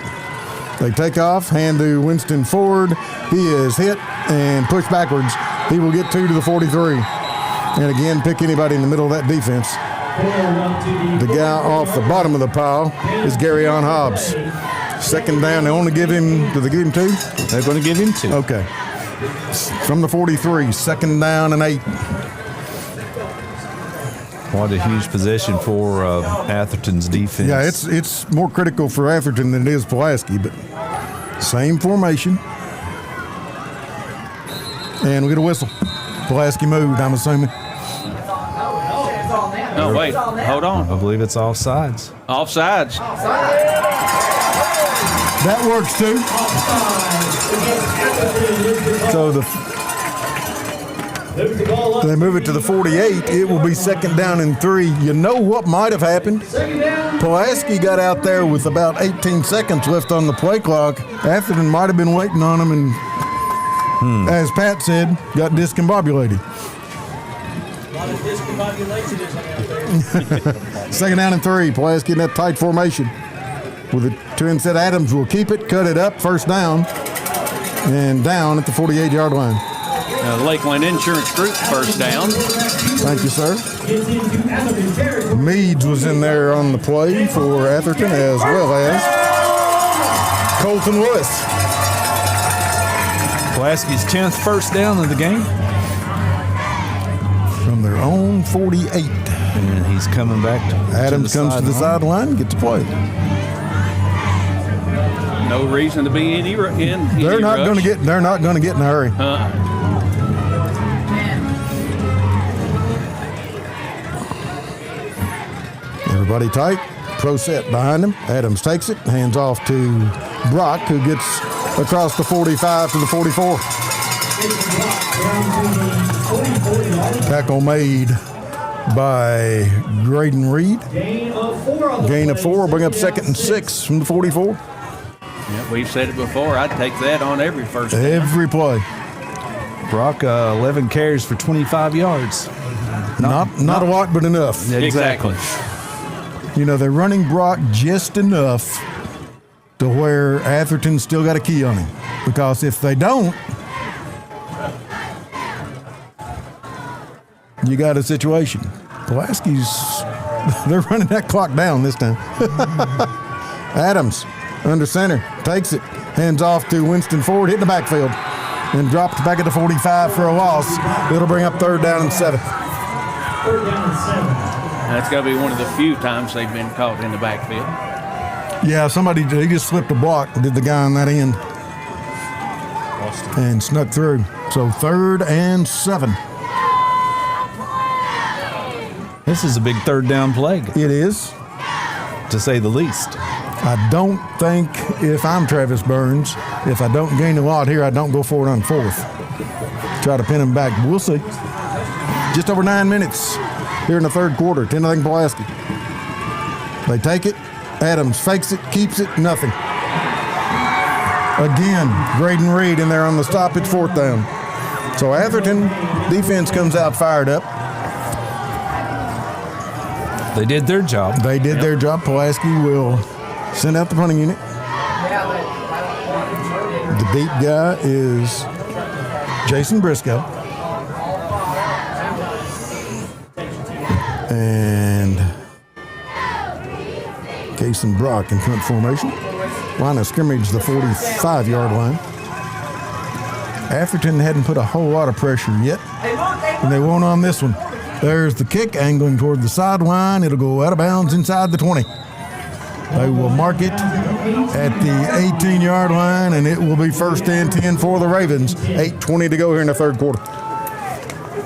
Speaker 4: They take off, hand to Winston Ford. He is hit and pushed backwards. He will get 2 to the 43. And again, pick anybody in the middle of that defense. The guy off the bottom of the pile is Gary on Hobbs. Second down, they only give him, do they give him 2?
Speaker 5: They're going to give him 2.
Speaker 4: Okay. From the 43, second down and 8.
Speaker 5: What a huge possession for Atherton's defense.
Speaker 4: Yeah, it's more critical for Atherton than it is Pulaski, but same formation. And we get a whistle. Pulaski moved, I'm assuming.
Speaker 1: No, wait. Hold on.
Speaker 5: I believe it's offsides.
Speaker 1: Offsides.
Speaker 4: That works too. So they move it to the 48. It will be second down and 3. You know what might have happened? Pulaski got out there with about 18 seconds left on the play clock. Atherton might have been waiting on him and, as Pat said, got discombobulated. Second down and 3. Pulaski in that tight formation. With a two instead, Adams will keep it, cut it up, first down, and down at the 48-yard line.
Speaker 1: Lakeland Insurance Group, first down.
Speaker 4: Thank you, sir. Meads was in there on the play for Atherton, as well as Colton Lewis.
Speaker 5: Pulaski's 10th first down of the game.
Speaker 4: From their own 48.
Speaker 5: And he's coming back.
Speaker 4: Adams comes to the sideline, gets to play.
Speaker 1: No reason to be in any
Speaker 4: They're not
Speaker 1: rush.
Speaker 4: going to get. They're not going to get in a hurry. Everybody tight. Pro set behind him. Adams takes it, hands off to Brock, who gets across the 45 to the 44. Tackle made by Graydon Reed. Gain of 4. Bring up second and 6 from the 44.
Speaker 1: Yeah, we've said it before. I'd take that on every first down.
Speaker 4: Every play.
Speaker 5: Brock, 11 carries for 25 yards.
Speaker 4: Not a lot, but enough.
Speaker 1: Exactly.
Speaker 4: You know, they're running Brock just enough to where Atherton's still got a key on him. Because if they don't, you got a situation. Pulaski's, they're running that clock down this time. Adams, under center, takes it, hands off to Winston Ford, hit the backfield, and dropped back at the 45 for a loss. It'll bring up third down and 7.
Speaker 1: That's got to be one of the few times they've been caught in the backfield.
Speaker 4: Yeah, he just slipped a block, did the guy on that end, and snuck through. So third and 7.
Speaker 5: This is a big third down play.
Speaker 4: It is.
Speaker 5: To say the least.
Speaker 4: I don't think if I'm Travis Burns, if I don't gain a lot here, I don't go for it on 4th. Try to pin him back. We'll see. Just over 9 minutes here in the third quarter. 10-0 Pulaski. They take it. Adams fakes it, keeps it, nothing. Again, Graydon Reed in there on the stop. It's 4th down. So Atherton defense comes out fired up.
Speaker 5: They did their job.
Speaker 4: They did their job. Pulaski will send out the punting unit. The deep guy is Jason Briscoe. And Cason Brock in front formation. Line of scrimmage, the 45-yard line. Atherton hadn't put a whole lot of pressure yet, and they won't on this one. There's the kick angling toward the sideline. It'll go out of bounds inside the 20. They will mark it at the 18-yard line, and it will be first and 10 for the Ravens. 8:20 to go here in the third quarter.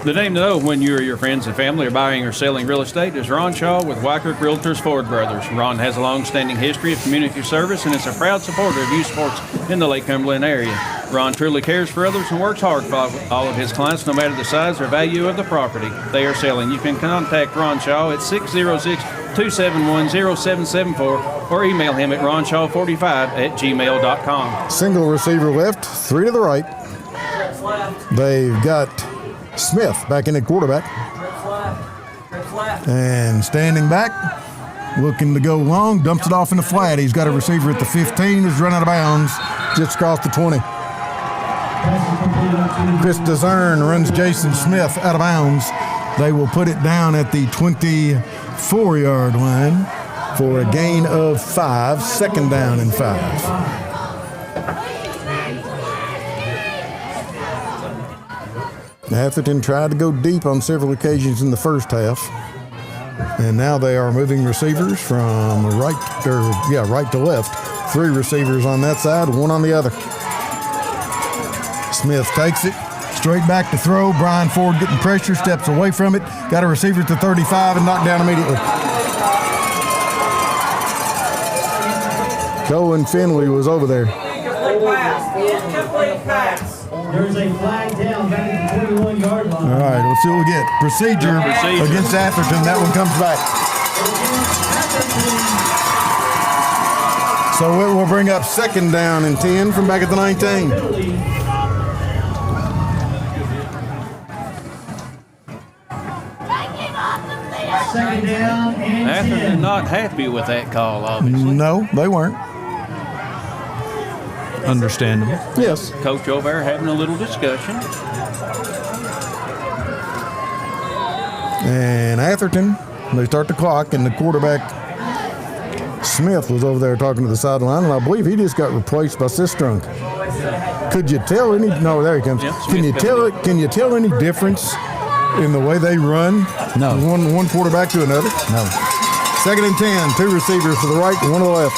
Speaker 1: The name to know when you or your friends and family are buying or selling real estate is Ron Shaw with Wyckoff Realtors Ford Brothers. Ron has a long-standing history of community service and is a proud supporter of youth sports in the Lake Cumberland area. Ron truly cares for others and works hard for all of his clients, no matter the size or value of the property they are selling. You can contact Ron Shaw at 606-271-0774 or email him at ronshaw45@gmail.com.
Speaker 4: Single receiver left, 3 to the right. They've got Smith back in at quarterback. And standing back, looking to go long, dumps it off in the flat. He's got a receiver at the 15, who's run out of bounds just across the 20. Chris DeZern runs Jason Smith out of bounds. They will put it down at the 24-yard line for a gain of 5, second down and 5. Atherton tried to go deep on several occasions in the first half. And now they are moving receivers from right to left. 3 receivers on that side, 1 on the other. Smith takes it, Straight back to throw. Brian Ford getting pressure, steps away from it. Got a receiver at the 35 and knocked down immediately. Cohen Finley was over there.
Speaker 12: There's a flag down back at the 21-yard line.
Speaker 4: All right, let's see what we get. Procedure against Atherton. That one comes back. So it will bring up 2nd down and 10 from back at the 19.
Speaker 12: Second down and
Speaker 1: Atherton not happy with that call, obviously.
Speaker 4: No, they weren't.
Speaker 5: Understandable.
Speaker 4: Yes.
Speaker 1: Coach over there having a little discussion.
Speaker 4: And Atherton, they start the clock, and the quarterback, Smith, was over there talking to the sideline, and I believe he just got replaced by Sistrunk. Could you tell any? No, there he comes.
Speaker 1: Yep,
Speaker 4: Can you tell any difference in the way they run?
Speaker 5: No.
Speaker 4: One quarterback to another?
Speaker 5: No.
Speaker 4: 2nd and 10, 2 receivers to the right and 1 to the left.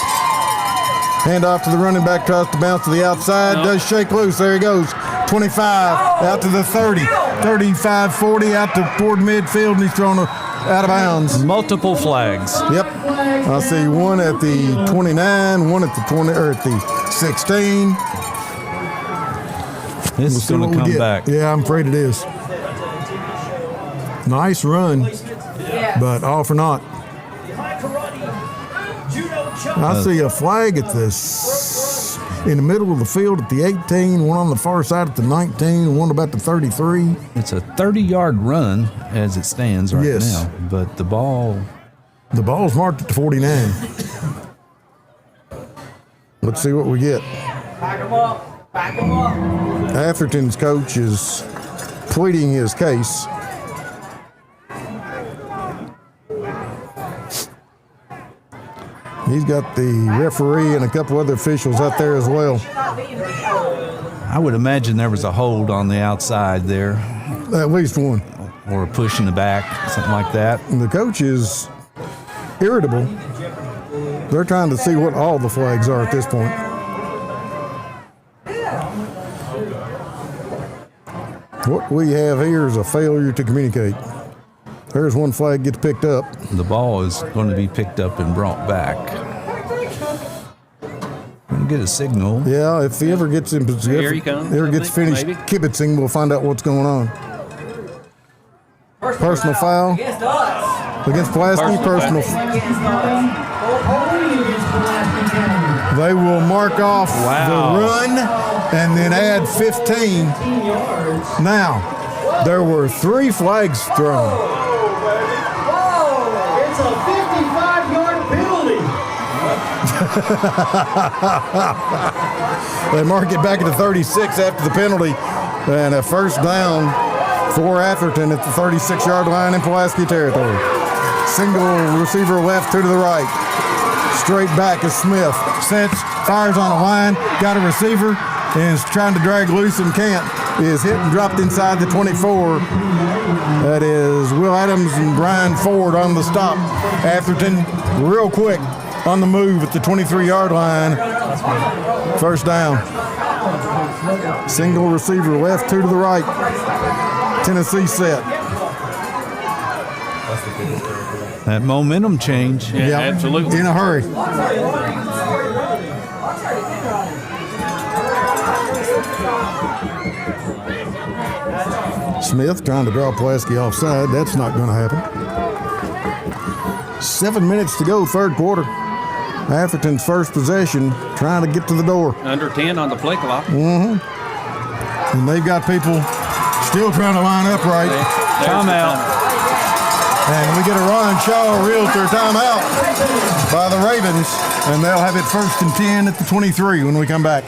Speaker 4: Hand off to the running back, tries to bounce to the outside, does shake loose. There he goes. 25, out to the 30, 35, 40, out to toward midfield, and he's thrown out of bounds.
Speaker 5: Multiple flags.
Speaker 4: Yep. I see one at the 29, one at the 20, or at the 16.
Speaker 5: This is going to come back.
Speaker 4: Yeah, I'm afraid it is. Nice run, but all for naught. I see a flag at this in the middle of the field at the 18, one on the far side at the 19, one about the 33.
Speaker 5: It's a 30-yard run as it stands right now, but the ball's
Speaker 4: marked at the 49. Let's see what we get.
Speaker 12: Back him up. Back him up.
Speaker 4: Atherton's coach is pleading his case. He's got the referee and a couple other officials out there as well.
Speaker 5: I would imagine there was a hold on the outside there.
Speaker 4: At least one.
Speaker 5: Or a push in the back, something like that.
Speaker 4: And the coach is irritable. They're trying to see what all the flags are at this point. What we have here is a failure to communicate. There's one flag gets picked up.
Speaker 5: The ball is going to be picked up and brought back. We'll get a signal.
Speaker 4: Yeah, if he ever gets in position,
Speaker 1: Here he comes,
Speaker 4: ever gets finished
Speaker 1: maybe.
Speaker 4: kibitzing, we'll find out what's going on. Personal foul against Pulaski. Personal. They will mark off the run and then add 15. Now, there were 3 flags thrown.
Speaker 12: It's a 55-yard penalty.
Speaker 4: They mark it back at the 36 after the penalty, and a 1st down for Atherton at the 36-yard line in Pulaski territory. Single receiver left, 2 to the right. Straight back is Smith. Sets, fires on a line, got a receiver, and is trying to drag loose and can't. Is hit and dropped inside the 24. That is Will Adams and Brian Ford on the stop. Atherton real quick on the move at the 23-yard line. 1st down. Single receiver left, 2 to the right. Tennessee set.
Speaker 5: That momentum change.
Speaker 1: Yeah, absolutely.
Speaker 4: In a hurry. Smith trying to draw Pulaski offside. That's not going to happen. 7 minutes to go, 3rd quarter. Atherton's first possession, trying to get to the door.
Speaker 1: Under 10 on the play clock.
Speaker 4: And they've got people still trying to line up right.
Speaker 5: Timeout.
Speaker 4: And we get a Ron Shaw Realtor timeout by the Ravens, and they'll have it 1st and 10 at the 23 when we come back.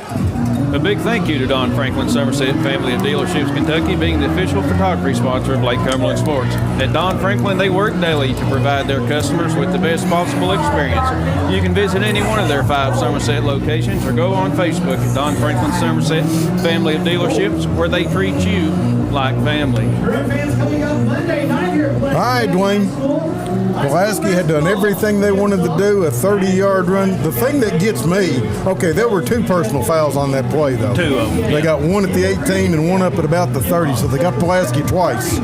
Speaker 1: A big thank you to Don Franklin Somerset Family of Dealerships Kentucky, being the official photography sponsor of Lake Cumberland Sports. At Don Franklin, they work daily to provide their customers with the best possible experience. You can visit any one of their 5 Somerset locations or go on Facebook at Don Franklin Somerset Family of Dealerships, where they treat you like family.
Speaker 4: All right, Dwayne. Pulaski had done everything they wanted to do, a 30-yard run. The thing that gets me, okay, there were 2 personal fouls on that play, though.
Speaker 1: 2 of them.
Speaker 4: They got one at the 18 and one up at about the 30, so they got Pulaski twice.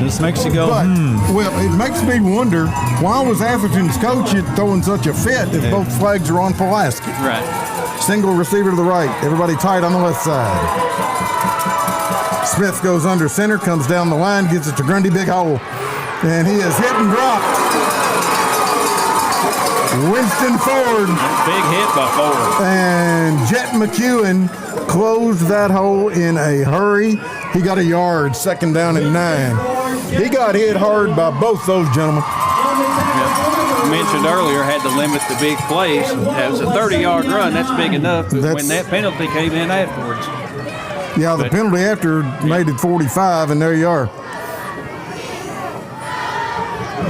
Speaker 5: This makes you go,
Speaker 4: Well, it makes me wonder, why was Atherton's coach throwing such a fit if both flags are on Pulaski?
Speaker 1: Right.
Speaker 4: Single receiver to the right. Everybody tight on the left side. Smith goes under center, comes down the line, gets it to Grundy, big hole. And he is hit and dropped. Winston Ford.
Speaker 1: Big hit by Ford.
Speaker 4: And Jet McEwen closed that hole in a hurry. He got a yard, 2nd down and 9. He got hit hard by both those gentlemen.
Speaker 1: Mentioned earlier, had to limit the big plays. That was a 30-yard run. That's big enough. But when that penalty came in afterwards.
Speaker 4: Yeah, the penalty after made it 45, and there you are.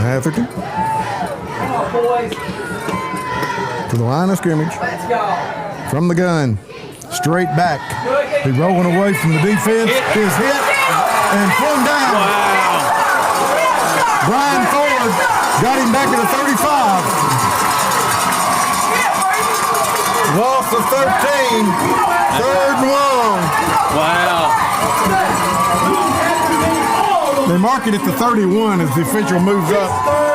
Speaker 4: Atherton to the line of scrimmage. From the gun, straight back. He rolling away from the defense. Is hit and flung down.
Speaker 1: Wow.
Speaker 4: Brian Ford got him back at the 35. Loss of 13. 3rd and long.
Speaker 1: Wow.
Speaker 4: They mark it at the 31 as the official moves up,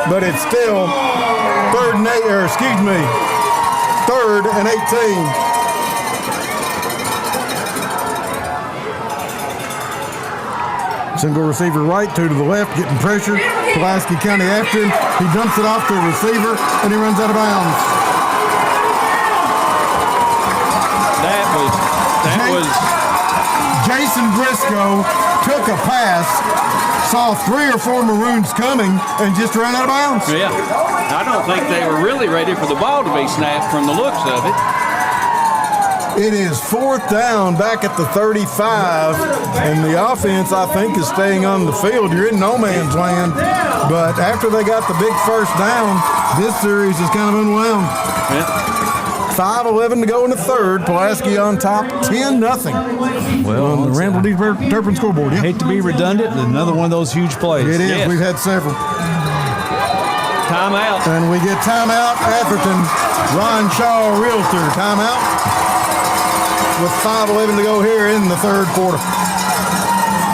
Speaker 4: but it's still 3rd and 18. Single receiver right, 2 to the left, getting pressure. Pulaski County after him. He dumps it off to the receiver, and he runs out of bounds.
Speaker 1: That was
Speaker 4: Jason Briscoe took a pass, saw 3 or 4 Maroons coming, and just ran out of bounds.
Speaker 1: Yeah. I don't think they were really ready for the ball to be snapped from the looks of it.
Speaker 4: It is 4th down back at the 35, and the offense, I think, is staying on the field. You're in no man's land, but after they got the big 1st down, this series is kind of unwound.
Speaker 1: Yeah.
Speaker 4: 5:11 to go in the 3rd. Pulaski on top, 10-0.
Speaker 5: Well,
Speaker 4: on the Randall D. Turpin scoreboard. Yeah.
Speaker 5: Hate to be redundant, another one of those huge plays.
Speaker 4: It is. Yes. We've had several.
Speaker 1: Timeout.
Speaker 4: And we get timeout. Atherton, Ron Shaw, Realtor, timeout. With 5:11 to go here in the 3rd quarter.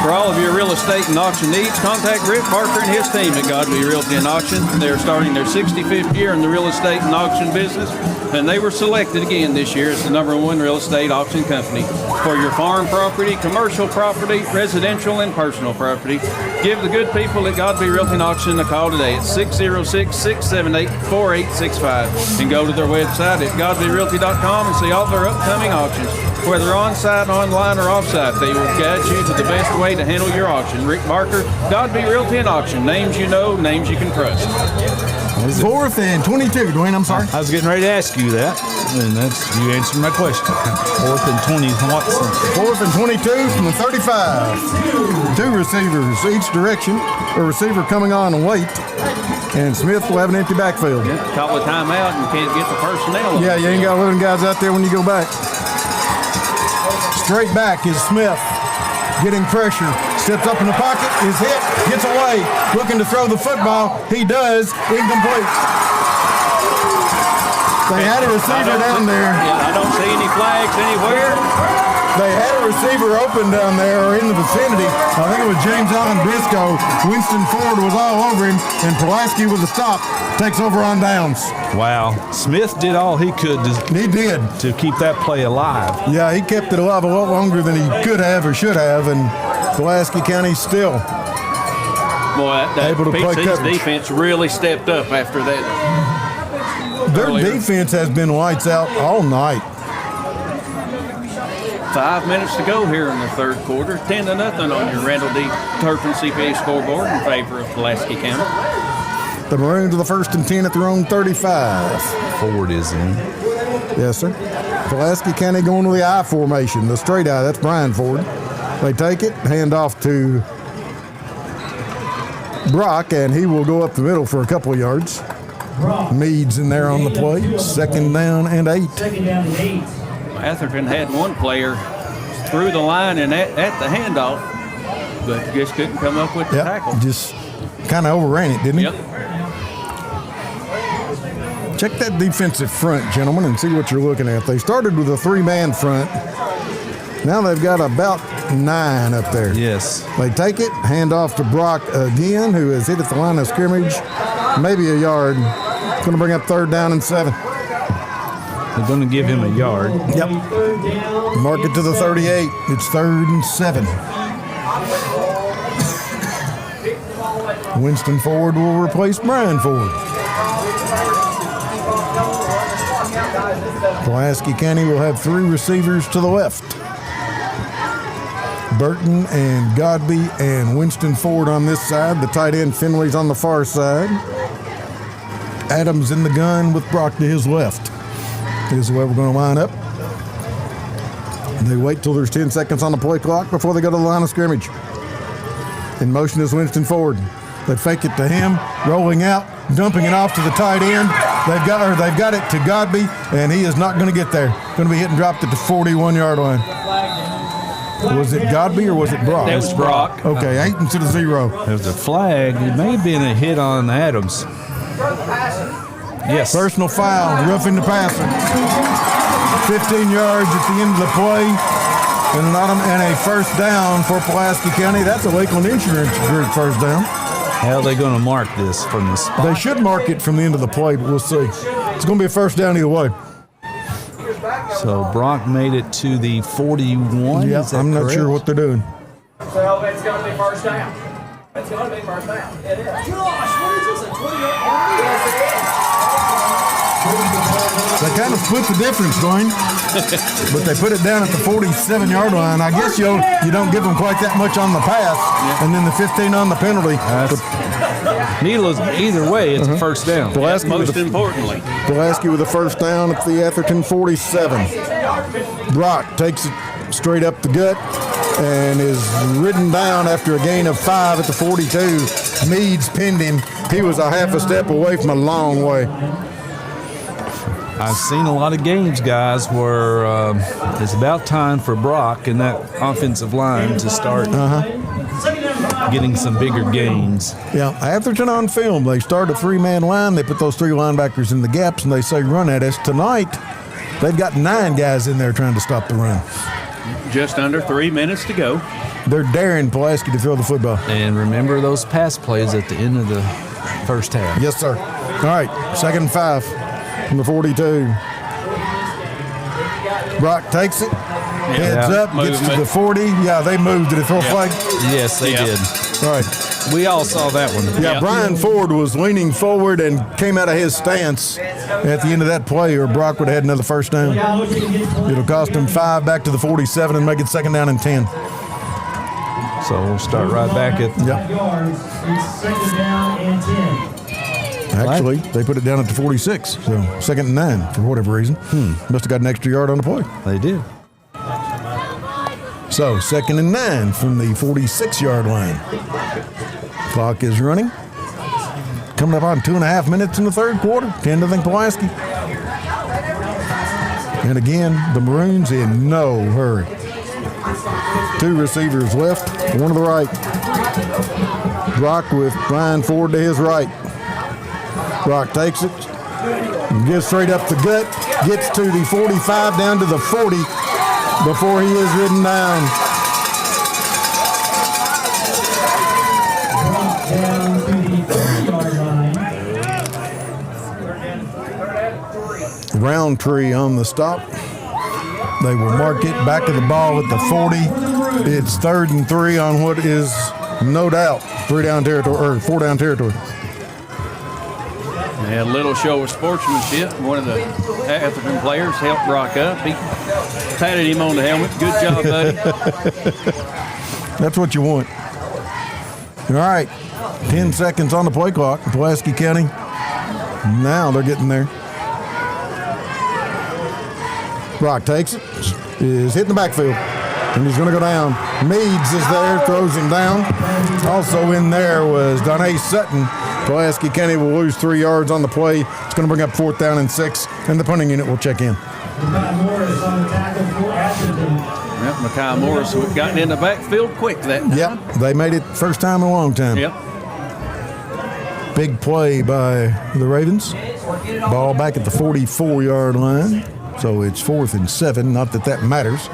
Speaker 1: For all of your real estate and auction needs, contact Rick Parker and his team at Godby Realty and Auction. They're starting their 65th year in the real estate and auction business, and they were selected again this year as the #1 real estate auction company. For your farm property, commercial property, residential, and personal property, give the good people at Godby Realty and Auction a call today at 606-678-4865 and go to their website at godbyrealty.com and see all their upcoming auctions. Whether on-site, online, or off-site, they will guide you to the best way to handle your auction. Rick Barker, Godby Realty and Auction. Names you know, names you can trust.
Speaker 4: 4th and 22, Dwayne, I'm sorry.
Speaker 5: I was getting ready to ask you that, and you answered my question. 4th and 20, what's
Speaker 4: 4th and 22 from the 35. 2 receivers each direction. A receiver coming on late, and Smith will have an empty backfield.
Speaker 1: Yeah, call a timeout and can't get the personnel.
Speaker 4: Yeah, you ain't got 11 guys out there when you go back. Straight back is Smith, getting pressure, steps up in the pocket, is hit, gets away, looking to throw the football. He does, incomplete. They had a receiver down there.
Speaker 1: Yeah, I don't see any flags anywhere.
Speaker 4: They had a receiver open down there or in the vicinity. I think it was James Allen Briscoe. Winston Ford was all over him, and Pulaski with a stop takes over on downs.
Speaker 5: Wow. Smith did all he could to keep that play alive.
Speaker 4: Yeah, he kept it alive a lot longer than he could have or should have, and Pulaski County still
Speaker 1: able to play coverage. Defense really stepped up after that.
Speaker 4: Their defense has been lights out all night.
Speaker 1: 5 minutes to go here in the 3rd quarter. 10-0 on your Randall D. Turpin CPA scoreboard in favor of Pulaski County.
Speaker 4: The Maroons are the 1st and 10 at their own 35.
Speaker 5: Ford is in.
Speaker 4: Yes, sir. Pulaski County going to the I formation, the straight I. That's Brian Ford. They take it, hand off to Brock, and he will go up the middle for a couple of yards. Meade's in there on the play. 2nd down and 8.
Speaker 1: Atherton had one player through the line and at the handoff. but just couldn't come up with the tackle.
Speaker 4: Just kind of overran it, didn't he?
Speaker 1: Yep.
Speaker 4: Check that defensive front, gentlemen, and see what you're looking at. They started with a 3-man front. Now they've got about 9 up there.
Speaker 5: Yes.
Speaker 4: They take it, hand off to Brock again, who has hit at the line of scrimmage, maybe a yard. Going to bring up 3rd down and 7.
Speaker 5: They're going to give him a yard.
Speaker 4: Yep. Mark it to the 38. It's 3rd and 7. Winston Ford will replace Brian Ford. Pulaski County will have 3 receivers to the left. Burton and Godby and Winston Ford on this side. The tight end Finley's on the far side. Adams in the gun with Brock to his left. Here's the way we're going to line up. They wait till there's 10 seconds on the play clock before they go to the line of scrimmage. In motion is Winston Ford. They fake it to him, rolling out, dumping it off to the tight end. They've got it to Godby, and he is not going to get there. Going to be hit and dropped at the 41-yard line. Was it Godby or was it Brock?
Speaker 1: That was Brock.
Speaker 4: Okay, 8 instead of 0.
Speaker 5: There was a flag. It may have been a hit on Adams. Yes.
Speaker 4: Personal foul, roughing the passer. 15 yards at the end of the play. And a first down for Pulaski County. That's a Lakeland Insurance Group first down.
Speaker 5: How are they going to mark this from the spot?
Speaker 4: They should mark it from the end of the play, but we'll see. It's going to be a first down either way.
Speaker 5: So Brock made it to the 41.
Speaker 4: Yeah, I'm not sure what they're doing.
Speaker 3: So it's going to be first down. It's going to be first down. It is. Gosh, what is this? A 20-yard? Yes, it is.
Speaker 4: They kind of split the difference, Dwayne. But they put it down at the 47-yard line. I guess you don't give them quite that much on the pass, and then the 15 on the penalty.
Speaker 5: Either way, it's a first down.
Speaker 4: Pulaski
Speaker 1: Most importantly.
Speaker 4: Pulaski with a first down at the Atherton 47. Brock takes it straight up the gut and is ridden down after a gain of 5 at the 42. Meads pinned him. He was a half a step away from a long way.
Speaker 5: I've seen a lot of games, guys, where it's about time for Brock and that offensive line to start getting some bigger gains.
Speaker 4: Yeah, Atherton on film, they start a 3-man line. They put those 3 linebackers in the gaps, and they say run at us. Tonight, they've got 9 guys in there trying to stop the run.
Speaker 1: Just under 3 minutes to go.
Speaker 4: They're daring Pulaski to throw the football.
Speaker 5: And remember those pass plays at the end of the first half.
Speaker 4: Yes, sir. All right, 2nd and 5. From the 42. Brock takes it, heads up, gets to the 40. Yeah, they moved. Did it throw a flag?
Speaker 5: Yes, they did.
Speaker 4: All right.
Speaker 5: We all saw that one.
Speaker 4: Yeah, Brian Ford was leaning forward and came out of his stance at the end of that play, or Brock would have had another first down. It'll cost him 5 back to the 47 and make it 2nd down and 10.
Speaker 5: So we'll start right back at
Speaker 12: yards. It's 2nd down and 10.
Speaker 4: Actually, they put it down at the 46, so 2nd and 9 for whatever reason. Must have got an extra yard on the play.
Speaker 5: They did.
Speaker 4: So 2nd and 9 from the 46-yard line. Clock is running. Coming up on 2.5 minutes in the 3rd quarter. 10-0 Pulaski. And again, the Maroons in no hurry. 2 receivers left, 1 to the right. Brock with Brian Ford to his right. Brock takes it, gets straight up the gut, gets to the 45, down to the 40 before he is ridden down. Roundtree on the stop. They will mark it back of the ball at the 40. It's 3rd and 3 on what is no doubt 4 down territory.
Speaker 1: They had a little show of sportsmanship. One of the Atherton players helped Brock up. He patted him on the helmet. Good job, buddy.
Speaker 4: That's what you want. All right, 10 seconds on the play clock. Pulaski County. Now they're getting there. Brock takes it. Is hitting the backfield. And he's going to go down. Meads is there, throws him down. Also in there was Donnie Sutton. Pulaski County will lose 3 yards on the play. It's going to bring up 4th down and 6, and the punting unit will check in.
Speaker 12: Morris on the tackle for Atherton.
Speaker 1: Yep, Mekhi Morris gotten in the backfield quick that time.
Speaker 4: Yep, they made it first time in a long time.
Speaker 1: Yep.
Speaker 4: Big play by the Ravens. Ball back at the 44-yard line. So it's 4th and 7. Not that that matters.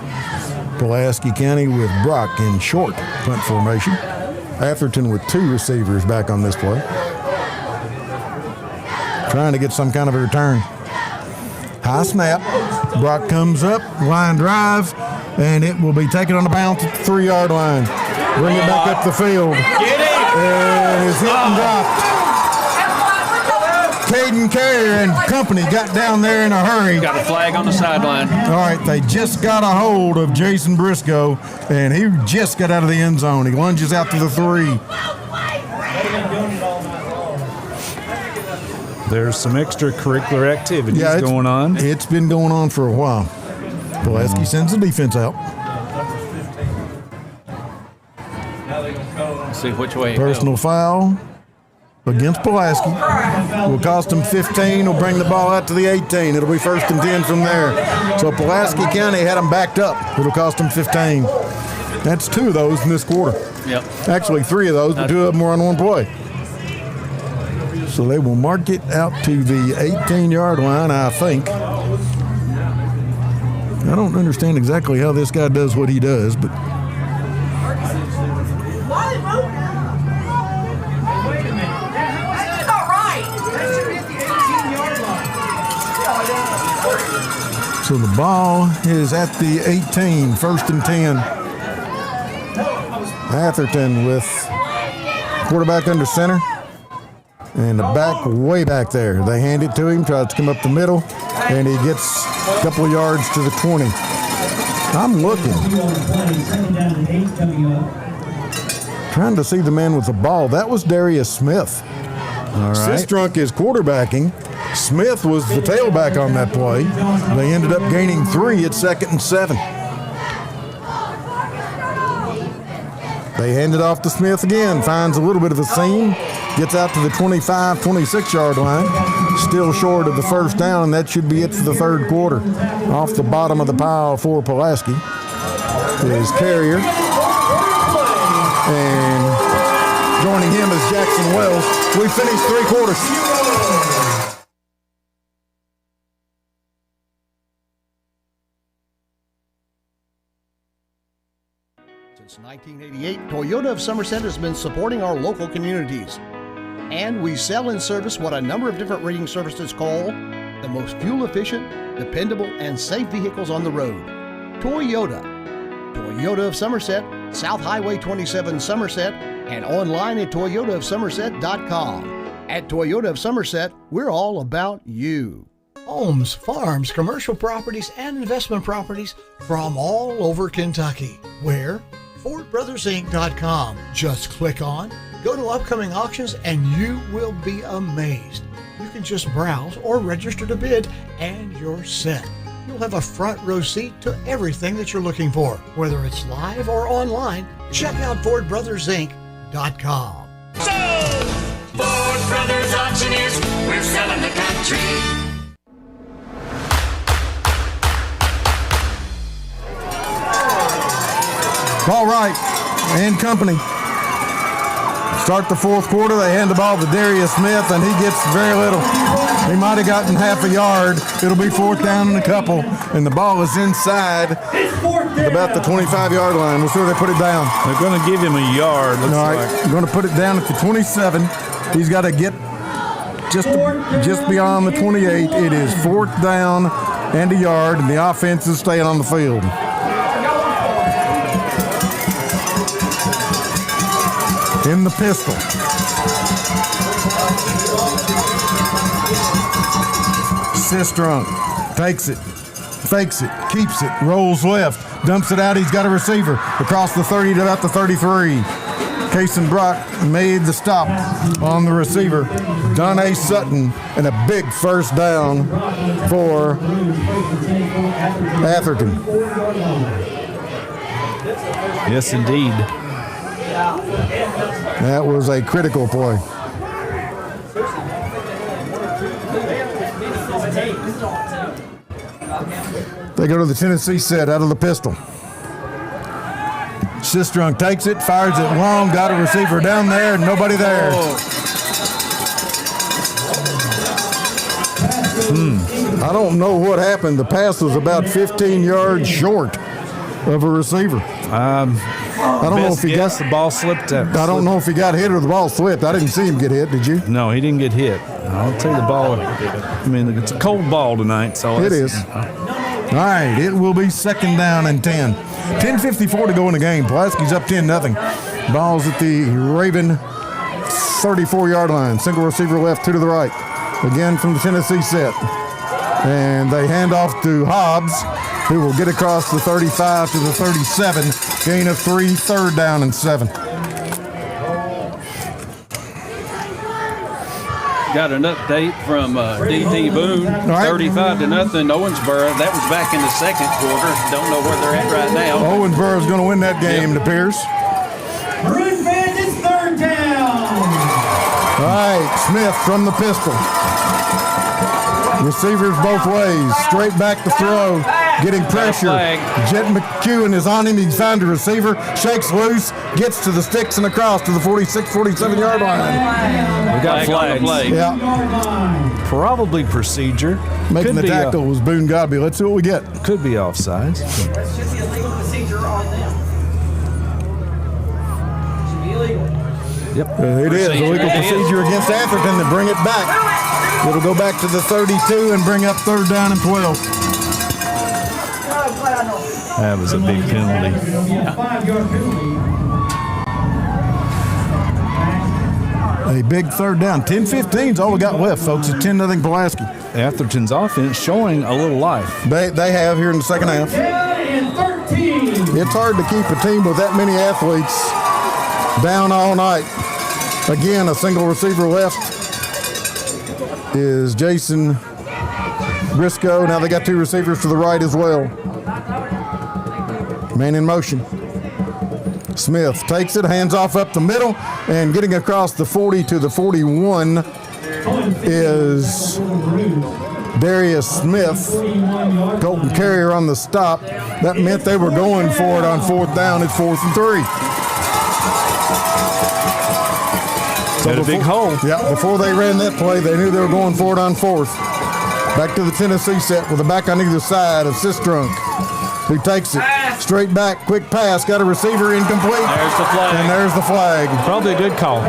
Speaker 4: Pulaski County with Brock in short punt formation. Atherton with 2 receivers back on this play. Trying to get some kind of a return. High snap. Brock comes up, line drive, and it will be taken on the bounce at the 3-yard line. Bring it back up the field. And it's hit and dropped. Caden Carrier and company got down there in a hurry.
Speaker 1: Got a flag on the sideline.
Speaker 4: All right, they just got a hold of Jason Briscoe, and he just got out of the end zone. He lunges out to the 3.
Speaker 5: There's some extracurricular activities going on.
Speaker 4: It's been going on for a while. Pulaski sends the defense out.
Speaker 1: Let's see which way.
Speaker 4: Personal foul against Pulaski. Will cost him 15. Will bring the ball out to the 18. It'll be 1st and 10 from there. So Pulaski County had them backed up. It'll cost them 15. That's 2 of those in this quarter.
Speaker 1: Yep.
Speaker 4: Actually, 3 of those, but 2 of them were on one play. So they will mark it out to the 18-yard line, I think. I don't understand exactly how this guy does what he does, but so the ball is at the 18, 1st and 10. Atherton with quarterback under center. And the back way back there. They hand it to him, tries to come up the middle, and he gets a couple of yards to the 20. I'm looking. Trying to see the man with the ball. That was Darius Smith.
Speaker 5: All right.
Speaker 4: Sistrunk is quarterbacking. Smith was the tailback on that play. They ended up gaining 3 at 2nd and 7. They hand it off to Smith again. Finds a little bit of a seam. Gets out to the 25, 26-yard line. Still short of the 1st down, and that should be it for the 3rd quarter. Off the bottom of the pile for Pulaski is Carrier. And joining him is Jackson Wells. We finished 3 quarters. Since 1988, Toyota of Somerset has been supporting our local communities. And we sell and service what a number of different rating services call the most fuel-efficient, dependable, and safe vehicles on the road. Toyota. Toyota of Somerset, South Highway 27 Somerset, and online at toyotaofsomerset.com. At Toyota of Somerset, we're all about you. Homes, farms, commercial properties, and investment properties from all over Kentucky. Where? FordBrothersInc.com. Just click on, go to upcoming auctions, and you will be amazed. You can just browse or register to bid, and you're set. You'll have a front row seat to everything that you're looking for. Whether it's live or online, check out FordBrothersInc.com.
Speaker 16: So, Ford Brothers Auctioneers, we're selling the country.
Speaker 4: All right, and company. Start the 4th quarter. They hand the ball to Darius Smith, and he gets very little. He might have gotten half a yard. It'll be 4th down and a couple, and the ball is inside about the 25-yard line. We'll see where they put it down.
Speaker 5: They're going to give him a yard. Looks
Speaker 4: All right,
Speaker 5: like.
Speaker 4: going to put it down at the 27. He's got to get just beyond the 28. It is 4th down and a yard, and the offense is staying on the field. In the pistol. Sistrunk takes it, fakes it, keeps it, rolls left, dumps it out. He's got a receiver across the 30 to about the 33. Kason Brock made the stop on the receiver. Donnie Sutton, and a big 1st down for Atherton.
Speaker 5: Yes, indeed.
Speaker 4: That was a critical play. They go to the Tennessee set out of the pistol. Sistrunk takes it, fires it long, got a receiver down there, and nobody there. I don't know what happened. The pass was about 15 yards short of a receiver. I don't know if he got
Speaker 5: the ball slipped.
Speaker 4: I don't know if he got hit or the ball slipped. I didn't see him get hit. Did you?
Speaker 5: No, he didn't get hit. I'll tell you the ball. I mean, it's a cold ball tonight, so
Speaker 4: it is. All right, it will be 2nd down and 10. 10:54 to go in the game. Pulaski's up 10-0. Ball's at the Raven 34-yard line. Single receiver left, 2 to the right. Again from the Tennessee set. And they hand off to Hobbs, who will get across the 35 to the 37. Gain of 3, 3rd down and 7.
Speaker 1: Got an update from D.T. Boone, 35-0, Owensboro. That was back in the 2nd quarter. Don't know where they're at right now.
Speaker 4: Owensboro's going to win that game, it appears.
Speaker 12: Bruin fans, it's 3rd down.
Speaker 4: All right, Smith from the pistol. Receivers both ways. Straight back to throw. Getting pressure. Jet McEwen is on him. He found a receiver. Shakes loose. Gets to the sticks and across to the 46, 47-yard line.
Speaker 5: We got flags.
Speaker 4: Yeah.
Speaker 5: Probably procedure.
Speaker 4: Making the tackle was Boone Godby. Let's see what we get.
Speaker 5: Could be offsides.
Speaker 3: That should be a legal procedure on them. Should be illegal.
Speaker 5: Yep.
Speaker 4: It is a legal procedure against Atherton to bring it back. It'll go back to the 32 and bring up 3rd down and 12.
Speaker 5: That was a big penalty.
Speaker 4: A big 3rd down. 10-15 is all we got left, folks. It's 10-0 Pulaski.
Speaker 5: Atherton's offense showing a little life.
Speaker 4: They have here in the 2nd half. It's hard to keep a team with that many athletes down all night. Again, a single receiver left is Jason Briscoe. Now they got 2 receivers to the right as well. Man in motion. Smith takes it, hands off up the middle, and getting across the 40 to the 41 is Darius Smith. Colton Carrier on the stop. That meant they were going for it on 4th down. It's 4th and 3.
Speaker 5: So a big hole.
Speaker 4: Yeah, before they ran that play, they knew they were going for it on 4th. Back to the Tennessee set with a back on either side of Sistrunk, who takes it straight back, quick pass, got a receiver incomplete.
Speaker 1: There's the flag.
Speaker 4: And there's the flag.
Speaker 5: Probably a good call.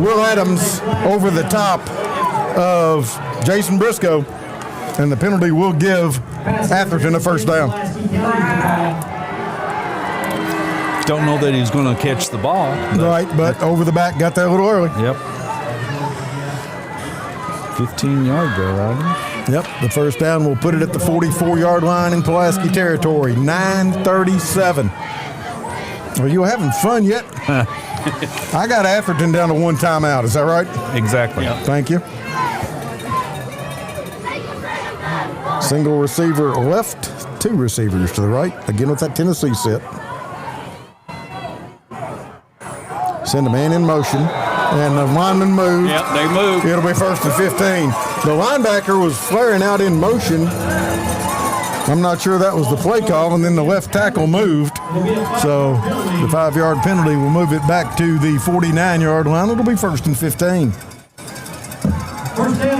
Speaker 4: Will Adams over the top of Jason Briscoe, and the penalty will give Atherton a 1st down.
Speaker 5: Don't know that he's going to catch the ball.
Speaker 4: Right, but over the back, got there a little early.
Speaker 5: Yep. 15-yard there, right?
Speaker 4: Yep, the 1st down will put it at the 44-yard line in Pulaski territory. 9:37. Are you having fun yet? I got Atherton down to 1 timeout. Is that right?
Speaker 5: Exactly.
Speaker 4: Yep. Thank you. Single receiver left, 2 receivers to the right. Again with that Tennessee set. Send a man in motion, and the lineman moved.
Speaker 1: Yep, they moved.
Speaker 4: It'll be 1st and 15. The linebacker was flaring out in motion. I'm not sure that was the play call, and then the left tackle moved. So the 5-yard penalty will move it back to the 49-yard line. It'll be 1st and 15.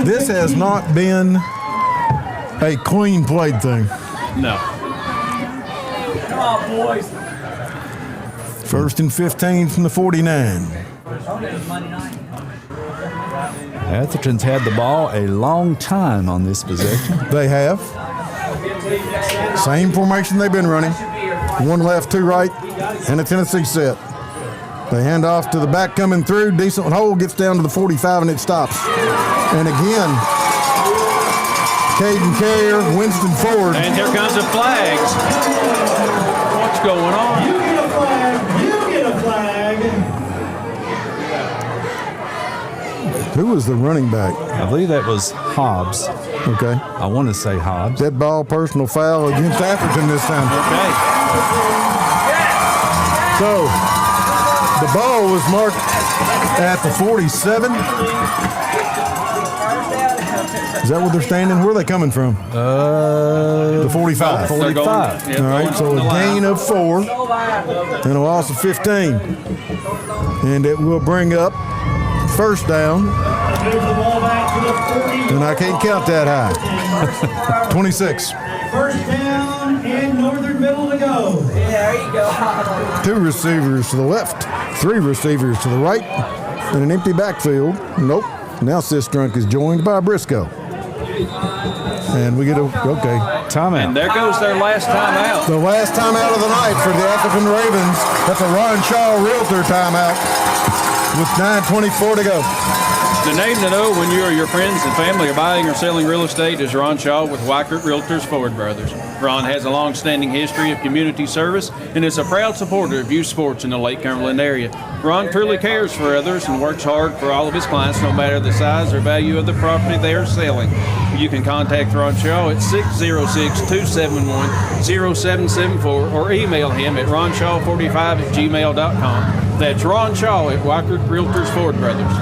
Speaker 4: This has not been a clean played thing.
Speaker 1: No.
Speaker 3: Come on, boys.
Speaker 4: 1st and 15 from the 49.
Speaker 5: Atherton's had the ball a long time on this possession.
Speaker 4: They have. Same formation they've been running. 1 left, 2 right, and a Tennessee set. They hand off to the back coming through. Decent hole, gets down to the 45, and it stops. And again, Caden Carrier, Winston Ford.
Speaker 1: And here comes the flags. What's going on?
Speaker 12: You get a flag. You get a flag.
Speaker 4: Who was the running back?
Speaker 5: I believe that was Hobbs.
Speaker 4: Okay.
Speaker 5: I want to say Hobbs.
Speaker 4: Dead ball, personal foul against Atherton this time.
Speaker 1: Okay.
Speaker 4: So, the ball was marked at the 47. Is that where they're standing? Where are they coming from? The 45.
Speaker 5: 45.
Speaker 4: All right, so a gain of 4 and a loss of 15. And it will bring up first down. And I can't count that high. 26.
Speaker 12: First down and Northern Middle to go.
Speaker 3: There you go.
Speaker 4: 2 receivers to the left, 3 receivers to the right, and an empty backfield. Nope. Now Sistrunk is joined by Briscoe. And we get a, okay.
Speaker 5: Timeout.
Speaker 1: And there goes their last timeout.
Speaker 4: The last timeout of the night for the Atherton Ravens. That's a Ron Shaw Realtor timeout with 9:24 to go.
Speaker 1: The name to know when you or your friends and family are buying or selling real estate is Ron Shaw with Weikert Realtors Ford Brothers. Ron has a long-standing history of community service and is a proud supporter of youth sports in the Lake Cumberland area. Ron truly cares for others and works hard for all of his clients, no matter the size or value of the property they are selling. You can contact Ron Shaw at 606-271-0774 or email him at ronshaw45@gmail.com. That's Ron Shaw at Weikert Realtors Ford Brothers.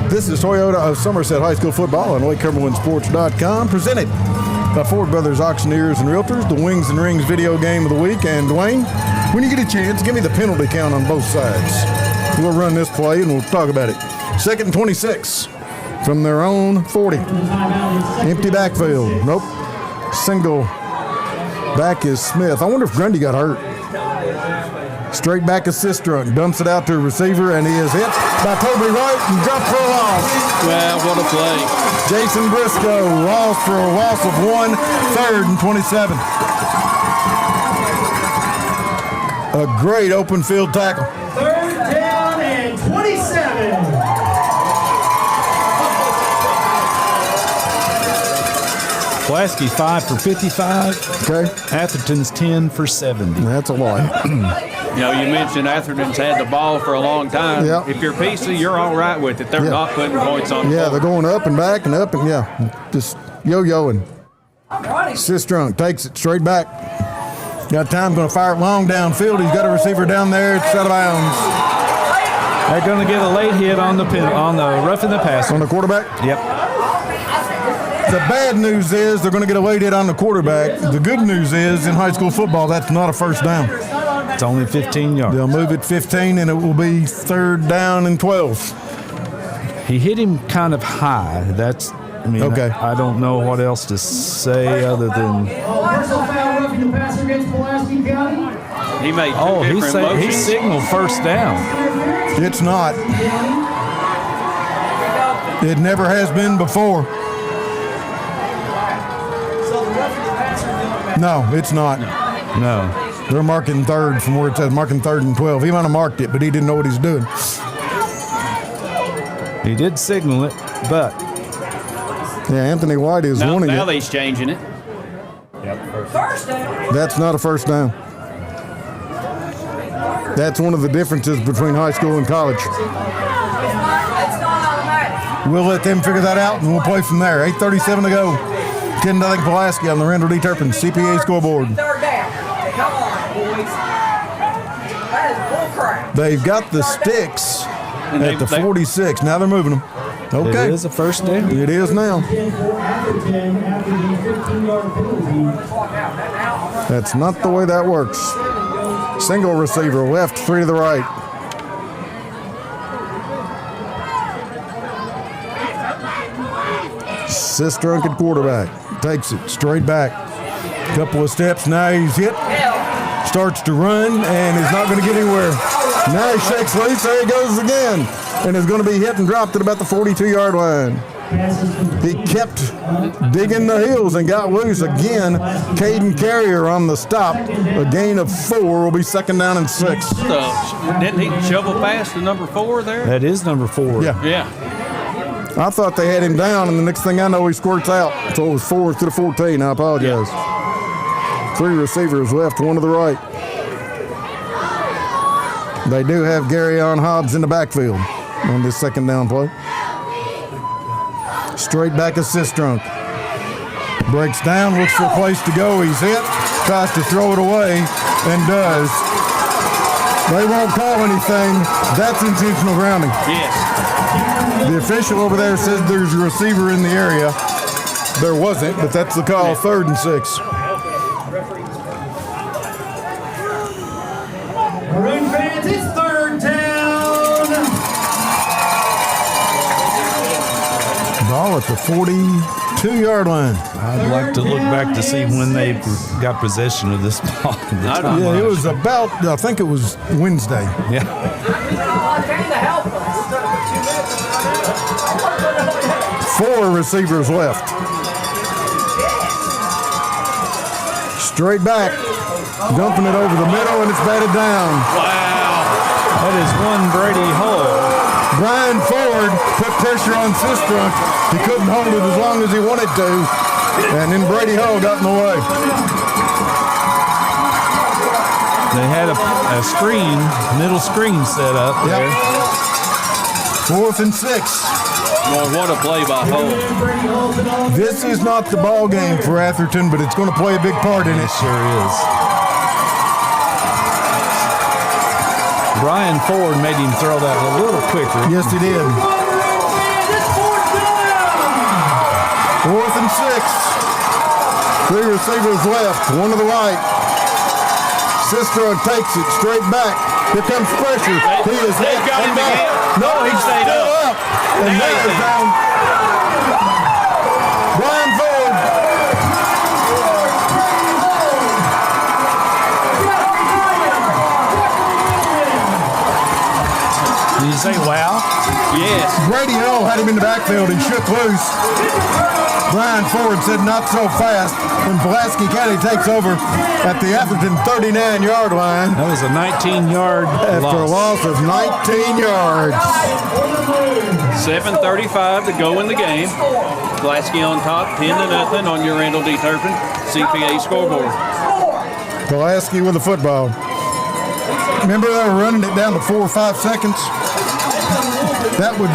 Speaker 4: This is Toyota of Somerset High School football on LakeCumberlandSports.com, presented by Ford Brothers Auctioneers and Realtors, the Wings and Rings video game of the week. And Dwayne, when you get a chance, give me the penalty count on both sides. We'll run this play and we'll talk about it. 2nd and 26 from their own 40. Empty backfield. Nope. Single back is Smith. I wonder if Grundy got hurt. Straight back is Sistrunk. Dumps it out to a receiver, and he is hit by Toby Wright and dropped for a loss.
Speaker 1: Well, what a play.
Speaker 4: Jason Briscoe lost for a loss of 1, 3rd and 27. A great open field tackle.
Speaker 12: 3rd down and 27.
Speaker 5: Pulaski 5 for 55.
Speaker 4: Okay.
Speaker 5: Atherton's 10 for 70.
Speaker 4: That's a lot.
Speaker 1: You know, you mentioned Atherton's had the ball for a long time.
Speaker 4: Yep.
Speaker 1: If you're PC, you're all right with it. They're not putting points on the
Speaker 4: Yeah,
Speaker 1: board.
Speaker 4: they're going up and back and up and, just yo-yoing. Sistrunk takes it straight back. Got time, going to fire it long downfield. He's got a receiver down there. It's out of bounds.
Speaker 5: They're going to get a late hit on the roughing the passer.
Speaker 4: On the quarterback?
Speaker 5: Yep.
Speaker 4: The bad news is they're going to get a late hit on the quarterback. The good news is in high school football, that's not a first down.
Speaker 5: It's only 15 yards.
Speaker 4: They'll move it 15, and it will be 3rd down and 12.
Speaker 5: He hit him kind of high.
Speaker 4: Okay.
Speaker 5: I don't know what else to say other than.
Speaker 12: Personal foul roughing the passer against Pulaski County.
Speaker 1: He made two different motions.
Speaker 5: He signaled first down.
Speaker 4: It's not. It never has been before. No, it's not.
Speaker 5: No.
Speaker 4: They're marking 3rd from where it says marking 3rd and 12. He might have marked it, but he didn't know what he's doing.
Speaker 5: He did signal it, but.
Speaker 4: Yeah, Anthony White is wanting
Speaker 1: now
Speaker 4: it.
Speaker 1: he's changing it.
Speaker 3: First down.
Speaker 4: That's not a first down. That's one of the differences between high school and college.
Speaker 3: It's not automatic.
Speaker 4: We'll let them figure that out, and we'll play from there. 8:37 to go. 10-0 Pulaski on the Randall D. Turpin CPA scoreboard.
Speaker 3: 3rd down. Come on, boys. That is bull crap.
Speaker 4: They've got the sticks
Speaker 1: And
Speaker 4: at the 46. Now they're moving them. Okay.
Speaker 5: It is a first down.
Speaker 4: It is now.
Speaker 12: 10 for Atherton after the 15-yard penalty.
Speaker 4: That's not the way that works. Single receiver left, 3 to the right. Sistrunk at quarterback. Takes it straight back. Couple of steps. Now he's hit. Starts to run and is not going to get anywhere. Now he shakes loose. There he goes again. And is going to be hit and dropped at about the 42-yard line. He kept digging the heels and got loose again. Caden Carrier on the stop. A gain of 4 will be 2nd down and 6.
Speaker 1: Didn't he shovel past the number 4 there?
Speaker 5: That is number 4.
Speaker 1: Yeah.
Speaker 4: I thought they had him down, and the next thing I know, he squirts out. So it was 4 to the 14. I apologize. 3 receivers left, 1 to the right. They do have Garyon Hobbs in the backfield on this 2nd down play. Straight back is Sistrunk. Breaks down, looks for a place to go. He's hit, tries to throw it away, and does. They won't call anything. That's intentional grounding.
Speaker 1: Yes.
Speaker 4: The official over there says there's a receiver in the area. There wasn't, but that's the call, 3rd and 6.
Speaker 12: Maroon fans, it's 3rd down.
Speaker 4: Ball at the 42-yard line.
Speaker 5: I'd like to look back to see when they got possession of this ball.
Speaker 4: Yeah, it was about, I think it was Wednesday.
Speaker 5: Yeah.
Speaker 4: Four receivers left. Straight back, dumping it over the middle, and it's batted down.
Speaker 5: Wow. That is one Brady Hull.
Speaker 4: Brian Ford put pressure on Sistrunk. He couldn't hold it as long as he wanted to, and then Brady Hull got in the way.
Speaker 5: They had a screen, middle screen set up there.
Speaker 4: 4th and 6.
Speaker 1: Boy, what a play by Hull.
Speaker 4: This is not the ball game for Atherton, but it's going to play a big part in it.
Speaker 5: It sure is. Brian Ford made him throw that a little quicker.
Speaker 4: Yes, he did. 4th and 6. 3 receivers left, one to the right. Sistrunk takes it straight back. Here comes pressure. He is hit.
Speaker 1: Got him again.
Speaker 4: No, he stayed up. And that is down. Brian Ford.
Speaker 5: Did you say wow?
Speaker 1: Yes.
Speaker 4: Brady Hull had him in the backfield and shook loose. Brian Ford said not so fast when Pulaski County takes over at the Atherton 39-yard line.
Speaker 5: That was a 19-yard
Speaker 4: after a loss of 19 yards.
Speaker 1: 7:35 to go in the game. Pulaski on top, 10-0 on your Randall D. Turpin CPA scoreboard.
Speaker 4: Pulaski with the football. Remember they were running it down to 4 or 5 seconds? That would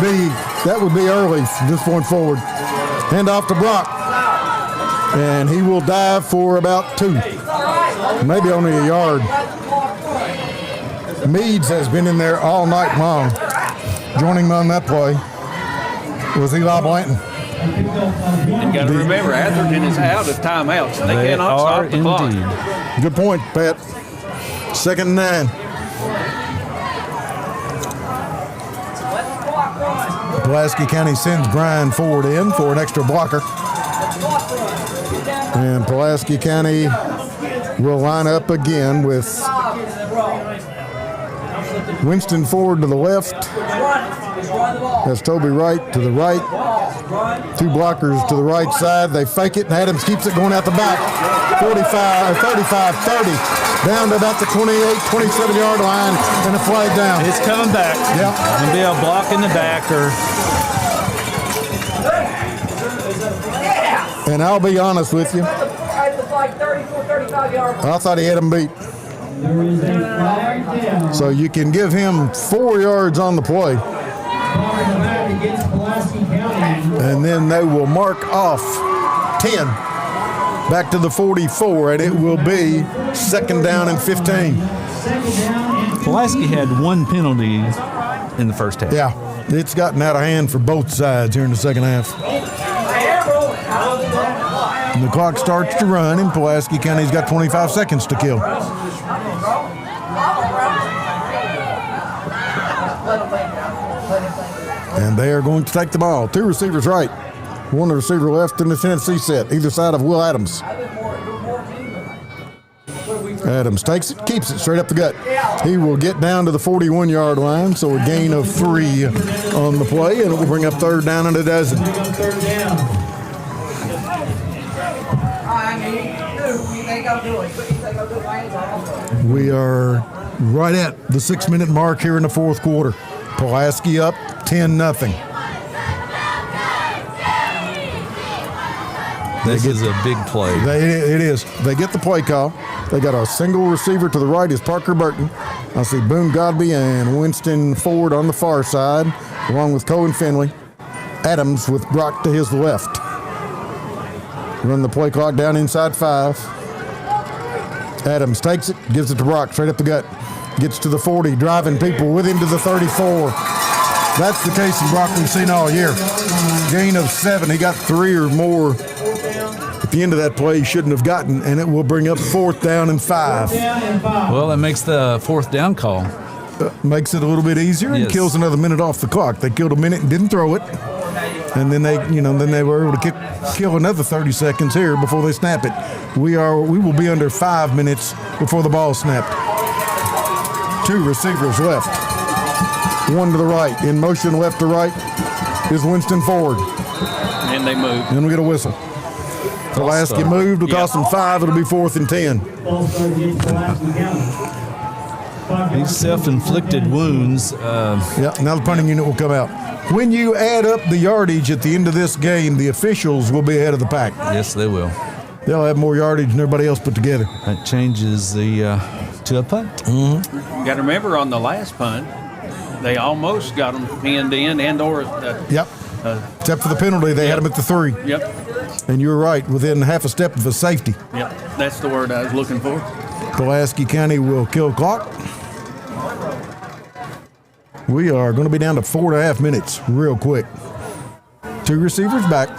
Speaker 4: be early from this point forward. Hand off to Brock. And he will dive for about 2. Maybe only a yard. Meads has been in there all night long. Joining him on that play was Eli Blanton.
Speaker 1: And got to remember, Atherton is out of timeouts. They cannot stop the clock.
Speaker 4: Good point, Pat. 2nd and 9. Pulaski County sends Brian Ford in for an extra blocker. And Pulaski County will line up again with Winston Ford to the left. That's Toby Wright to the right. 2 blockers to the right side. They fake it, and Adams keeps it going out the back. 45, 35, 30. Down to about the 28, 27-yard line, and a flag down.
Speaker 5: It's coming back.
Speaker 4: Yep.
Speaker 5: Going to be a block in the back.
Speaker 4: And I'll be honest with you. I thought he had him beat. So you can give him 4 yards on the play. And then they will mark off 10 back to the 44, and it will be 2nd down and 15.
Speaker 5: Pulaski had 1 penalty in the first half.
Speaker 4: Yeah, it's gotten out of hand for both sides here in the second half. And the clock starts to run, and Pulaski County's got 25 seconds to kill. And they are going to take the ball. 2 receivers right. 1 receiver left in the Tennessee set, either side of Will Adams. Adams takes it, keeps it straight up the gut. He will get down to the 41-yard line, so a gain of 3 on the play, and it will bring up 3rd down and a dozen. We are right at the 6-minute mark here in the 4th quarter. Pulaski up 10-0.
Speaker 5: This is a big play.
Speaker 4: It is. They get the play call. They got a single receiver to the right is Parker Burton. I see Boone Godby and Winston Ford on the far side, along with Cohen Finley. Adams with Brock to his left. Run the play clock down inside 5. Adams takes it, gives it to Brock, straight up the gut. Gets to the 40, driving people with him to the 34. That's the case in Brock we've seen all year. Gain of 7. He got 3 or more at the end of that play he shouldn't have gotten, and it will bring up 4th down and 5.
Speaker 5: Well, that makes the 4th down call.
Speaker 4: Makes it a little bit easier and
Speaker 5: Yes.
Speaker 4: kills another minute off the clock. They killed a minute and didn't throw it, and then they were able to kill another 30 seconds here before they snap it. We will be under 5 minutes before the ball snapped. 2 receivers left. 1 to the right. In motion left to right is Winston Ford.
Speaker 1: And they move.
Speaker 4: And we get a whistle. Pulaski moved. Will cost them 5. It'll be 4th and 10.
Speaker 5: These self-inflicted wounds.
Speaker 4: Now the punting unit will come out. When you add up the yardage at the end of this game, the officials will be ahead of the pack.
Speaker 5: Yes, they will.
Speaker 4: They'll have more yardage than everybody else put together.
Speaker 5: That changes the to a punt.
Speaker 4: Mm-hmm.
Speaker 1: You got to remember on the last punt, they almost got them pinned in
Speaker 4: Yep. Except for the penalty, they had them at the 3.
Speaker 1: Yep.
Speaker 4: And you were right, within half a step of a safety.
Speaker 1: Yep. That's the word I was looking for.
Speaker 4: Pulaski County will kill clock. We are going to be down to 4.5 minutes real quick. 2 receivers back.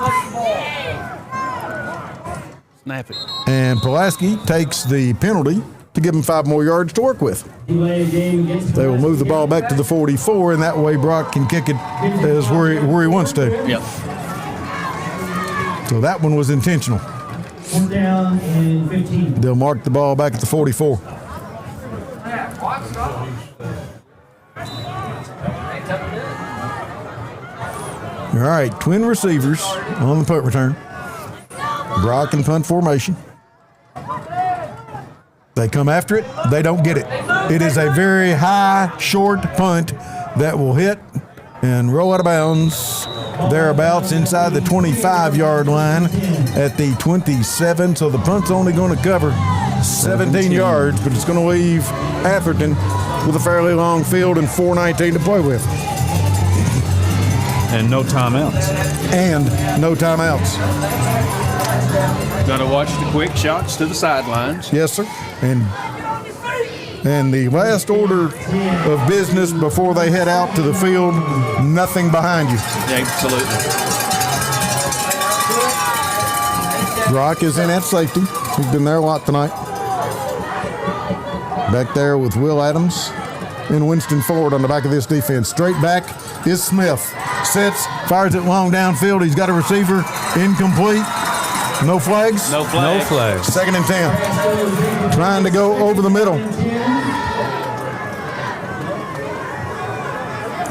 Speaker 1: Snap it.
Speaker 4: And Pulaski takes the penalty to give him 5 more yards to work with. They will move the ball back to the 44, and that way Brock can kick it as where he wants to.
Speaker 1: Yep.
Speaker 4: So that one was intentional.
Speaker 12: 4th down and 15.
Speaker 4: They'll mark the ball back at the 44. All right, twin receivers on the punt return. Brock in punt formation. They come after it. They don't get it. It is a very high, short punt that will hit and roll out of bounds thereabouts inside the 25-yard line at the 27. So the punt's only going to cover 17 yards, but it's going to leave Atherton with a fairly long field and 4:19 to play with.
Speaker 5: And no timeouts.
Speaker 1: Got to watch the quick shots to the sidelines.
Speaker 4: Yes, sir. And the last order of business before they head out to the field, nothing behind you.
Speaker 1: Absolutely.
Speaker 4: Brock is in at safety. He's been there a lot tonight. Back there with Will Adams and Winston Ford on the back of this defense. Straight back is Smith. Sets, fires it long downfield. He's got a receiver. Incomplete. No flags?
Speaker 1: No flags.
Speaker 5: No flags.
Speaker 4: 2nd and 10. Trying to go over the middle.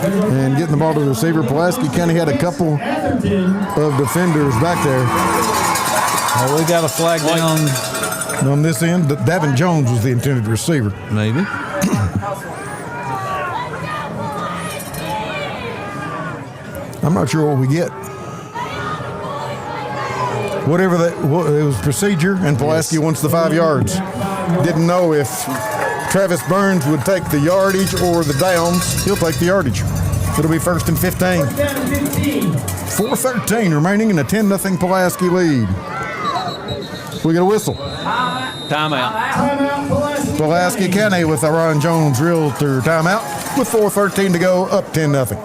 Speaker 4: And getting the ball to the receiver. Pulaski County had a couple of defenders back there.
Speaker 5: Well, we got a flag down
Speaker 4: on this end. Davin Jones was the intended receiver.
Speaker 5: Maybe.
Speaker 4: I'm not sure what we get. Whatever it was procedure, and Pulaski wants the 5 yards. Didn't know if Travis Burns would take the yardage or the downs. He'll take the yardage. It'll be 1st and 15. 4:13 remaining in a 10-0 Pulaski lead. We get a whistle.
Speaker 1: Timeout.
Speaker 4: Pulaski County with a Ron Jones Realtor timeout with 4:13 to go, up 10-0.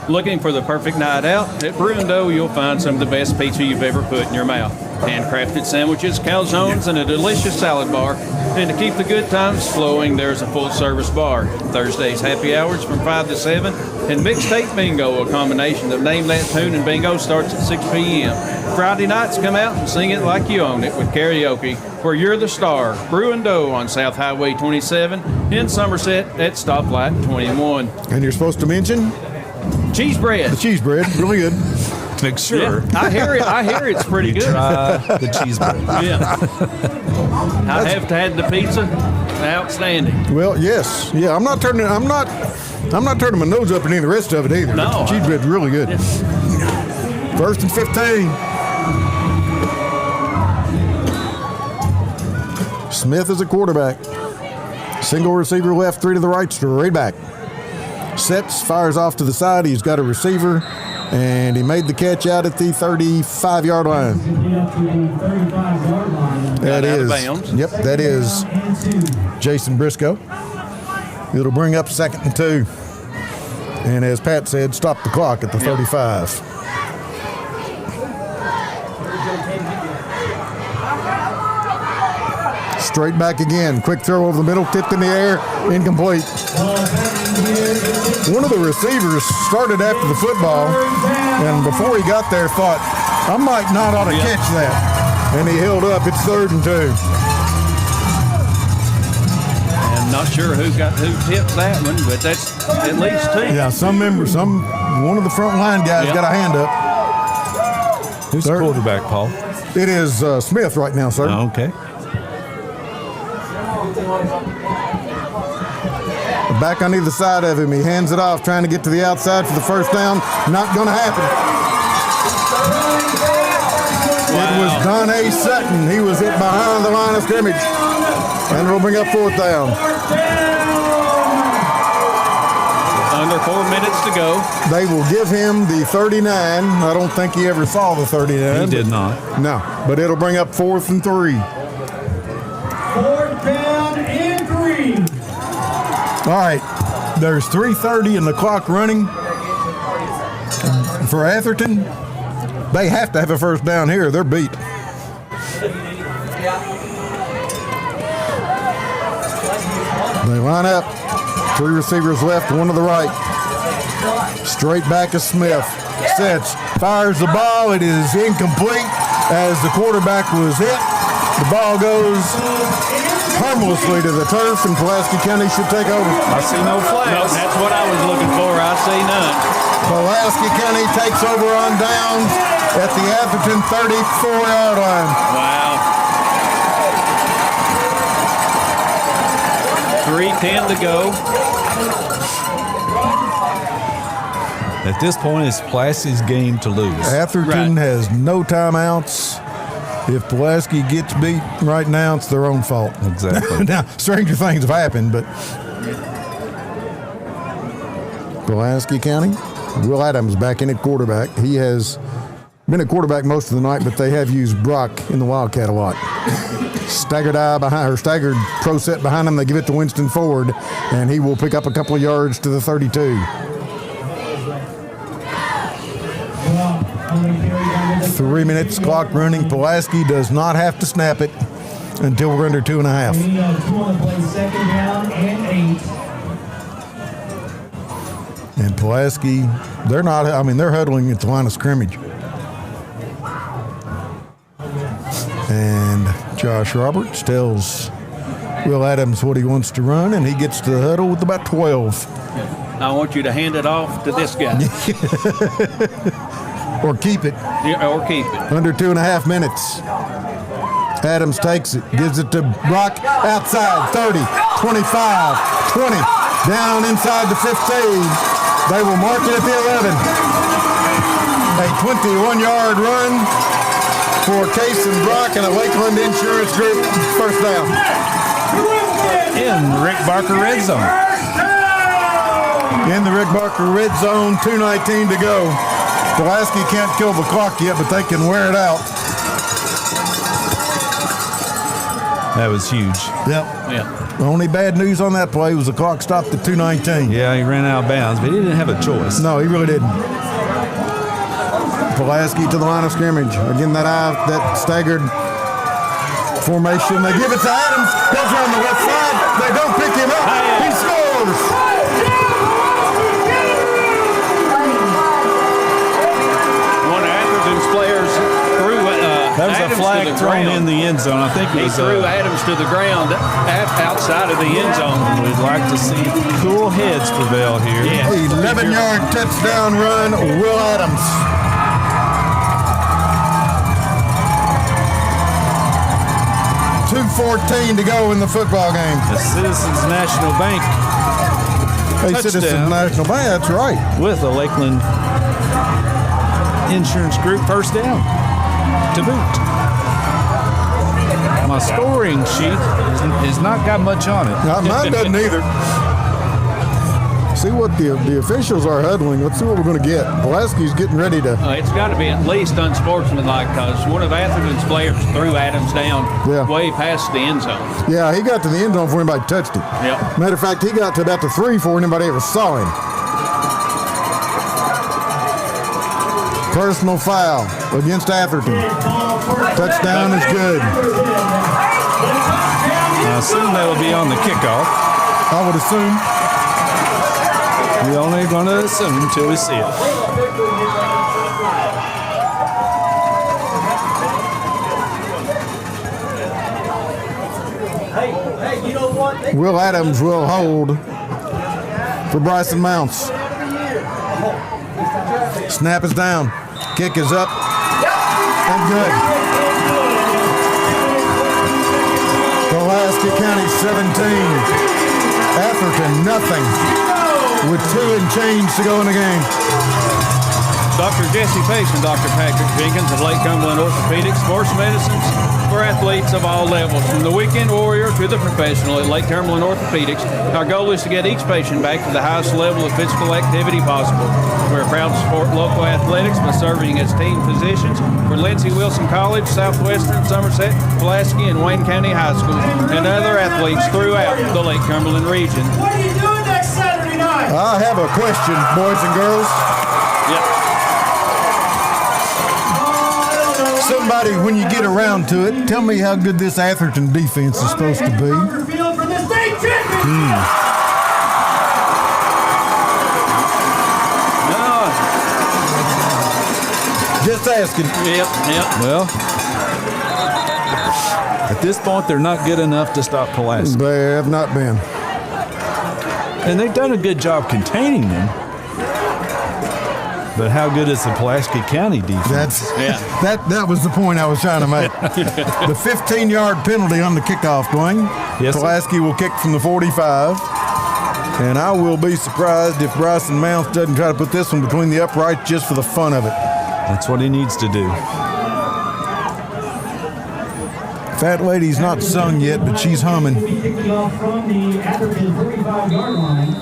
Speaker 1: Looking for the perfect night out? At Bruno, you'll find some of the best pizza you've ever put in your mouth. Handcrafted sandwiches, calzones, and a delicious salad bar. And to keep the good times flowing, there's a full-service bar. Thursdays, happy hours from 5 to 7. And mixtape bingo, a combination of Name That Tune and bingo, starts at 6 p.m. Friday nights, come out and sing it like you own it with karaoke, where you're the star. Brew and Dough on South Highway 27 in Somerset at Stoplight 21.
Speaker 4: And you're supposed to mention?
Speaker 1: Cheese bread.
Speaker 4: The cheese bread, really good.
Speaker 5: Make sure.
Speaker 1: Yeah, I hear it's pretty good.
Speaker 5: Try the cheese bread.
Speaker 1: Yeah. I have to have the pizza. Outstanding.
Speaker 4: Well, yes. Yeah, I'm not turning my nose up at any of the rest of it either.
Speaker 1: No.
Speaker 4: The cheese bread's really good. 1st and 15. Smith is a quarterback. Single receiver left, 3 to the right, straight back. Sets, fires off to the side. He's got a receiver, and he made the catch out at the 35-yard line. That is, yep, that is Jason Briscoe. It'll bring up 2nd and 2. And as Pat said, stop the clock at the 35. Straight back again. Quick throw over the middle, tipped in the air, incomplete. One of the receivers started after the football, and before he got there thought, I might not ought to catch that. And he held up. It's 3rd and 2.
Speaker 1: And not sure who tipped that one, but that's at least 2.
Speaker 4: Yeah, one of the front line guys got a hand up.
Speaker 5: Who's the quarterback, Paul?
Speaker 4: It is Smith right now, sir.
Speaker 5: Oh, okay.
Speaker 4: Back on either side of him. He hands it off, trying to get to the outside for the first down. Not going to happen. It was Don A. Sutton. He was hit behind the line of scrimmage. And it'll bring up 4th down.
Speaker 1: Under 4 minutes to go.
Speaker 4: They will give him the 39. I don't think he ever saw the 39.
Speaker 5: He did not.
Speaker 4: No, but it'll bring up 4th and 3.
Speaker 12: 4th down and 3.
Speaker 4: All right, there's 3:30 and the clock running for Atherton. They have to have a first down here. They're beat. They line up. 3 receivers left, 1 to the right. Straight back is Smith. Sets, fires the ball. It is incomplete as the quarterback was hit. The ball goes harmlessly to the turf, and Pulaski County should take over.
Speaker 5: I see no flags.
Speaker 1: No, that's what I was looking for. I see none.
Speaker 4: Pulaski County takes over on downs at the Atherton 34-yard line.
Speaker 1: Wow. 3:10 to go.
Speaker 5: At this point, it's Pulaski's game to lose.
Speaker 4: Atherton has no timeouts. If Pulaski gets beat right now, it's their own fault.
Speaker 5: Exactly.
Speaker 4: Now, stranger things have happened, but Pulaski County, Will Adams back in at quarterback. He has been at quarterback most of the night, but they have used Brock in the Wildcat a lot. Staggered pro set behind him. They give it to Winston Ford, and he will pick up a couple of yards to the 32. 3 minutes, clock running. Pulaski does not have to snap it until we're under 2.5.
Speaker 12: 2nd down and 8.
Speaker 4: And Pulaski, they're huddling at the line of scrimmage. And Josh Roberts tells Will Adams what he wants to run, and he gets to the huddle with about 12.
Speaker 1: I want you to hand it off to this guy.
Speaker 4: Or keep it.
Speaker 1: Yeah, or keep it.
Speaker 4: Under 2.5 minutes. Adams takes it, gives it to Brock outside, 30, 25, 20, down inside the 15. They will mark it at the 11. A 21-yard run for Case and Brock and a Lakeland Insurance Group first down.
Speaker 5: In Rick Barker red zone.
Speaker 4: In the Rick Barker red zone, 2:19 to go. Pulaski can't kill the clock yet, but they can wear it out.
Speaker 5: That was huge.
Speaker 4: Yep.
Speaker 1: Yeah.
Speaker 4: The only bad news on that play was the clock stopped at 2:19.
Speaker 5: Yeah, he ran out of bounds, but he didn't have a choice.
Speaker 4: No, he really didn't. Pulaski to the line of scrimmage. Again, that staggered formation. They give it to Adams. Goes around the left side. They don't pick him up. He scores.
Speaker 1: One of Atherton's players threw
Speaker 5: that was
Speaker 1: Adams
Speaker 5: a flag thrown in the end zone. I think it was,
Speaker 1: he threw Adams to the ground outside of the end zone.
Speaker 5: We'd like to see cool heads prevail here.
Speaker 1: Yeah.
Speaker 4: 11-yard touchdown run, Will Adams. .214 to go in the football game.
Speaker 5: The Citizens National Bank
Speaker 4: Citizens National Bank, that's right.
Speaker 5: With the Lakeland Insurance Group first down to boot. My scoring sheet has not got much on it.
Speaker 4: Mine doesn't either. See what the officials are huddling. Let's see what we're going to get. Pulaski's getting ready to.
Speaker 1: It's got to be at least unsportsmanlike because one of Atherton's players threw Adams down way past the end zone.
Speaker 4: Yeah, he got to the end zone before anybody touched him.
Speaker 1: Yep.
Speaker 4: Matter of fact, he got to about the 3 before anybody ever saw him. Personal foul against Atherton. Touchdown is good.
Speaker 5: I assume that'll be on the kickoff.
Speaker 4: I would assume.
Speaker 5: We're only going to assume until we see it.
Speaker 4: Will Adams will hold for Bryson Mounts. Snap is down. Kick is up. And good. Pulaski County 17. Atherton nothing. With 2 and change to go in the game.
Speaker 1: Dr. Jesse Pace and Dr. Patrick Jenkins of Lake Cumberland Orthopedics, sports medicines for athletes of all levels, from the weekend warrior to the professional at Lake Cumberland Orthopedics. Our goal is to get each patient back to the highest level of physical activity possible. We're proud to support local athletics by serving as team physicians for Lindsey Wilson College, Southwestern, Somerset, Pulaski, and Wayne County High Schools, and other athletes throughout the Lake Cumberland region.
Speaker 12: What are you doing next Saturday night?
Speaker 4: I have a question, boys and girls.
Speaker 1: Yep.
Speaker 4: Somebody, when you get around to it, tell me how good this Atherton defense is supposed to be. Just asking.
Speaker 1: Yep.
Speaker 5: Well, at this point, they're not good enough to stop Pulaski.
Speaker 4: They have not been.
Speaker 5: And they've done a good job containing them. But how good is the Pulaski County defense?
Speaker 4: That was the point I was trying to make. The 15-yard penalty on the kickoff, Dwayne.
Speaker 5: Yes,
Speaker 4: Pulaski will kick from the 45. And I will be surprised if Bryson Mounts doesn't try to put this one between the uprights just for the fun of it.
Speaker 5: That's what he needs to do.
Speaker 4: Fat lady's not sung yet, but she's humming.
Speaker 12: Kicking off from the Atherton 45-yard line.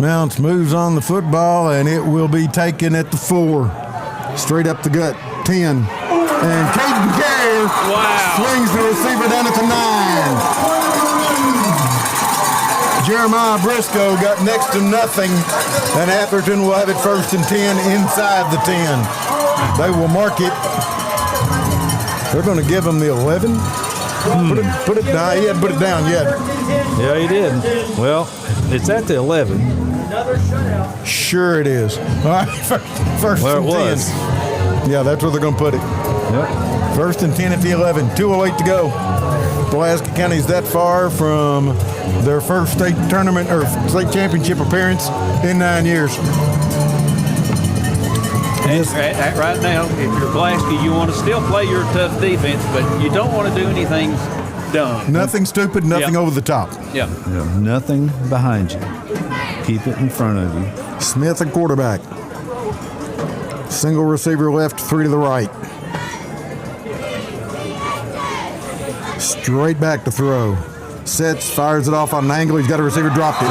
Speaker 4: Mounts moves on the football, and it will be taken at the 4. Straight up the gut, 10. And Caden Carey swings the receiver down at the 9. Jeremiah Briscoe got next to nothing, and Atherton will have it 1st and 10 inside the 10. They will mark it. They're going to give him the 11. Put it down. He hadn't put it down yet.
Speaker 5: Yeah, he did. Well, it's at the 11.
Speaker 4: Sure it is. All right, first
Speaker 5: Well,
Speaker 4: and
Speaker 5: it
Speaker 4: 10.
Speaker 5: was.
Speaker 4: Yeah, that's where they're going to put it.
Speaker 5: Yep.
Speaker 4: 1st and 10 at the 11. 2:08 to go. Pulaski County's that far from their first state tournament or state championship appearance in 9 years.
Speaker 1: And right now, if you're Pulaski, you want to still play your tough defense, but you don't want to do anything dumb.
Speaker 4: Nothing stupid, nothing over the top.
Speaker 1: Yeah.
Speaker 5: Nothing behind you. Keep it in front of you.
Speaker 4: Smith and quarterback. Single receiver left, 3 to the right. Straight back to throw. Sets, fires it off on an angle. He's got a receiver, dropped it.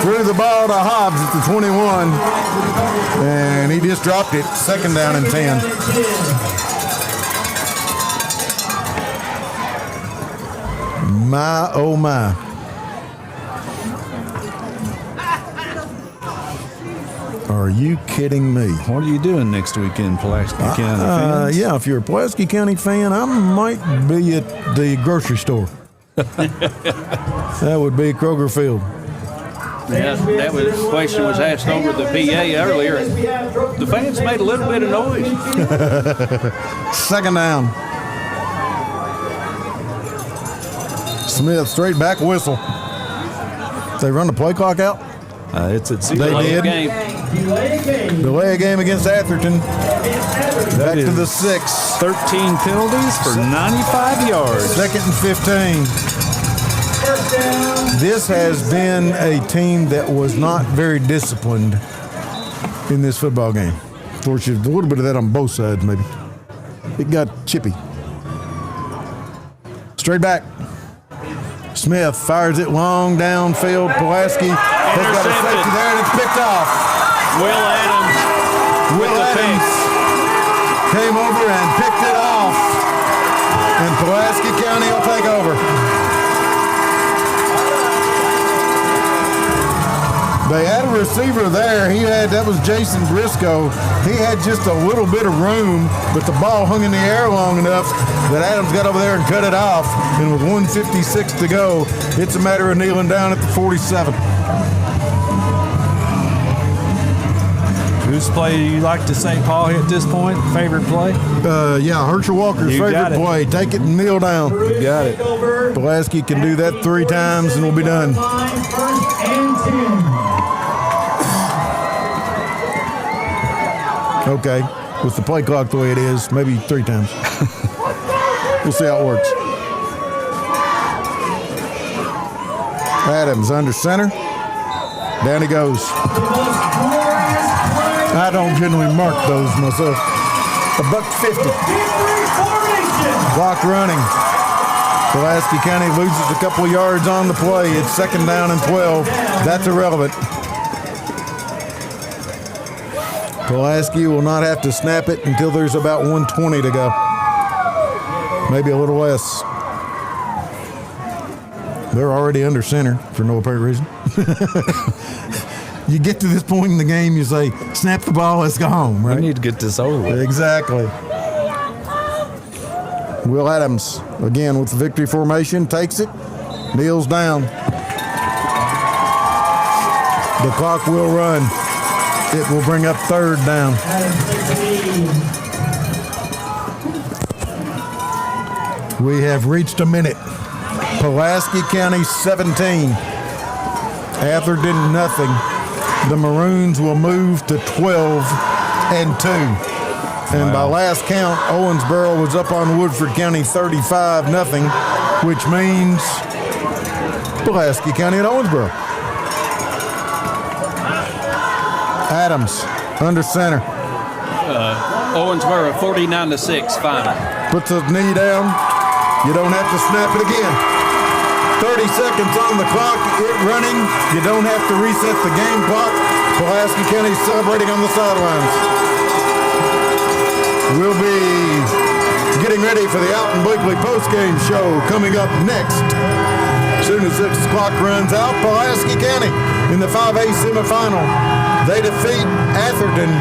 Speaker 4: Threw the ball to Hobbs at the 21. And he just dropped it. 2nd down and 10. My, oh my. Are you kidding me?
Speaker 5: What are you doing next weekend, Pulaski County fans?
Speaker 4: Yeah, if you're a Pulaski County fan, I might be at the grocery store. That would be Kroger Field.
Speaker 1: Yeah, that question was asked over the PA earlier. The fans made a little bit of noise.
Speaker 4: 2nd down. Smith, straight back whistle. They run the play clock out?
Speaker 5: It's at 0.
Speaker 4: They did. Delay a game against Atherton. Back to the 6.
Speaker 5: 13 penalties for 95 yards.
Speaker 4: 2nd and 15. This has been a team that was not very disciplined in this football game. Of course, there's a little bit of that on both sides, maybe. It got chippy. Straight back. Smith fires it long downfield. Pulaski has got a safety there, and it's picked off.
Speaker 1: Will Adams
Speaker 4: came over and picked it off. And Pulaski County will take over. They had a receiver there. That was Jason Briscoe. He had just a little bit of room, but the ball hung in the air long enough that Adams got over there and cut it off. And with 1:56 to go, it's a matter of kneeling down at the 47.
Speaker 5: Whose play do you like to say, Paul, at this point? Favorite play?
Speaker 4: Yeah, Herschel Walker's favorite play. Take it and kneel down.
Speaker 5: You got it.
Speaker 4: Pulaski can do that 3 times and we'll be done. Okay, with the play clock the way it is, maybe 3 times. We'll see how it works. Adams under center. Down he goes. I don't generally mark those myself. $1.50. Clock running. Pulaski County loses a couple of yards on the play. It's 2nd down and 12. That's irrelevant. Pulaski will not have to snap it until there's about 1:20 to go. Maybe a little less. They're already under center for no apparent reason. You get to this point in the game, you say, snap the ball, let's go home, right?
Speaker 5: We need to get this over with.
Speaker 4: Exactly. Will Adams, again with the victory formation, takes it, kneels down. The clock will run. It will bring up 3rd down. We have reached a minute. Pulaski County 17. Atherton nothing. The Maroons will move to 12-2. And by last count, Owensboro was up on Woodford County 35-0, which means Pulaski County and Owensboro. Adams under center.
Speaker 1: Owensboro 49-6 final.
Speaker 4: Puts his knee down. You don't have to snap it again. 30 seconds on the clock, it running. You don't have to reset the game clock. Pulaski County celebrating on the sidelines. We'll be getting ready for the Alton Blakely postgame show coming up next. As soon as 6 o'clock runs out, Pulaski County in the 5A semifinal. They defeat Atherton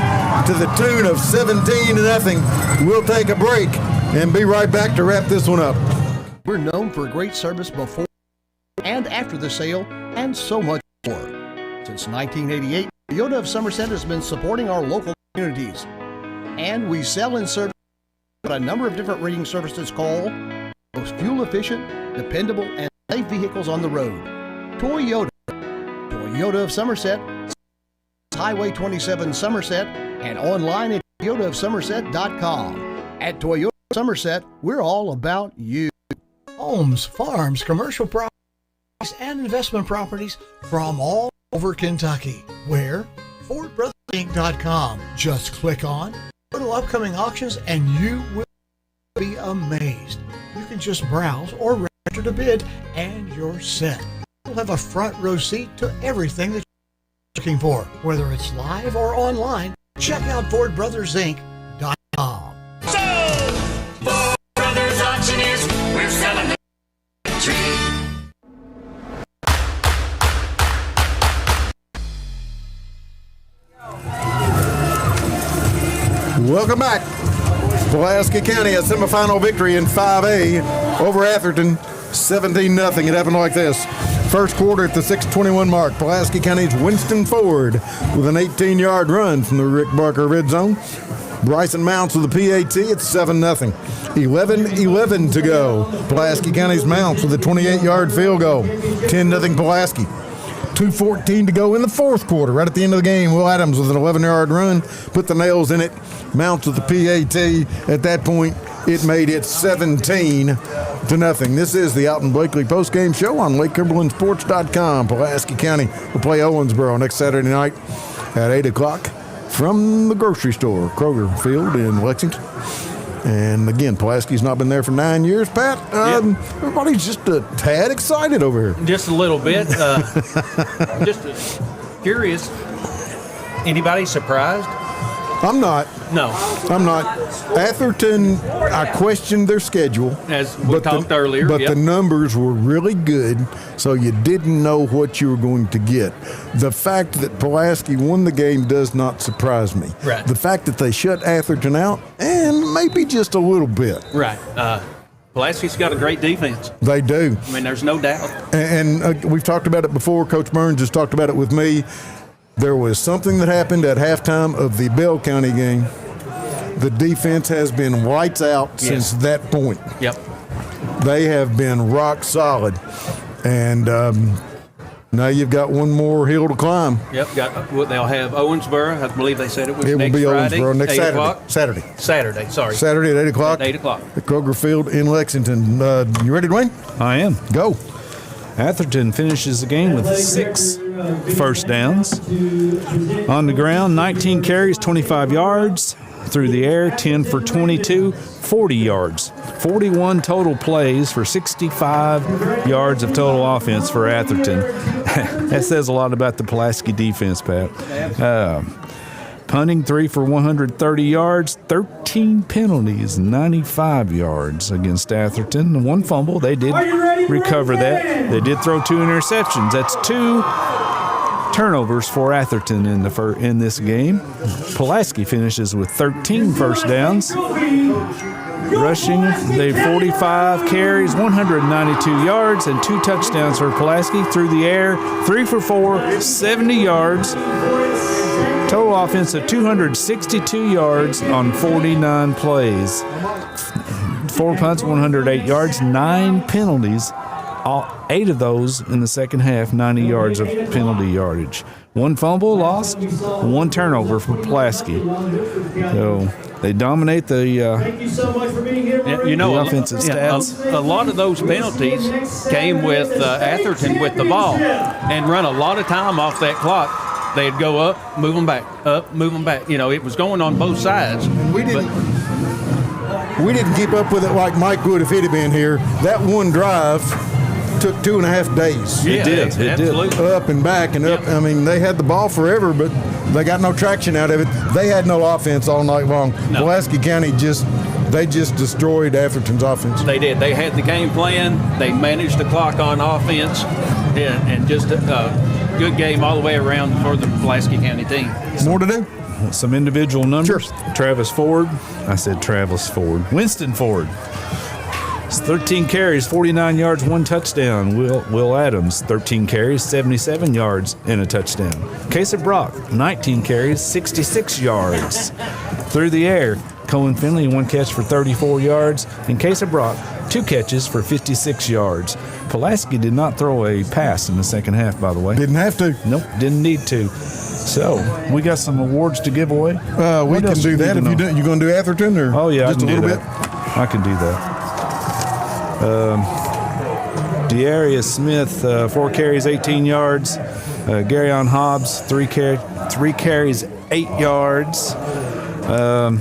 Speaker 4: to the tune of 17-0. We'll take a break and be right back to wrap this one up.
Speaker 2: We're known for great service before and after the sale, and so much more. Since 1988, Toyota of Somerset has been supporting our local communities. And we sell and service what a number of different rating services call most fuel-efficient, dependable, and safe vehicles on the road. Toyota. Toyota of Somerset, Highway 27 Somerset, and online at toyotaofsomerset.com. At Toyota Somerset, we're all about you.
Speaker 17: Homes, farms, commercial properties, and investment properties from all over Kentucky. Where? FordBrothersInc.com. Just click on, go to upcoming auctions, and you will be amazed. You can just browse or register to bid, and you're set. You'll have a front row seat to everything that you're looking for. Whether it's live or online, check out FordBrothersInc.com.
Speaker 16: Ford Brothers Auctioneers, we're selling the tree.
Speaker 4: Welcome back. Pulaski County, a semifinal victory in 5A over Atherton, 17-0. It happened like this. First quarter at the 6:21 mark, Pulaski County's Winston Ford with an 18-yard run from the Rick Barker red zone. Bryson Mounts with a PAT, it's 7-0. 11-11 to go. Pulaski County's Mounts with a 28-yard field goal. 10-0 Pulaski. 2:14 to go in the fourth quarter. Right at the end of the game, Will Adams with an 11-yard run, put the nails in it. Mounts with the PAT. At that point, it made it 17-0. This is the Alton Blakely postgame show on LakeCumberlandSports.com. Pulaski County will play Owensboro next Saturday night at 8 o'clock from the grocery store, Kroger Field in Lexington. And again, Pulaski's not been there for 9 years. Pat, everybody's just a tad excited over here.
Speaker 1: Just a little bit. Just curious. Anybody surprised?
Speaker 4: I'm not.
Speaker 1: No.
Speaker 4: I'm not. Atherton, I questioned their schedule.
Speaker 1: As we talked earlier.
Speaker 4: But
Speaker 1: yep.
Speaker 4: the numbers were really good, so you didn't know what you were going to get. The fact that Pulaski won the game does not surprise me.
Speaker 1: Right.
Speaker 4: The fact that they shut Atherton out, and maybe just a little bit.
Speaker 1: Right. Pulaski's got a great defense.
Speaker 4: They do.
Speaker 1: I mean, there's no doubt.
Speaker 4: And we've talked about it before. Coach Burns has talked about it with me. There was something that happened at halftime of the Bell County game. The defense has been lights out since that point.
Speaker 1: Yep.
Speaker 4: They have been rock solid. And now you've got one more hill to climb.
Speaker 1: Yep. They'll have Owensboro. I believe they said it was next
Speaker 4: be
Speaker 1: Friday.
Speaker 4: Owensboro next
Speaker 1: 8
Speaker 4: Saturday.
Speaker 1: o'clock? Saturday, sorry.
Speaker 4: Saturday at 8 o'clock?
Speaker 1: At 8 o'clock.
Speaker 4: At Kroger Field in Lexington. You ready, Dwayne?
Speaker 5: I am.
Speaker 4: Go.
Speaker 5: Atherton finishes the game with 6 first downs. On the ground, 19 carries, 25 yards. Through the air, 10 for 22, 40 yards. 41 total plays for 65 yards of total offense for Atherton. That says a lot about the Pulaski defense, Pat. Punting 3 for 130 yards, 13 penalties, 95 yards against Atherton. One fumble, they did recover that. They did throw 2 interceptions. That's 2 turnovers for Atherton in this game. Pulaski finishes with 13 first downs. Rushing, they 45 carries, 192 yards, and 2 touchdowns for Pulaski. Through the air, 3 for 4, 70 yards. Total offense of 262 yards on 49 plays. 4 punts, 108 yards, 9 penalties. 8 of those in the second half, 90 yards of penalty yardage. 1 fumble lost, 1 turnover for Pulaski. So they dominate the
Speaker 1: Thank you so much for being here.
Speaker 5: the offensive stats.
Speaker 1: A lot of those penalties came with Atherton with the ball and run a lot of time off that clock. They'd go up, move them back, up, move them back. It was going on both sides.
Speaker 4: We didn't keep up with it like Mike would if he'd have been here. That one drive took 2.5 days.
Speaker 5: It did.
Speaker 4: Up and back and up. I mean, they had the ball forever, but they got no traction out of it. They had no offense all night long.
Speaker 1: No.
Speaker 4: Pulaski County just destroyed Atherton's offense.
Speaker 1: They did. They had the game plan. They managed the clock on offense, and just a good game all the way around for the Pulaski County team.
Speaker 4: More to do?
Speaker 5: Some individual numbers.
Speaker 4: Sure.
Speaker 5: Winston Ford. 13 carries, 49 yards, 1 touchdown. Will Adams, 13 carries, 77 yards, and a touchdown. Casey Brock, 19 carries, 66 yards. Through the air, Cohen Finley, 1 catch for 34 yards, and Casey Brock, 2 catches for 56 yards. Pulaski did not throw a pass in the second half, by the way.
Speaker 4: Didn't have to.
Speaker 5: Nope, didn't need to. So, we got some awards to give away.
Speaker 4: We can do that if you do. You going to do Atherton or?
Speaker 5: Oh, yeah,
Speaker 4: just
Speaker 5: I can
Speaker 4: a little
Speaker 5: do that.
Speaker 4: bit?
Speaker 5: I can do that. Dearius Smith, 4 carries, 18 yards. Garyon Hobbs, 3 carries, 8 yards.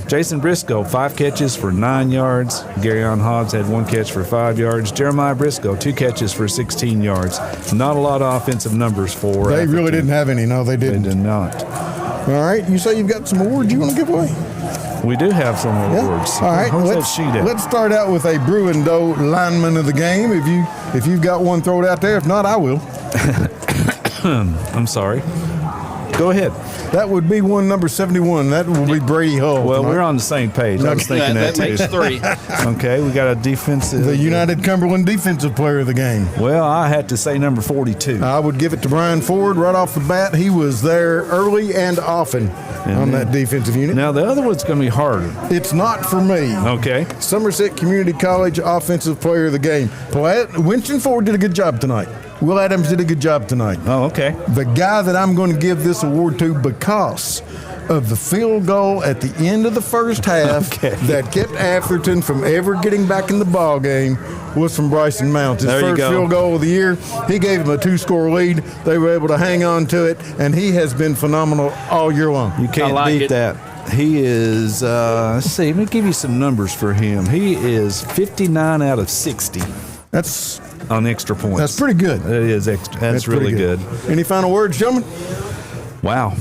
Speaker 5: Jason Briscoe, 5 catches for 9 yards. Garyon Hobbs had 1 catch for 5 yards. Jeremiah Briscoe, 2 catches for 16 yards. Not a lot of offensive numbers for
Speaker 4: They
Speaker 5: Atherton.
Speaker 4: really didn't have any. No, they didn't.
Speaker 5: They did not.
Speaker 4: All right. You say you've got some awards you want to give away?
Speaker 5: We do have some awards.
Speaker 4: All right.
Speaker 5: Where's that sheet at?
Speaker 4: Let's start out with a Bruin Doe lineman of the game. If you've got one, throw it out there. If not, I will.
Speaker 5: I'm sorry. Go ahead.
Speaker 4: That would be one number 71. That will be Brady Hull.
Speaker 5: Well, we're on the same page. I was thinking that too.
Speaker 1: Makes 3.
Speaker 5: Okay, we got a defensive.
Speaker 4: The United Cumberland defensive player of the game.
Speaker 5: Well, I had to say number 42.
Speaker 4: I would give it to Brian Ford right off the bat. He was there early and often on that defensive unit.
Speaker 5: Now, the other one's going to be harder.
Speaker 4: It's not for me.
Speaker 5: Okay.
Speaker 4: Somerset Community College offensive player of the game. Winston Ford did a good job tonight. Will Adams did a good job tonight.
Speaker 5: Oh, okay.
Speaker 4: The guy that I'm going to give this award to because of the field goal at the end of the first half that kept Atherton from ever getting back in the ball game was from Bryson Mounts. His first field goal of the year. He gave him a 2-score lead. They were able to hang on to it, and he has been phenomenal all year long.
Speaker 5: You can't beat that. He is, let's see, let me give you some numbers for him. He is 59 out of 60.
Speaker 4: That's
Speaker 5: on extra points.
Speaker 4: That's pretty good.
Speaker 5: It is extra. That's really good.
Speaker 4: Any final words, gentlemen?
Speaker 5: Wow.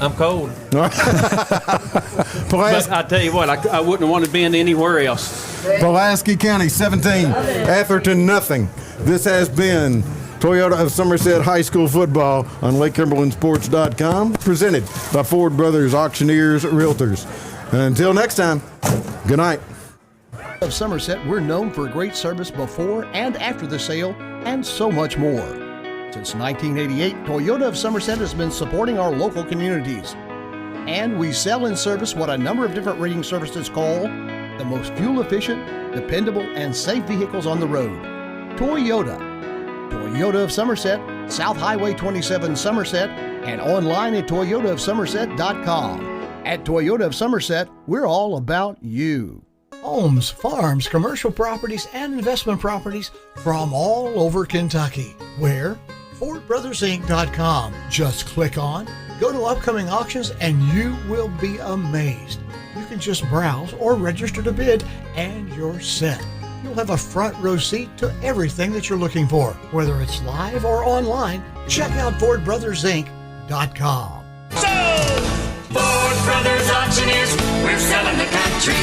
Speaker 18: I'm cold.
Speaker 4: But
Speaker 1: I tell you what, I wouldn't want to be in anywhere else.
Speaker 4: Pulaski County 17, Atherton nothing. This has been Toyota of Somerset High School football on LakeCumberlandSports.com, presented by Ford Brothers Auctioneers Realtors. Until next time, good night.
Speaker 2: Of Somerset, we're known for great service before and after the sale, and so much more. Since 1988, Toyota of Somerset has been supporting our local communities. And we sell and service what a number of different rating services call the most fuel-efficient, dependable, and safe vehicles on the road. Toyota. Toyota of Somerset, South Highway 27 Somerset, and online at toyotaofsomerset.com. At Toyota of Somerset, we're all about you.
Speaker 17: Homes, farms, commercial properties, and investment properties from all over Kentucky. Where? FordBrothersInc.com. Just click on, go to upcoming auctions, and you will be amazed. You can just browse or register to bid, and you're set. You'll have a front row seat to everything that you're looking for, whether it's live or online. Check out FordBrothersInc.com.
Speaker 16: Ford Brothers Auctioneers, we're selling the country.